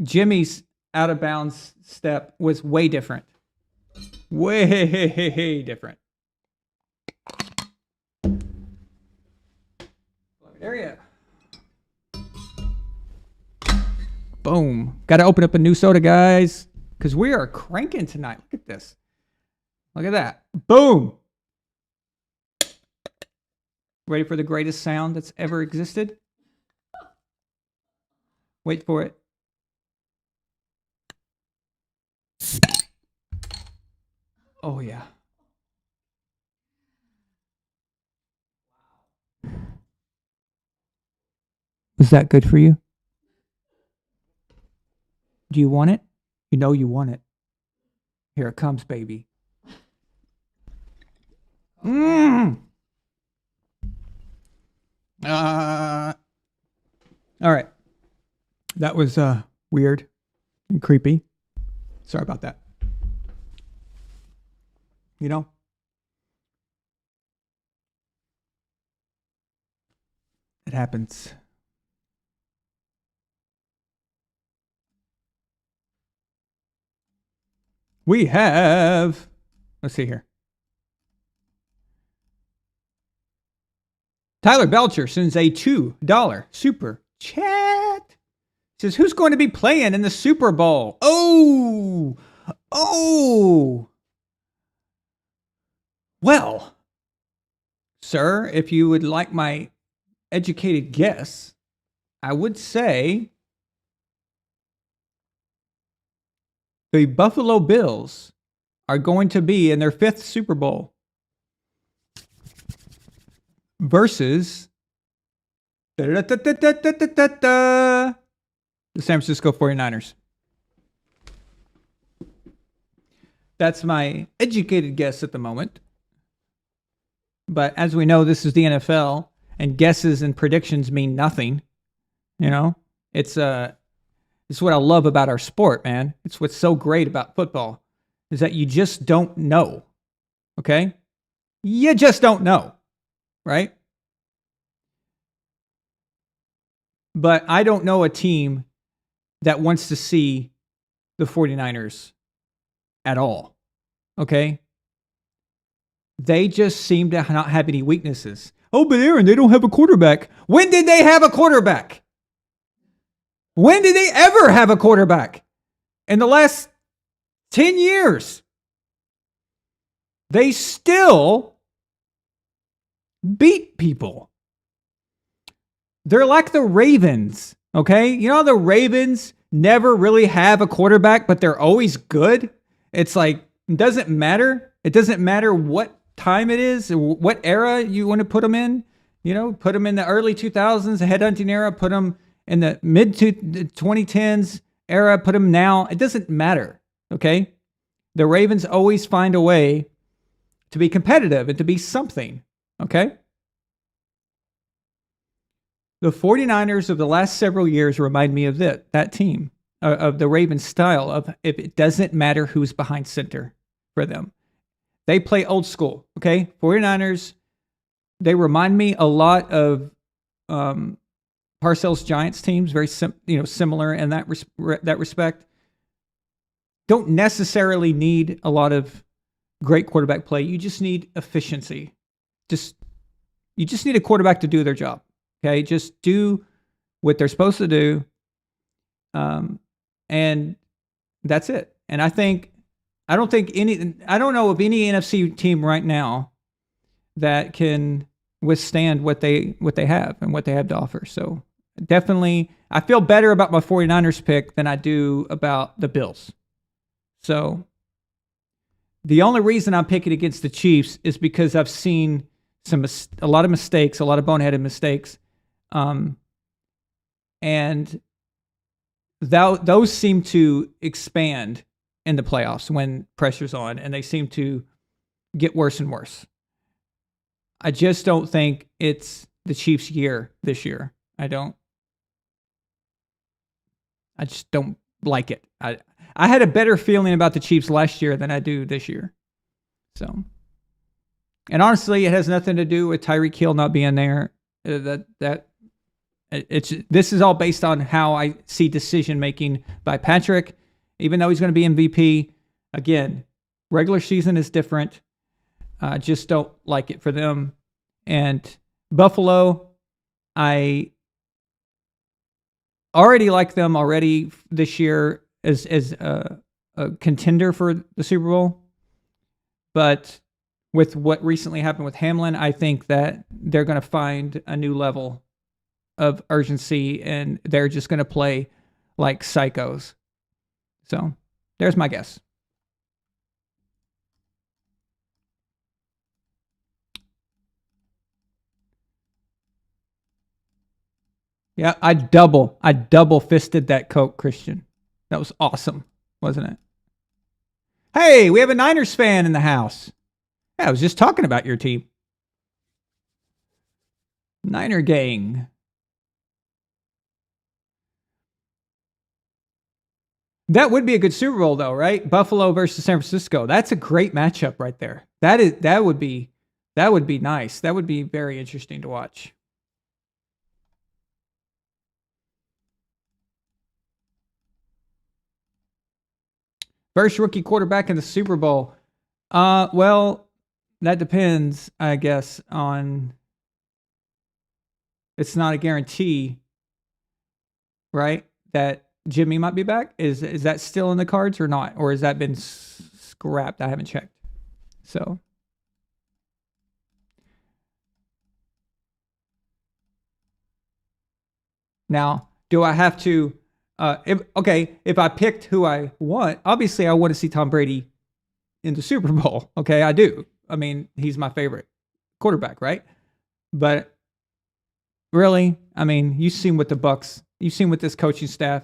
Jimmy's out of bounds step was way different. Way different. Area. Boom. Got to open up a new soda, guys, because we are cranking tonight. Look at this. Look at that. Boom. Ready for the greatest sound that's ever existed? Wait for it. Oh, yeah. Was that good for you? Do you want it? You know you want it. Here it comes, baby. All right. That was weird and creepy. Sorry about that. You know? It happens. We have, let's see here. Tyler Belcher sends a $2 super chat. Says, who's going to be playing in the Super Bowl? Oh. Well, sir, if you would like my educated guess, I would say the Buffalo Bills are going to be in their 5th Super Bowl versus the San Francisco 49ers. That's my educated guess at the moment. But as we know, this is the NFL, and guesses and predictions mean nothing. You know, it's what I love about our sport, man. It's what's so great about football is that you just don't know. Okay? You just don't know, right? But I don't know a team that wants to see the 49ers at all. Okay. They just seem to not have any weaknesses. Oh, but Aaron, they don't have a quarterback. When did they have a quarterback? When did they ever have a quarterback? In the last 10 years. They still beat people. They're like the Ravens, okay? You know, the Ravens never really have a quarterback, but they're always good. It's like, it doesn't matter. It doesn't matter what time it is, or what era you want to put them in. You know, put them in the early 2000s, the headhunting era, put them in the mid 2010s era, put them now. It doesn't matter, okay? The Ravens always find a way to be competitive and to be something, okay? The 49ers of the last several years remind me of that team, of the Ravens style of if it doesn't matter who's behind center for them. They play old school, okay? 49ers, they remind me a lot of Parcells Giants teams, very similar in that respect. Don't necessarily need a lot of great quarterback play. You just need efficiency. You just need a quarterback to do their job. Okay, just do what they're supposed to do, and that's it. And I don't know of any NFC team right now that can withstand what they have and what they have to offer. So definitely, I feel better about my 49ers pick than I do about the Bills. So the only reason I'm picking against the Chiefs is because I've seen a lot of mistakes, a lot of boneheaded mistakes. And those seem to expand in the playoffs when pressure's on, and they seem to get worse and worse. I just don't think it's the Chiefs' year this year. I just don't like it. I had a better feeling about the Chiefs last year than I do this year. So, and honestly, it has nothing to do with Tyreek Hill not being there. This is all based on how I see decision making by Patrick, even though he's going to be MVP. Again, regular season is different. I just don't like it for them. And Buffalo, I already like them already this year as a contender for the Super Bowl. But with what recently happened with Hamlin, I think that they're going to find a new level of urgency, and they're just going to play like psychos. So there's my guess. Yeah, I double fisted that Coke, Christian. That was awesome, wasn't it? Hey, we have a Niners fan in the house. Yeah, I was just talking about your team. Niner gang. That would be a good Super Bowl, though, right? Buffalo versus San Francisco. That's a great matchup right there. That would be nice. That would be very interesting to watch. First rookie quarterback in the Super Bowl. Well, that depends, I guess, on. It's not a guarantee, right? That Jimmy might be back. Is that still in the cards or not? Or has that been scrapped? I haven't checked. So. Now, do I have to, if I picked who I want, obviously I want to see Tom Brady in the Super Bowl. Okay, I do. I mean, he's my favorite quarterback, right? But really, I mean, you've seen what this coaching staff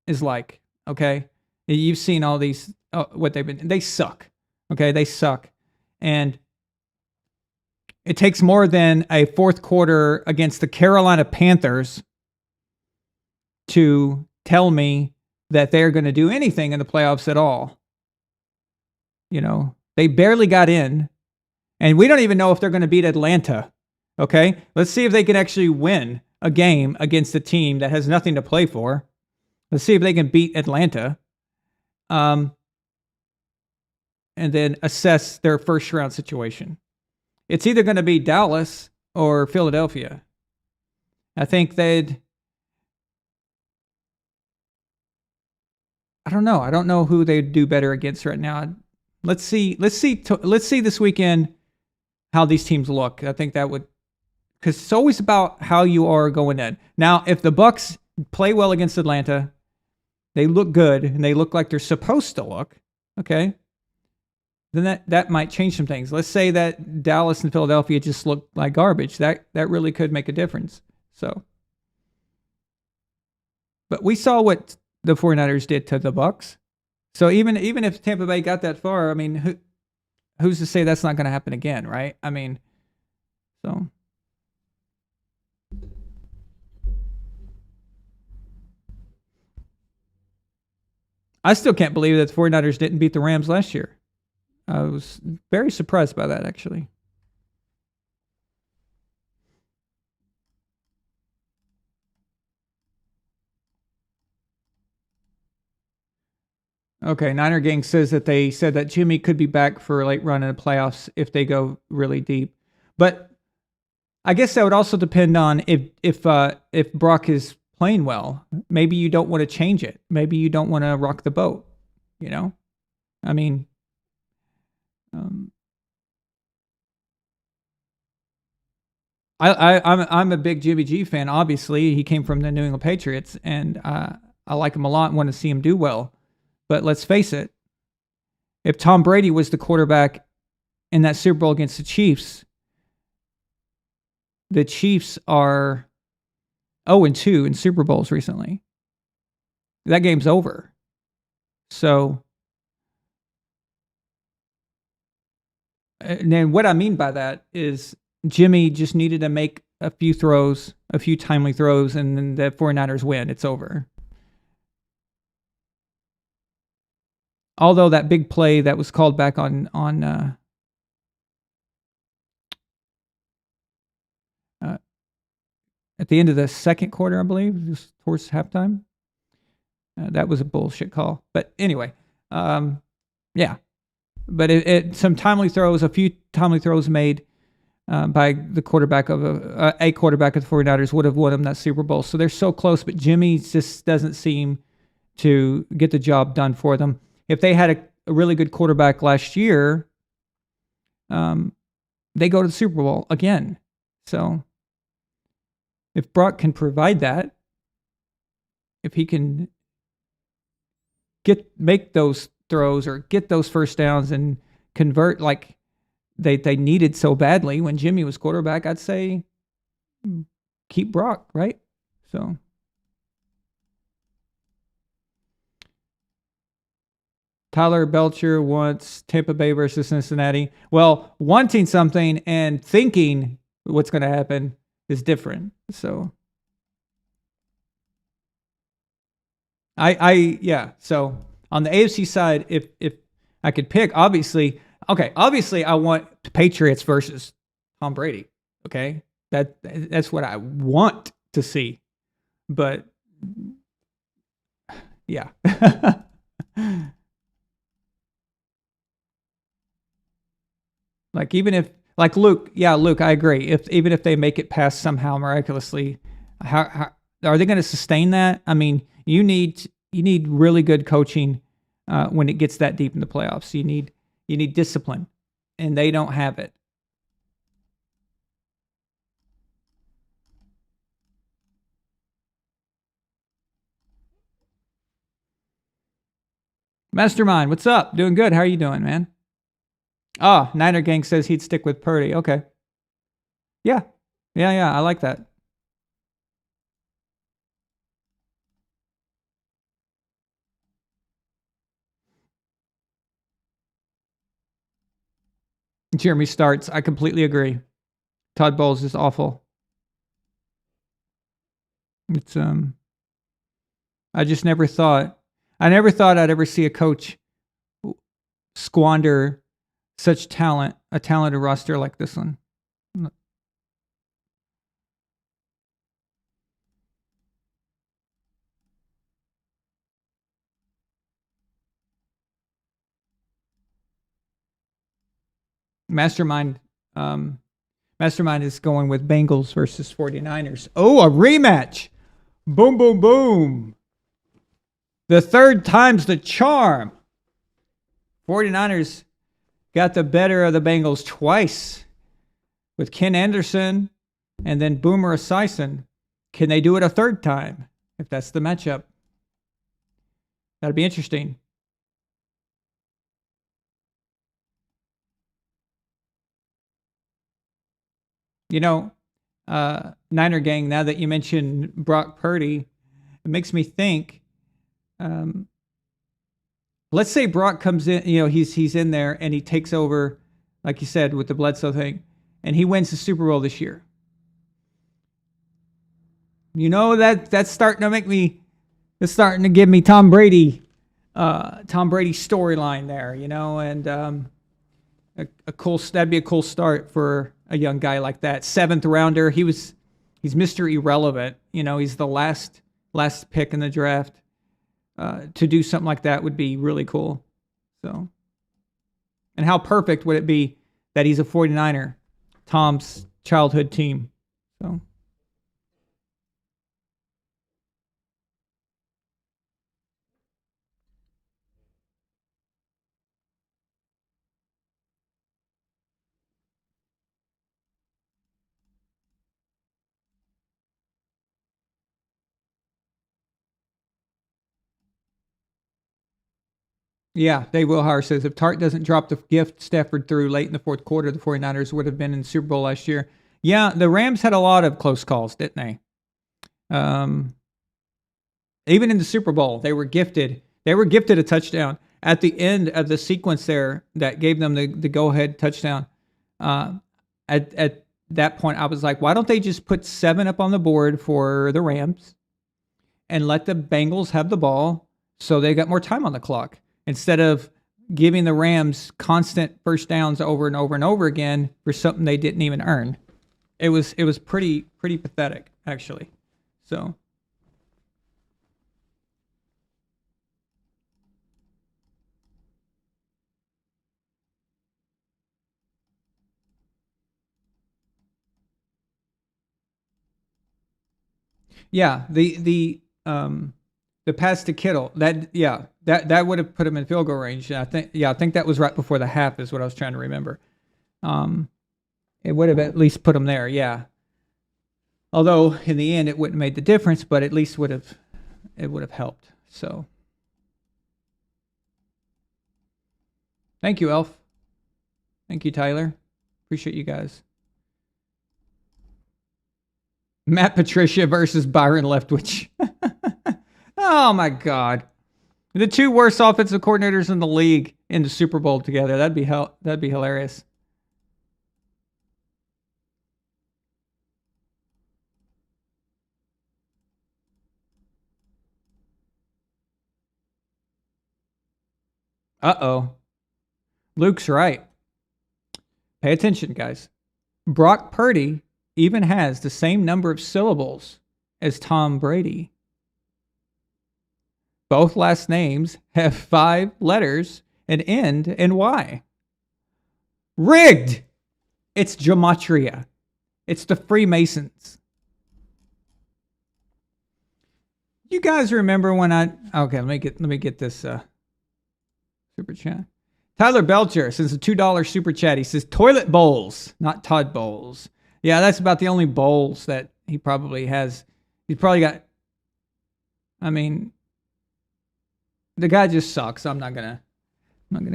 is like, okay? You've seen all these, what they suck, okay? They suck. And it takes more than a fourth quarter against the Carolina Panthers to tell me that they're going to do anything in the playoffs at all. You know, they barely got in, and we don't even know if they're going to beat Atlanta. Okay, let's see if they can actually win a game against a team that has nothing to play for. Let's see if they can beat Atlanta. And and then assess their first round situation. It's either going to be Dallas or Philadelphia. I think I don't know. I don't know who they'd do better against right now. Let's see this weekend how these teams look. I think that would, because it's always about how you are going in. Now, if the Bucs play well against Atlanta, they look good and they look like they're supposed to look, okay, then that might change some things. Let's say that Dallas and Philadelphia just look like garbage. That really could make a difference. So, but we saw what the 49ers did to the Bucs. So even if Tampa Bay got that far, I mean, who's to say that's not going to happen again, right? I mean, so. I still can't believe that the 49ers didn't beat the Rams last year. I was very surprised by that, actually. Okay, Niner Gang says that they said that Jimmy could be back for a late run in the playoffs if they go really deep. But I guess that would also depend on if Brock is playing well. Maybe you don't want to change it. Maybe you don't want to rock the boat. You know, I mean, I'm a big Jimmy G fan. Obviously, he came from the New England Patriots, and I like him a lot and want to see him do well. But let's face it, if Tom Brady was the quarterback in that Super Bowl against the Chiefs are 0-2 in Super Bowls recently. That game's over. So, and then what I mean by that is Jimmy just needed to make a few timely throws, and then the 49ers win. It's over. Although that big play that was called back on at the end of the second quarter, I believe, just towards halftime, that was a bullshit call. But anyway, yeah. But some timely throws, a few timely throws made by the quarterback of a quarterback of the 49ers would have won them that Super Bowl. So they're so close, but Jimmy just doesn't seem to get the job done for them. If they had a really good quarterback last year, they go to the Super Bowl again. So if Brock can provide that, if he can make those throws or get those first downs and convert like they needed so badly when Jimmy was quarterback, I'd say keep Brock, right? So Tyler Belcher wants Tampa Bay versus Cincinnati. Well, wanting something and thinking what's going to happen is different. So So on the AFC side, if I could pick, obviously I want Patriots versus Tom Brady. Okay, that's what I want to see. But yeah. Like even if Luke, I agree. Even if they make it past somehow miraculously, how are they going to sustain that? I mean, you need really good coaching when it gets that deep in the playoffs. You need discipline, and they don't have it. Mastermind, what's up? Doing good. How are you doing, man? Oh, Niner Gang says he'd stick with Purdy. Okay. Yeah. I like that. Jeremy Starts. I completely agree. Todd Bowles is awful. It's I never thought I'd ever see a coach squander such talent, a talented roster like this one. Mastermind is going with Bengals versus 49ers. Oh, a rematch. Boom, boom, boom. The third time's the charm. 49ers got the better of the Bengals twice with Ken Anderson and then Boomer Esiason. Can they do it a third time if that's the matchup? That'd be interesting. You know, Niner gang, now that you mentioned Brock Purdy, it makes me think, let's say Brock comes in, he's in there and he takes over, like you said, with the Bledsoe thing, and he wins the Super Bowl this year. That's starting to make me, it's starting to give me Tom Brady storyline there, and that'd be a cool start for a young guy like that. 7th rounder. He's Mr. Irrelevant. He's the last pick in the draft. To do something like that would be really cool. So, and how perfect would it be that he's a 49er, Tom's childhood team. So. Yeah, Dave Wilhauer says if Tart doesn't drop the gift Stafford threw late in the fourth quarter, the 49ers would have been in the Super Bowl last year. Yeah, the Rams had a lot of close calls, didn't they? Even in the Super Bowl, they were gifted a touchdown at the end of the sequence there that gave them the go-ahead touchdown. At that point, I was like, why don't they just put 7 up on the board for the Rams and let the Bengals have the ball so they got more time on the clock? Instead of giving the Rams constant first downs over and over and over again for something they didn't even earn. It was pretty pathetic, actually. So. Yeah, the pass to Kittle, that would have put him in field goal range. I think that was right before the half is what I was trying to remember. It would have at least put him there, yeah. Although in the end it wouldn't have made the difference, but at least would have helped. So thank you, Elf. Thank you, Tyler. Appreciate you guys. Matt Patricia versus Byron Leftwich. Oh my God. The 2 worst offensive coordinators in the league in the Super Bowl together. That'd be hilarious. Uh-oh. Luke's right. Pay attention, guys. Brock Purdy even has the same number of syllables as Tom Brady. Both last names have 5 letters and end in Y. Rigged! It's gematria. It's the Freemasons. You guys remember when okay, let me get this super chat. Tyler Belcher sends a $2 super chat. He says toilet bowls, not Todd Bowles. Yeah, that's about the only bowls that he probably has. He's probably got, the guy just sucks. I'm not gonna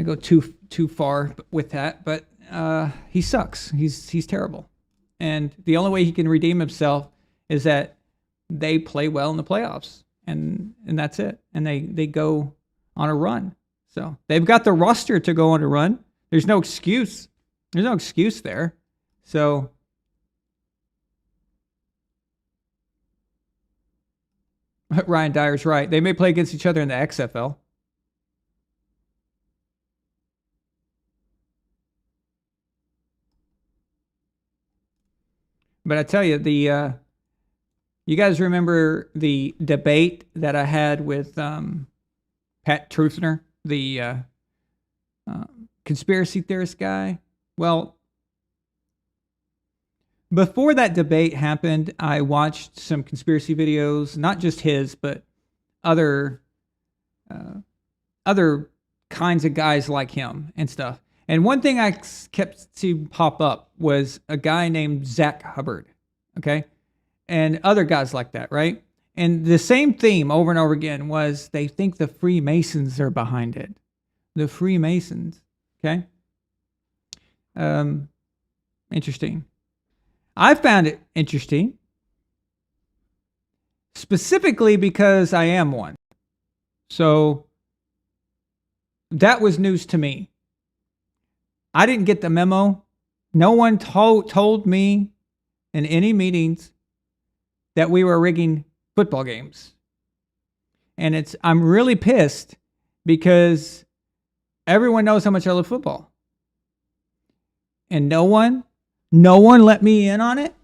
go too far with that, but he sucks. He's terrible. And the only way he can redeem himself is that they play well in the playoffs. And that's it. And they go on a run. So they've got the roster to go on a run. There's no excuse. There's no excuse there. So Ryan Dyer's right. They may play against each other in the XFL. But I tell you, you guys remember the debate that I had with Pat Truthner, the conspiracy theorist guy? Well, before that debate happened, I watched some conspiracy videos, not just his, but other other kinds of guys like him and stuff. And one thing I kept seeing pop up was a guy named Zach Hubbard, okay? And other guys like that, right? And the same theme over and over again was they think the Freemasons are behind it. The Freemasons, okay? Interesting. I found it interesting, specifically because I am one. So that was news to me. I didn't get the memo. No one told me in any meetings that we were rigging football games. And I'm really pissed because everyone knows how much I love football. And no one let me in on it.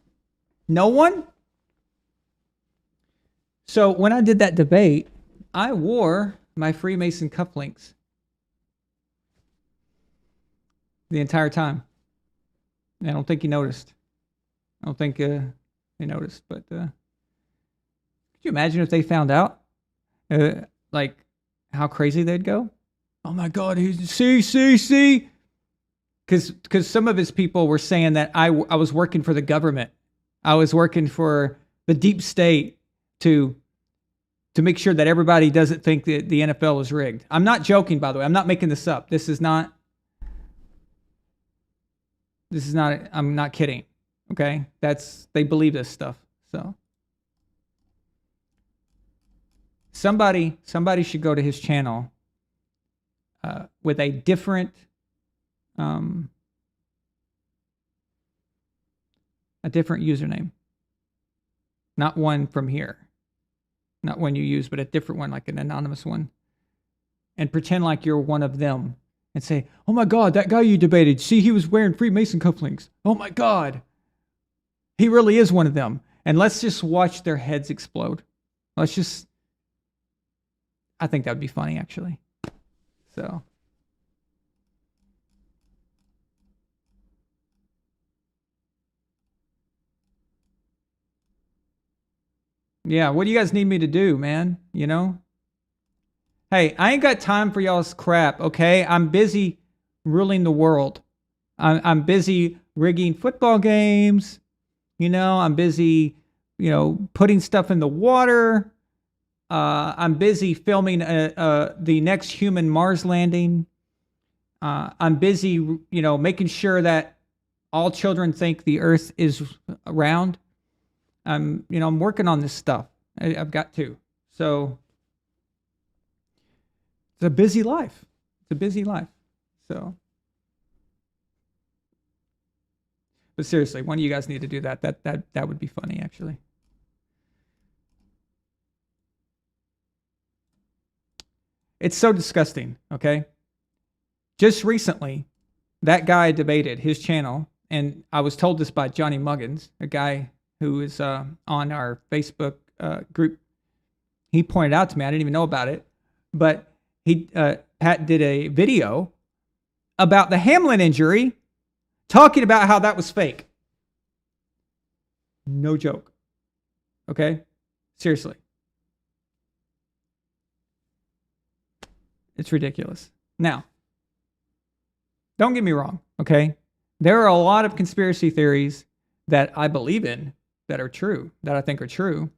No one. So when I did that debate, I wore my Freemason cufflinks the entire time. I don't think he noticed. I don't think they noticed. But could you imagine if they found out? Like how crazy they'd go? Oh my God, see. Because some of his people were saying that I was working for the government. I was working for the deep state to make sure that everybody doesn't think that the NFL is rigged. I'm not joking, by the way. I'm not making this up. This is not, I'm not kidding. Okay? They believe this stuff. So somebody should go to his channel with a different username. Not one from here. Not one you use, but a different one, like an anonymous one. And pretend like you're one of them. And say, oh my God, that guy you debated, see, he was wearing Freemason cufflinks. Oh my God. He really is one of them. And let's just watch their heads explode. I think that would be funny, actually. So. Yeah, what do you guys need me to do, man? You know? Hey, I ain't got time for y'all's crap, okay? I'm busy ruling the world. I'm busy rigging football games. You know, I'm busy, putting stuff in the water. I'm busy filming the next human Mars landing. I'm busy, making sure that all children think the Earth is round. I'm working on this stuff. I've got to. So it's a busy life. So, but seriously, one of you guys need to do that. That would be funny, actually. It's so disgusting. Okay. Just recently, that guy debated his channel, and I was told this by Johnny Muggins, a guy who is on our Facebook group. He pointed out to me, I didn't even know about it, but Pat did a video about the Hamlin injury, talking about how that was fake. No joke. Okay? Seriously. It's ridiculous. Now, don't get me wrong, okay? There are a lot of conspiracy theories that I believe in that are true, that I think are true.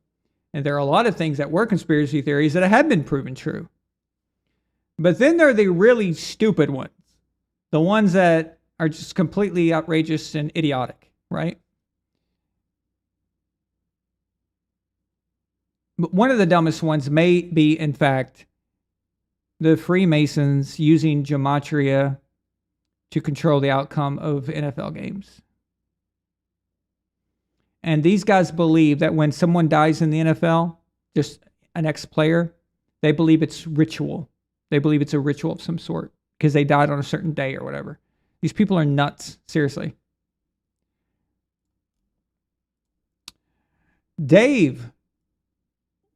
And there are a lot of things that were conspiracy theories that have been proven true. But then there are the really stupid ones. The ones that are just completely outrageous and idiotic, right? But one of the dumbest ones may be, in fact, the Freemasons using gematria to control the outcome of NFL games. And these guys believe that when someone dies in the NFL, just an ex-player, they believe it's ritual. They believe it's a ritual of some sort because they died on a certain day or whatever. These people are nuts, seriously. Dave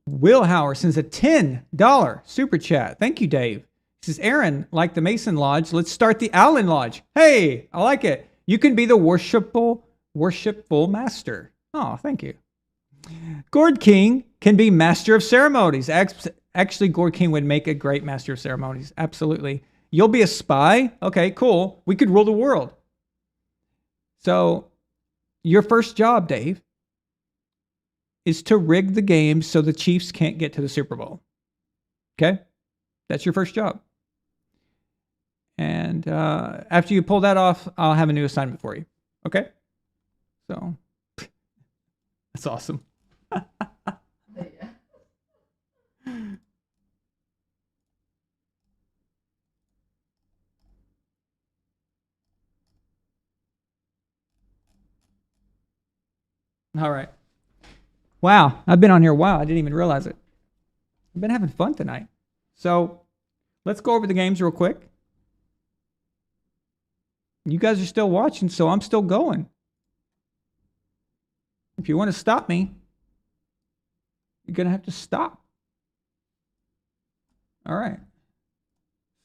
Wilhauer sends a $10 super chat. Thank you, Dave. He says, Aaron, like the Mason Lodge, let's start the Allen Lodge. Hey, I like it. You can be the worshipful master. Oh, thank you. Gord King can be master of ceremonies. Actually, Gord King would make a great master of ceremonies. Absolutely. You'll be a spy? Okay, cool. We could rule the world. So, your first job, Dave, is to rig the game so the Chiefs can't get to the Super Bowl. Okay? That's your first job. And after you pull that off, I'll have a new assignment for you. Okay? So, that's awesome. All right. Wow, I've been on here a while. I didn't even realize it. I've been having fun tonight. So, let's go over the games real quick. You guys are still watching, so I'm still going. If you want to stop me, you're going to have to stop. All right.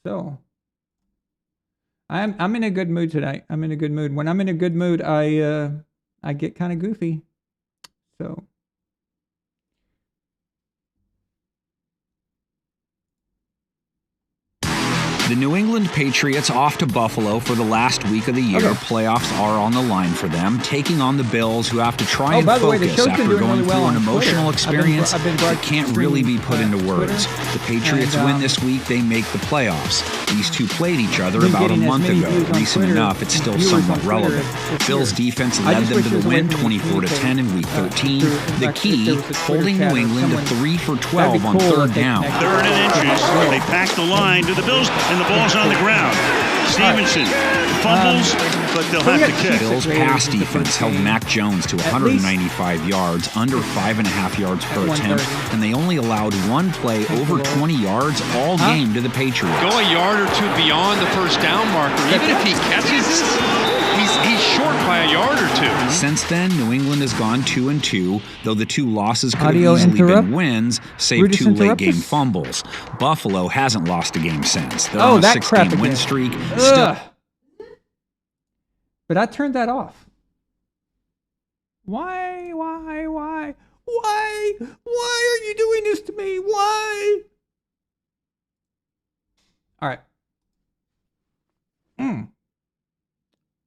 So, I'm in a good mood tonight. I'm in a good mood. When I'm in a good mood, I get kind of goofy. So, The New England Patriots off to Buffalo for the last week of the year. Okay. Playoffs are on the line for them, taking on the Bills, who have to try and by the way, the focus show's been after doing going really well through an on emotional Twitter. experience I've been that can't really be put into words. Twitter. The Patriots And, win this week, they make the playoffs. These two played each other been about a getting as month many ago. views on Recent Twitter, enough, it's still viewers on somewhat Twitter relevant. this Bills year. defense I led just them wish to there the was a way win, for me to 24-10 in Week 13. in The fact, if there key, was a Twitter holding chat New or England to someone- 3 for That'd 12 be on cool if third they down. connected. Third and inches. They pack the line to the Bills, and the ball's on the ground. Stevenson fumbles, but they'll have to kick. Bills pass defense held Mac Jones to At 195 yards, under 5.5 yards per At attempt, 130. and they only allowed one play over 20 yards all game to the Patriots. Go a yard or two beyond the first down marker. Even if he catches it, he's short by a yard or two. Since then, New England has gone 2-2, though the two losses could Audio have easily interrupt? been wins, save Brutus two late-game interruptus? fumbles. Buffalo hasn't lost a game since. They're Oh, on a that crap 6-game win again. streak. Ugh. Still, But I turned that off. Why are you doing this to me? Why? All right.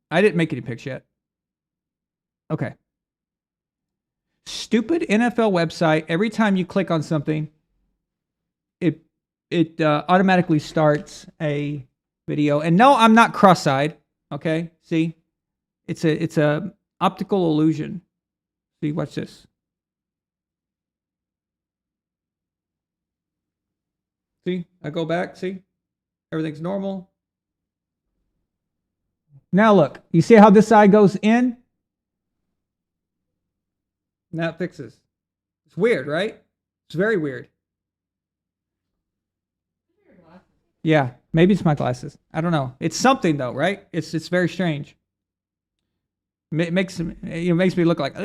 I didn't make any picks yet. Okay. Stupid NFL website. Every time you click on something, it automatically starts a video. And no, I'm not cross-eyed. Okay, see, it's a optical illusion. See, watch this. See, I go back. See, everything's normal. Now look, you see how this eye goes in? Now it fixes. It's weird, right? It's very weird. Yeah, maybe it's my glasses. I don't know. It's something though, right? It's very strange. It makes me look like.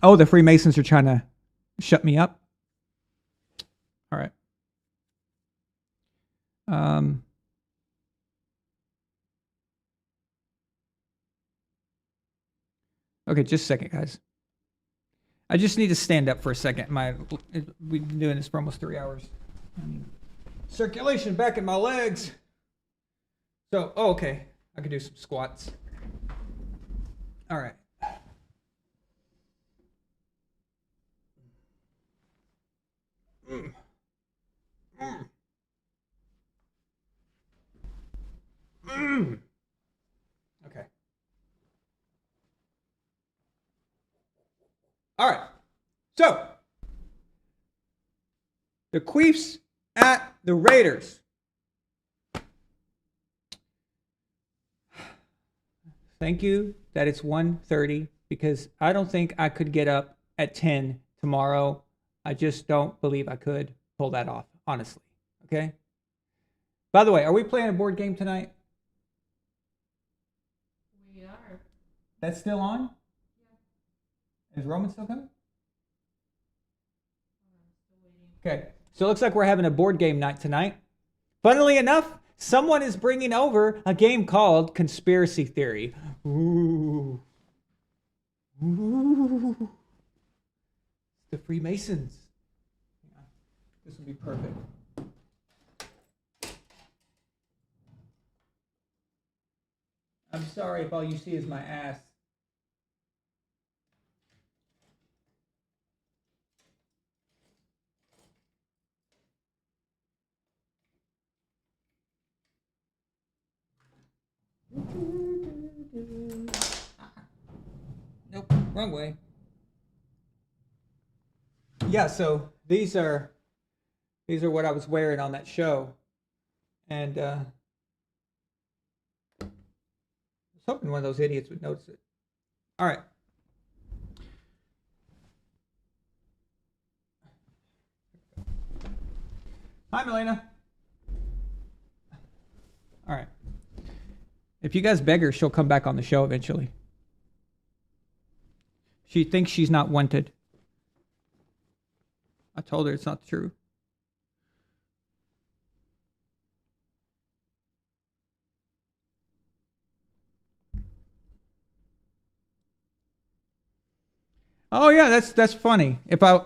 Oh, the Freemasons are trying to shut me up. All right. Okay, just a second, guys. I just need to stand up for a second. We've been doing this for almost 3 hours. I mean, circulation back in my legs. So, okay. I can do some squats. All right. Okay. All right. So, the Queefs at the Raiders. Thank you that it's 1:30 because I don't think I could get up at 10 tomorrow. I just don't believe I could pull that off, honestly. Okay? By the way, are we playing a board game tonight? We are. That's still on? Yeah. Is Roman still coming? Okay, so it looks like we're having a board game night tonight. Funnily enough, someone is bringing over a game called Conspiracy Theory. Ooh. Ooh. The Freemasons. Yeah, this would be perfect. I'm sorry if all you see is my ass. Nope, wrong way. Yeah, so these are what I was wearing on that show, and I was hoping one of those idiots would notice it. All right. Hi, Milena. All right. If you guys beg her, she'll come back on the show eventually. She thinks she's not wanted. I told her it's not true. Oh yeah, that's funny. If I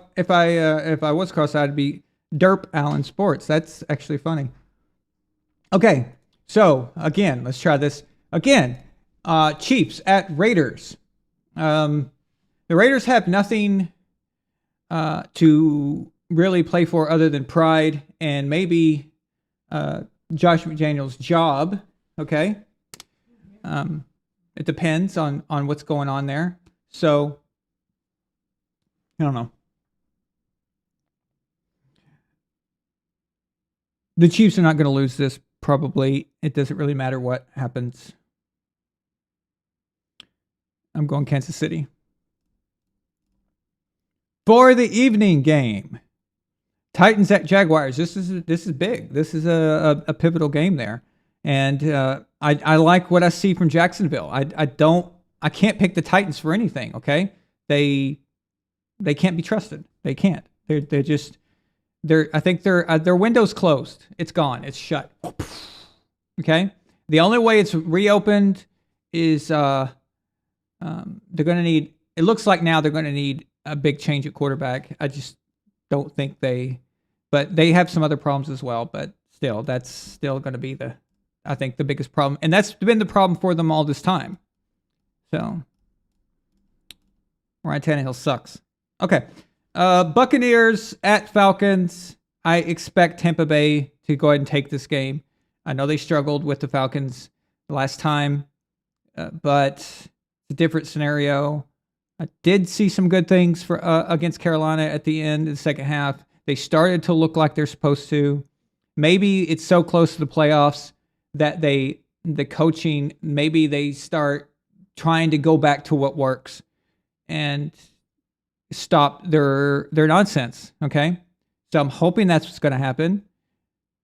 was cross-eyed, it'd be Derp Allen Sports. That's actually funny. Okay, so again, let's try this again. Chiefs at Raiders. The Raiders have nothing to really play for other than pride and maybe Josh McDaniels' job. Okay, it depends on what's going on there. So I don't know. The Chiefs are not going to lose this. Probably it doesn't really matter what happens. I'm going Kansas City. For the evening game, Titans at Jaguars. This is big. This is a pivotal game there, and I like what I see from Jacksonville. I can't pick the Titans for anything. Okay, they can't be trusted. They can't. I think their window's closed. It's gone. It's shut. Okay. The only way it's reopened is they're going to need. It looks like now they're going to need a big change at quarterback. I just don't think but they have some other problems as well. But still, that's still going to be the biggest problem, and that's been the problem for them all this time. So Ryan Tannehill sucks. Okay. Buccaneers at Falcons. I expect Tampa Bay to go ahead and take this game. I know they struggled with the Falcons last time, but it's a different scenario. I did see some good things for against Carolina at the end of the second half. They started to look like they're supposed to. Maybe it's so close to the playoffs that the coaching, maybe they start trying to go back to what works and stop their nonsense. Okay. So I'm hoping that's what's going to happen.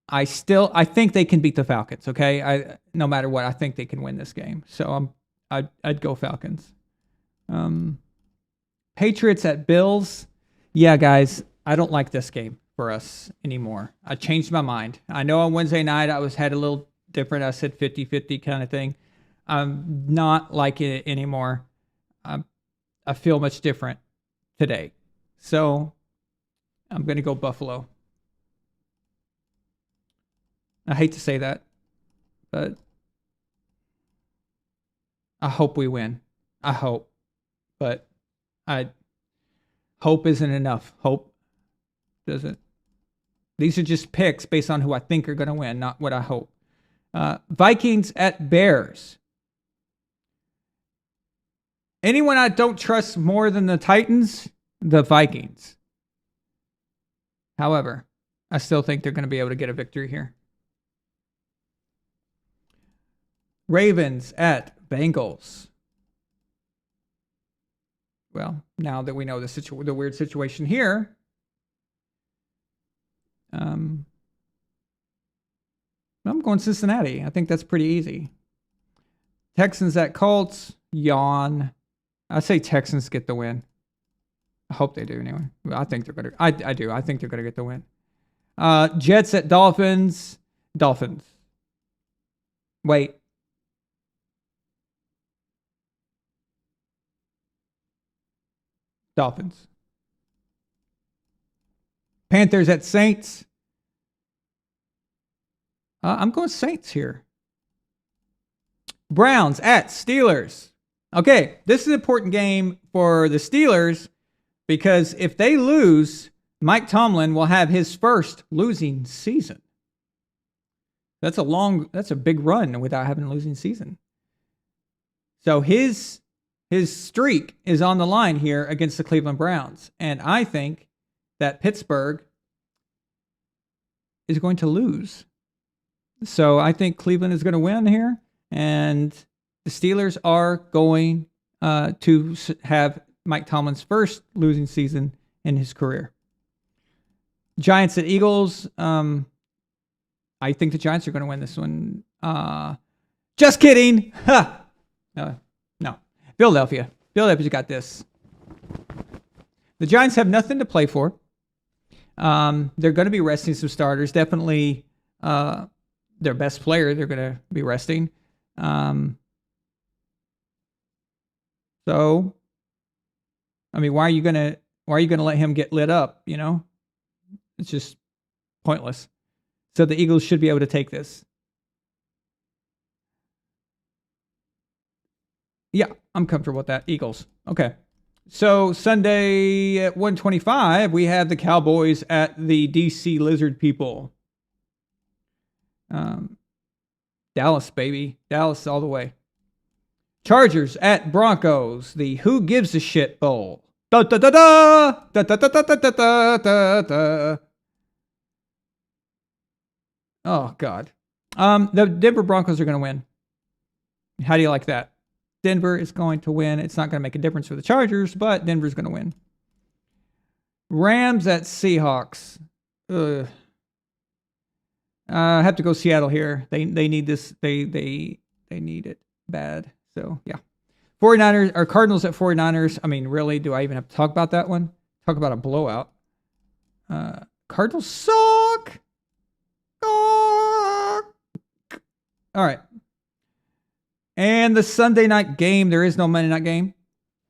I think they can beat the Falcons. Okay. No matter what, I think they can win this game. So I'd go Falcons. Patriots at Bills. Yeah, guys, I don't like this game for us anymore. I changed my mind. I know on Wednesday night I had a little different. I said 50-50 kind of thing. I'm not liking it anymore. I feel much different today. So I'm going to go Buffalo. I hate to say that, but I hope we win. I hope. But hope isn't enough. Hope doesn't. These are just picks based on who I think are going to win, not what I hope. Vikings at Bears. Anyone I don't trust more than the Titans, the Vikings. However, I still think they're going to be able to get a victory here. Ravens at Bengals. Well, now that we know the weird situation here, I'm going Cincinnati. I think that's pretty easy. Texans at Colts. Yawn. I say Texans get the win. I hope they do anyway. I think they're gonna. I do. I think they're gonna get the win. Jets at Dolphins. Dolphins. Wait. Dolphins. Panthers at Saints. I'm going Saints here. Browns at Steelers. Okay, this is an important game for the Steelers because if they lose, Mike Tomlin will have his first losing season. That's a big run without having a losing season. So his streak is on the line here against the Cleveland Browns. And I think that Pittsburgh is going to lose. So I think Cleveland is going to win here. And the Steelers are going to have Mike Tomlin's first losing season in his career. Giants at Eagles. I think the Giants are going to win this one. Just kidding. Ha! No. Philadelphia. Philadelphia's got this. The Giants have nothing to play for. They're going to be resting some starters. Definitely their best player they're going to be resting. So, I mean, why are you gonna let him get lit up? You know, it's just pointless. So the Eagles should be able to take this. Yeah, I'm comfortable with that. Eagles. Okay. So Sunday at 1:25, we have the Cowboys at the DC Lizard People. Dallas, baby. Dallas all the way. Chargers at Broncos. The Who Gives a Shit Bowl. Da da da da da da da da da da da da. Oh God. The Denver Broncos are going to win. How do you like that? Denver is going to win. It's not going to make a difference for the Chargers, but Denver's going to win. Rams at Seahawks. I have to go Seattle here. They need this. They need it bad. So yeah. 49ers or Cardinals at 49ers. I mean, really, do I even have to talk about that one? Talk about a blowout. Cardinals suck. All right. And the Sunday night game, there is no Monday night game.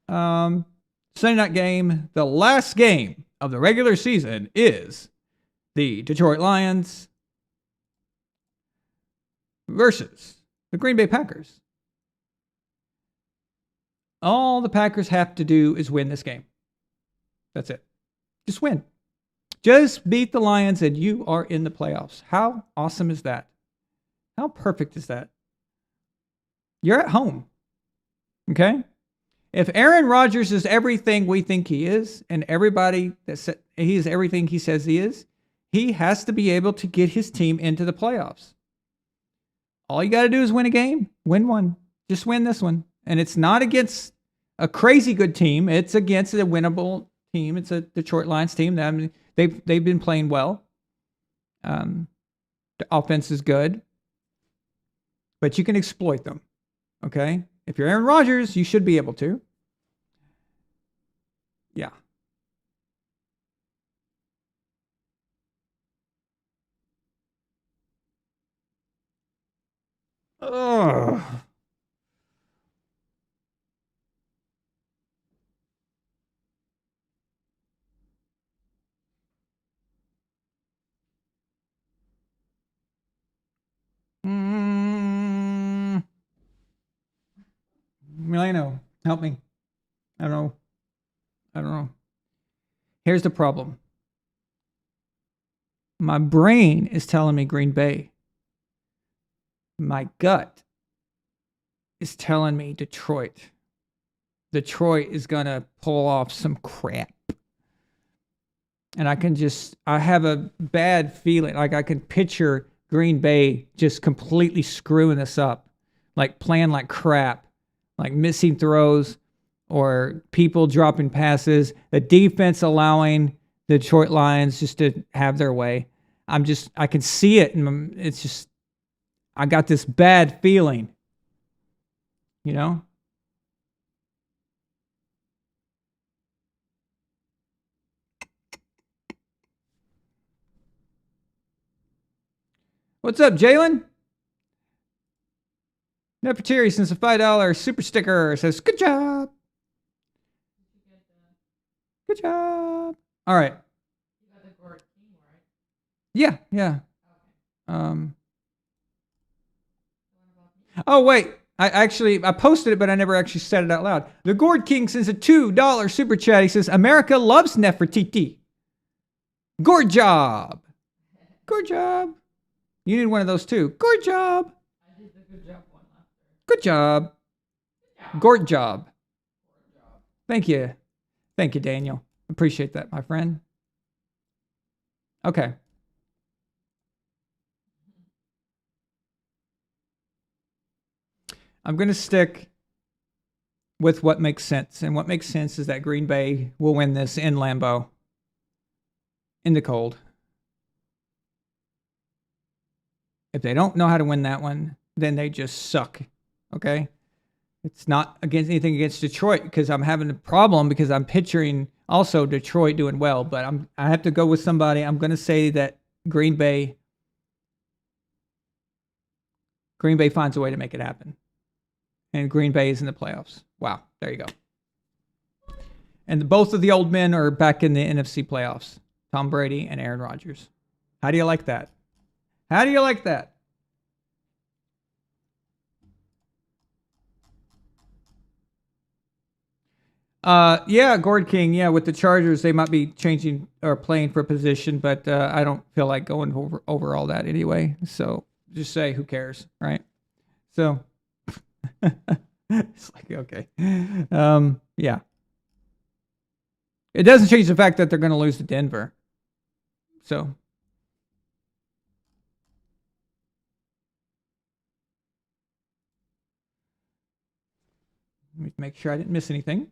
Sunday night game, the last game of the regular season is the Detroit Lions versus the Green Bay Packers. All the Packers have to do is win this game. That's it. Just win. Just beat the Lions and you are in the playoffs. How awesome is that? How perfect is that? You're at home. Okay? If Aaron Rodgers is everything we think he is, and everybody he is everything he says he is, he has to be able to get his team into the playoffs. All you got to do is win a game. Win one. Just win this one. And it's not against a crazy good team. It's against a winnable team. It's a Detroit Lions team. I mean, they've been playing well. The offense is good. But you can exploit them. Okay? If you're Aaron Rodgers, you should be able to. Yeah. Ugh. Milena, help me. I don't know. Here's the problem. My brain is telling me Green Bay. My gut is telling me Detroit. Detroit is going to pull off some crap. And I have a bad feeling. Like I can picture Green Bay just completely screwing this up. Like playing like crap. Like missing throws or people dropping passes, the defense allowing the Detroit Lions just to have their way. I can see it, and it's just, I got this bad feeling, you know? What's up, Jalen? Nefertari sends a $5 super sticker. Says, good job. Good job. All right. Yeah. Oh, wait. I posted it, but I never actually said it out loud. The Gourd King sends a $2 super chat. He says, America loves Nefertiti. Good job. Good job. You need one of those too. Good job. I did the good job one last year. Good job. Good job. Thank you. Thank you, Daniel. Appreciate that, my friend. Okay. I'm going to stick with what makes sense. And what makes sense is that Green Bay will win this in Lambeau. In the cold. If they don't know how to win that one, then they just suck. Okay? It's not against anything against Detroit because I'm having a problem because I'm picturing also Detroit doing well. But I have to go with somebody. I'm going to say that Green Bay finds a way to make it happen. And Green Bay is in the playoffs. Wow. There you go. And both of the old men are back in the NFC playoffs. Tom Brady and Aaron Rodgers. How do you like that? How do you like that? Yeah, Gord King. Yeah, with the Chargers, they might be changing or playing for position, but I don't feel like going over all that anyway. So just say, who cares, right? So it's like, okay. Yeah. It doesn't change the fact that they're going to lose to Denver. So. Let me make sure I didn't miss anything.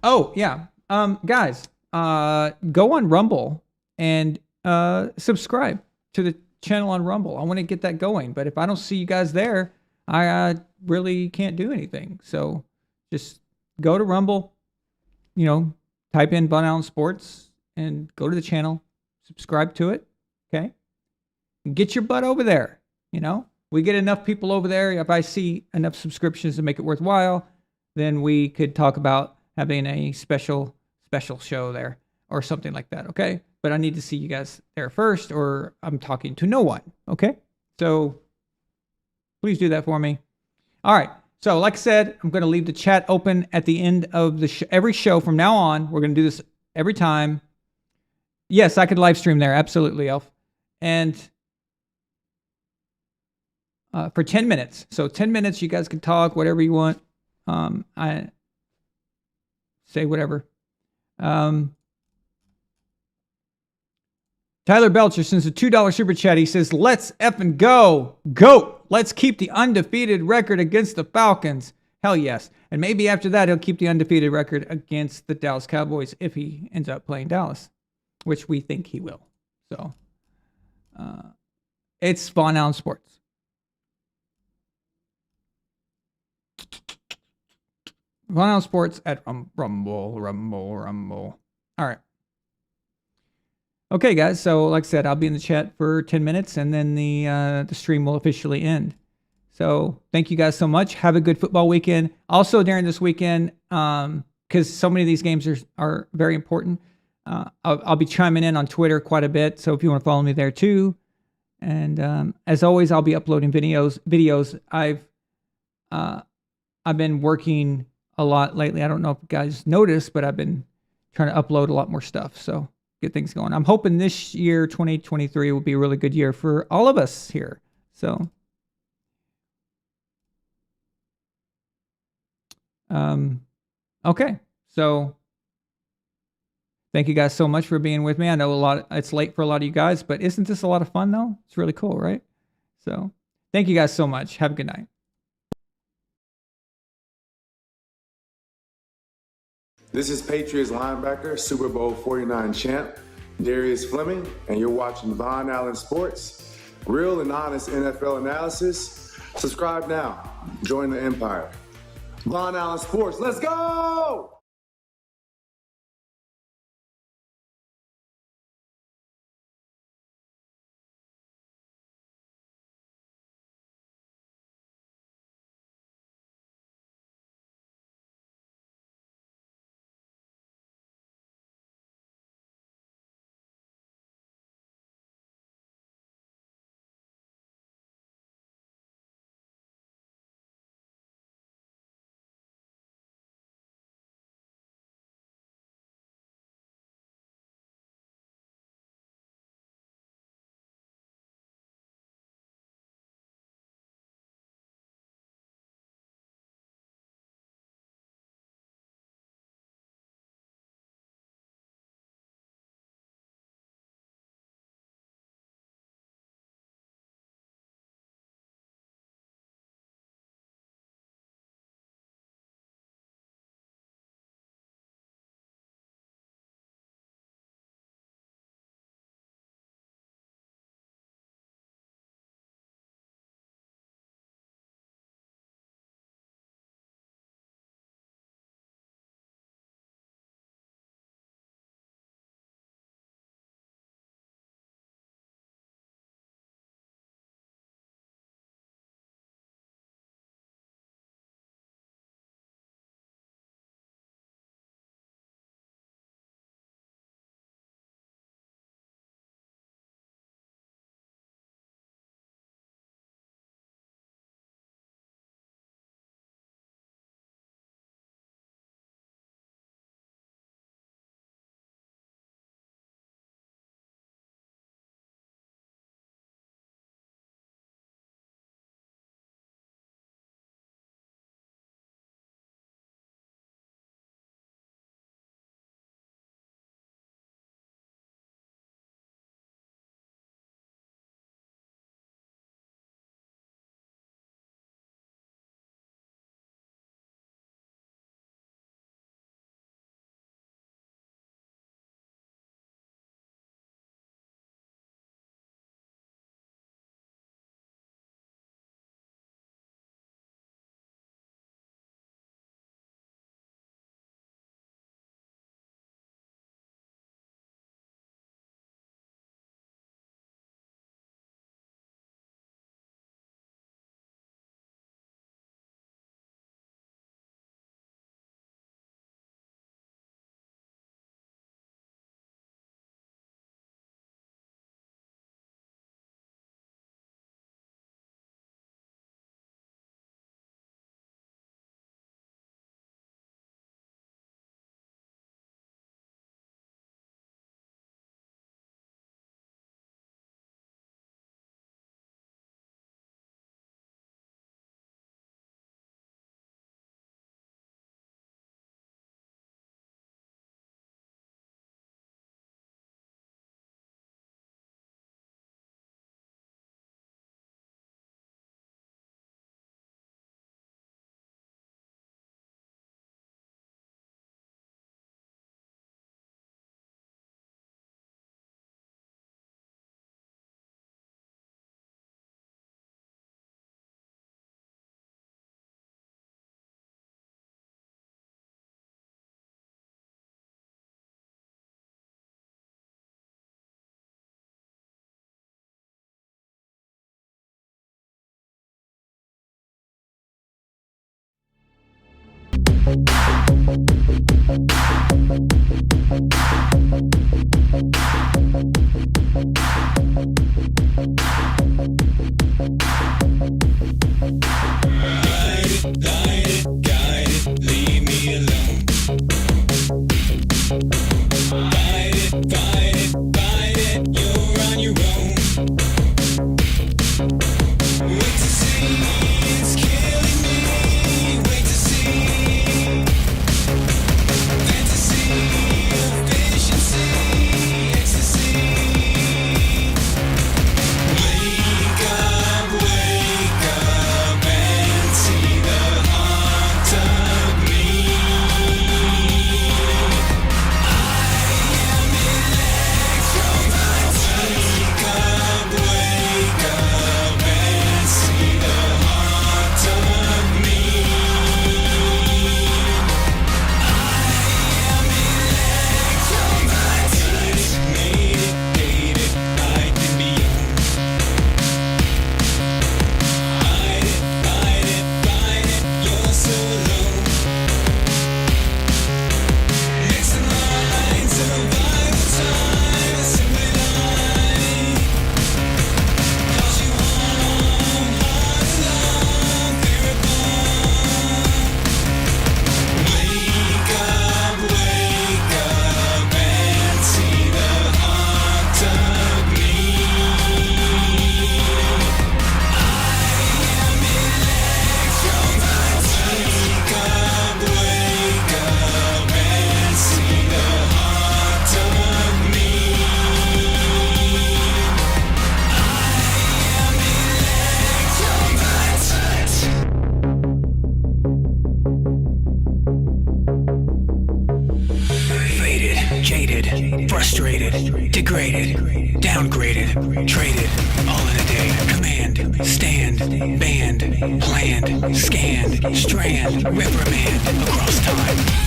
Oh, yeah. Guys, go on Rumble and subscribe to the channel on Rumble. I want to get that going. But if I don't see you guys there, I really can't do anything. So just go to Rumble, type in VonAllen Sports and go to the channel, subscribe to it. Okay. Get your butt over there. We get enough people over there. If I see enough subscriptions to make it worthwhile, then we could talk about having a special show there or something like that. Okay. But I need to see you guys there first or I'm talking to no one. Okay. So please do that for me. All right. So like I said, I'm going to leave the chat open at the end of the every show from now on. We're going to do this every time. Yes, I could live stream there. Absolutely, Elf. And for 10 minutes. So 10 minutes, you guys can talk, whatever you want. I say whatever. Tyler Belcher sends a $2 super chat. He says, let's effing go. GOAT. Let's keep the undefeated record against the Falcons. Hell yes. And maybe after that, he'll keep the undefeated record against the Dallas Cowboys if he ends up playing Dallas, which we think he will. So it's VonAllen Sports. VonAllen Sports at Rumble. All right. Okay, guys. So, like I said, I'll be in the chat for 10 minutes, and then the stream will officially end. So, thank you guys so much. Have a good football weekend. Also, during this weekend, because so many of these games are very important, I'll be chiming in on Twitter quite a bit. So, if you want to follow me there too, and as always, I'll be uploading videos. I've been working a lot lately. I don't know if you guys noticed, but I've been trying to upload a lot more stuff. So get things going. I'm hoping this year, 2023, will be a really good year for all of us here. So, okay. So thank you guys so much for being with me. I know it's late for a lot of you guys, but isn't this a lot of fun though? It's really cool, right? So thank you guys so much. Have a good night. This is Patriots linebacker, Super Bowl 49 champ, Darius Fleming, and you're watching VonAllen Sports. Real and honest NFL analysis. Subscribe now. Join the empire. VonAllen Sports, let's go! Frustrated, degraded, downgraded, traded, all in a day. Command, stand, banned, planned, scanned, strand, reprimand, across time.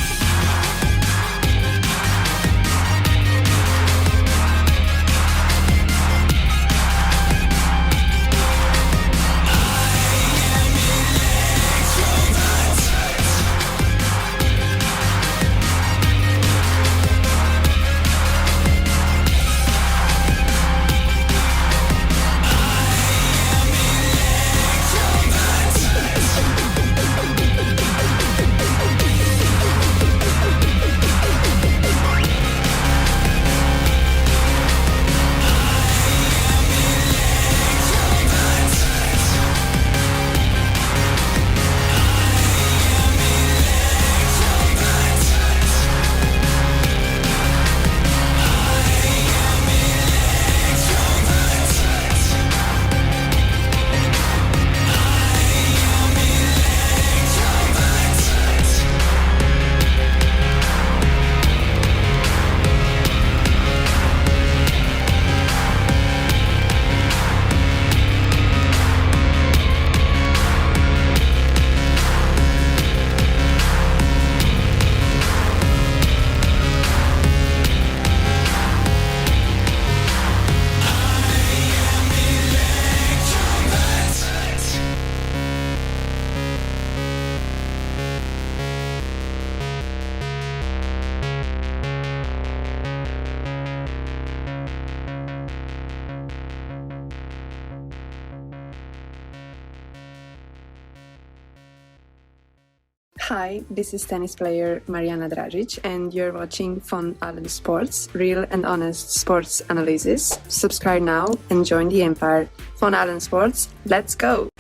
Hi, this is tennis player Mariana Dragic, and you're watching VonAllen Sports, real and honest sports analysis. Subscribe now and join the empire. VonAllen Sports, let's go!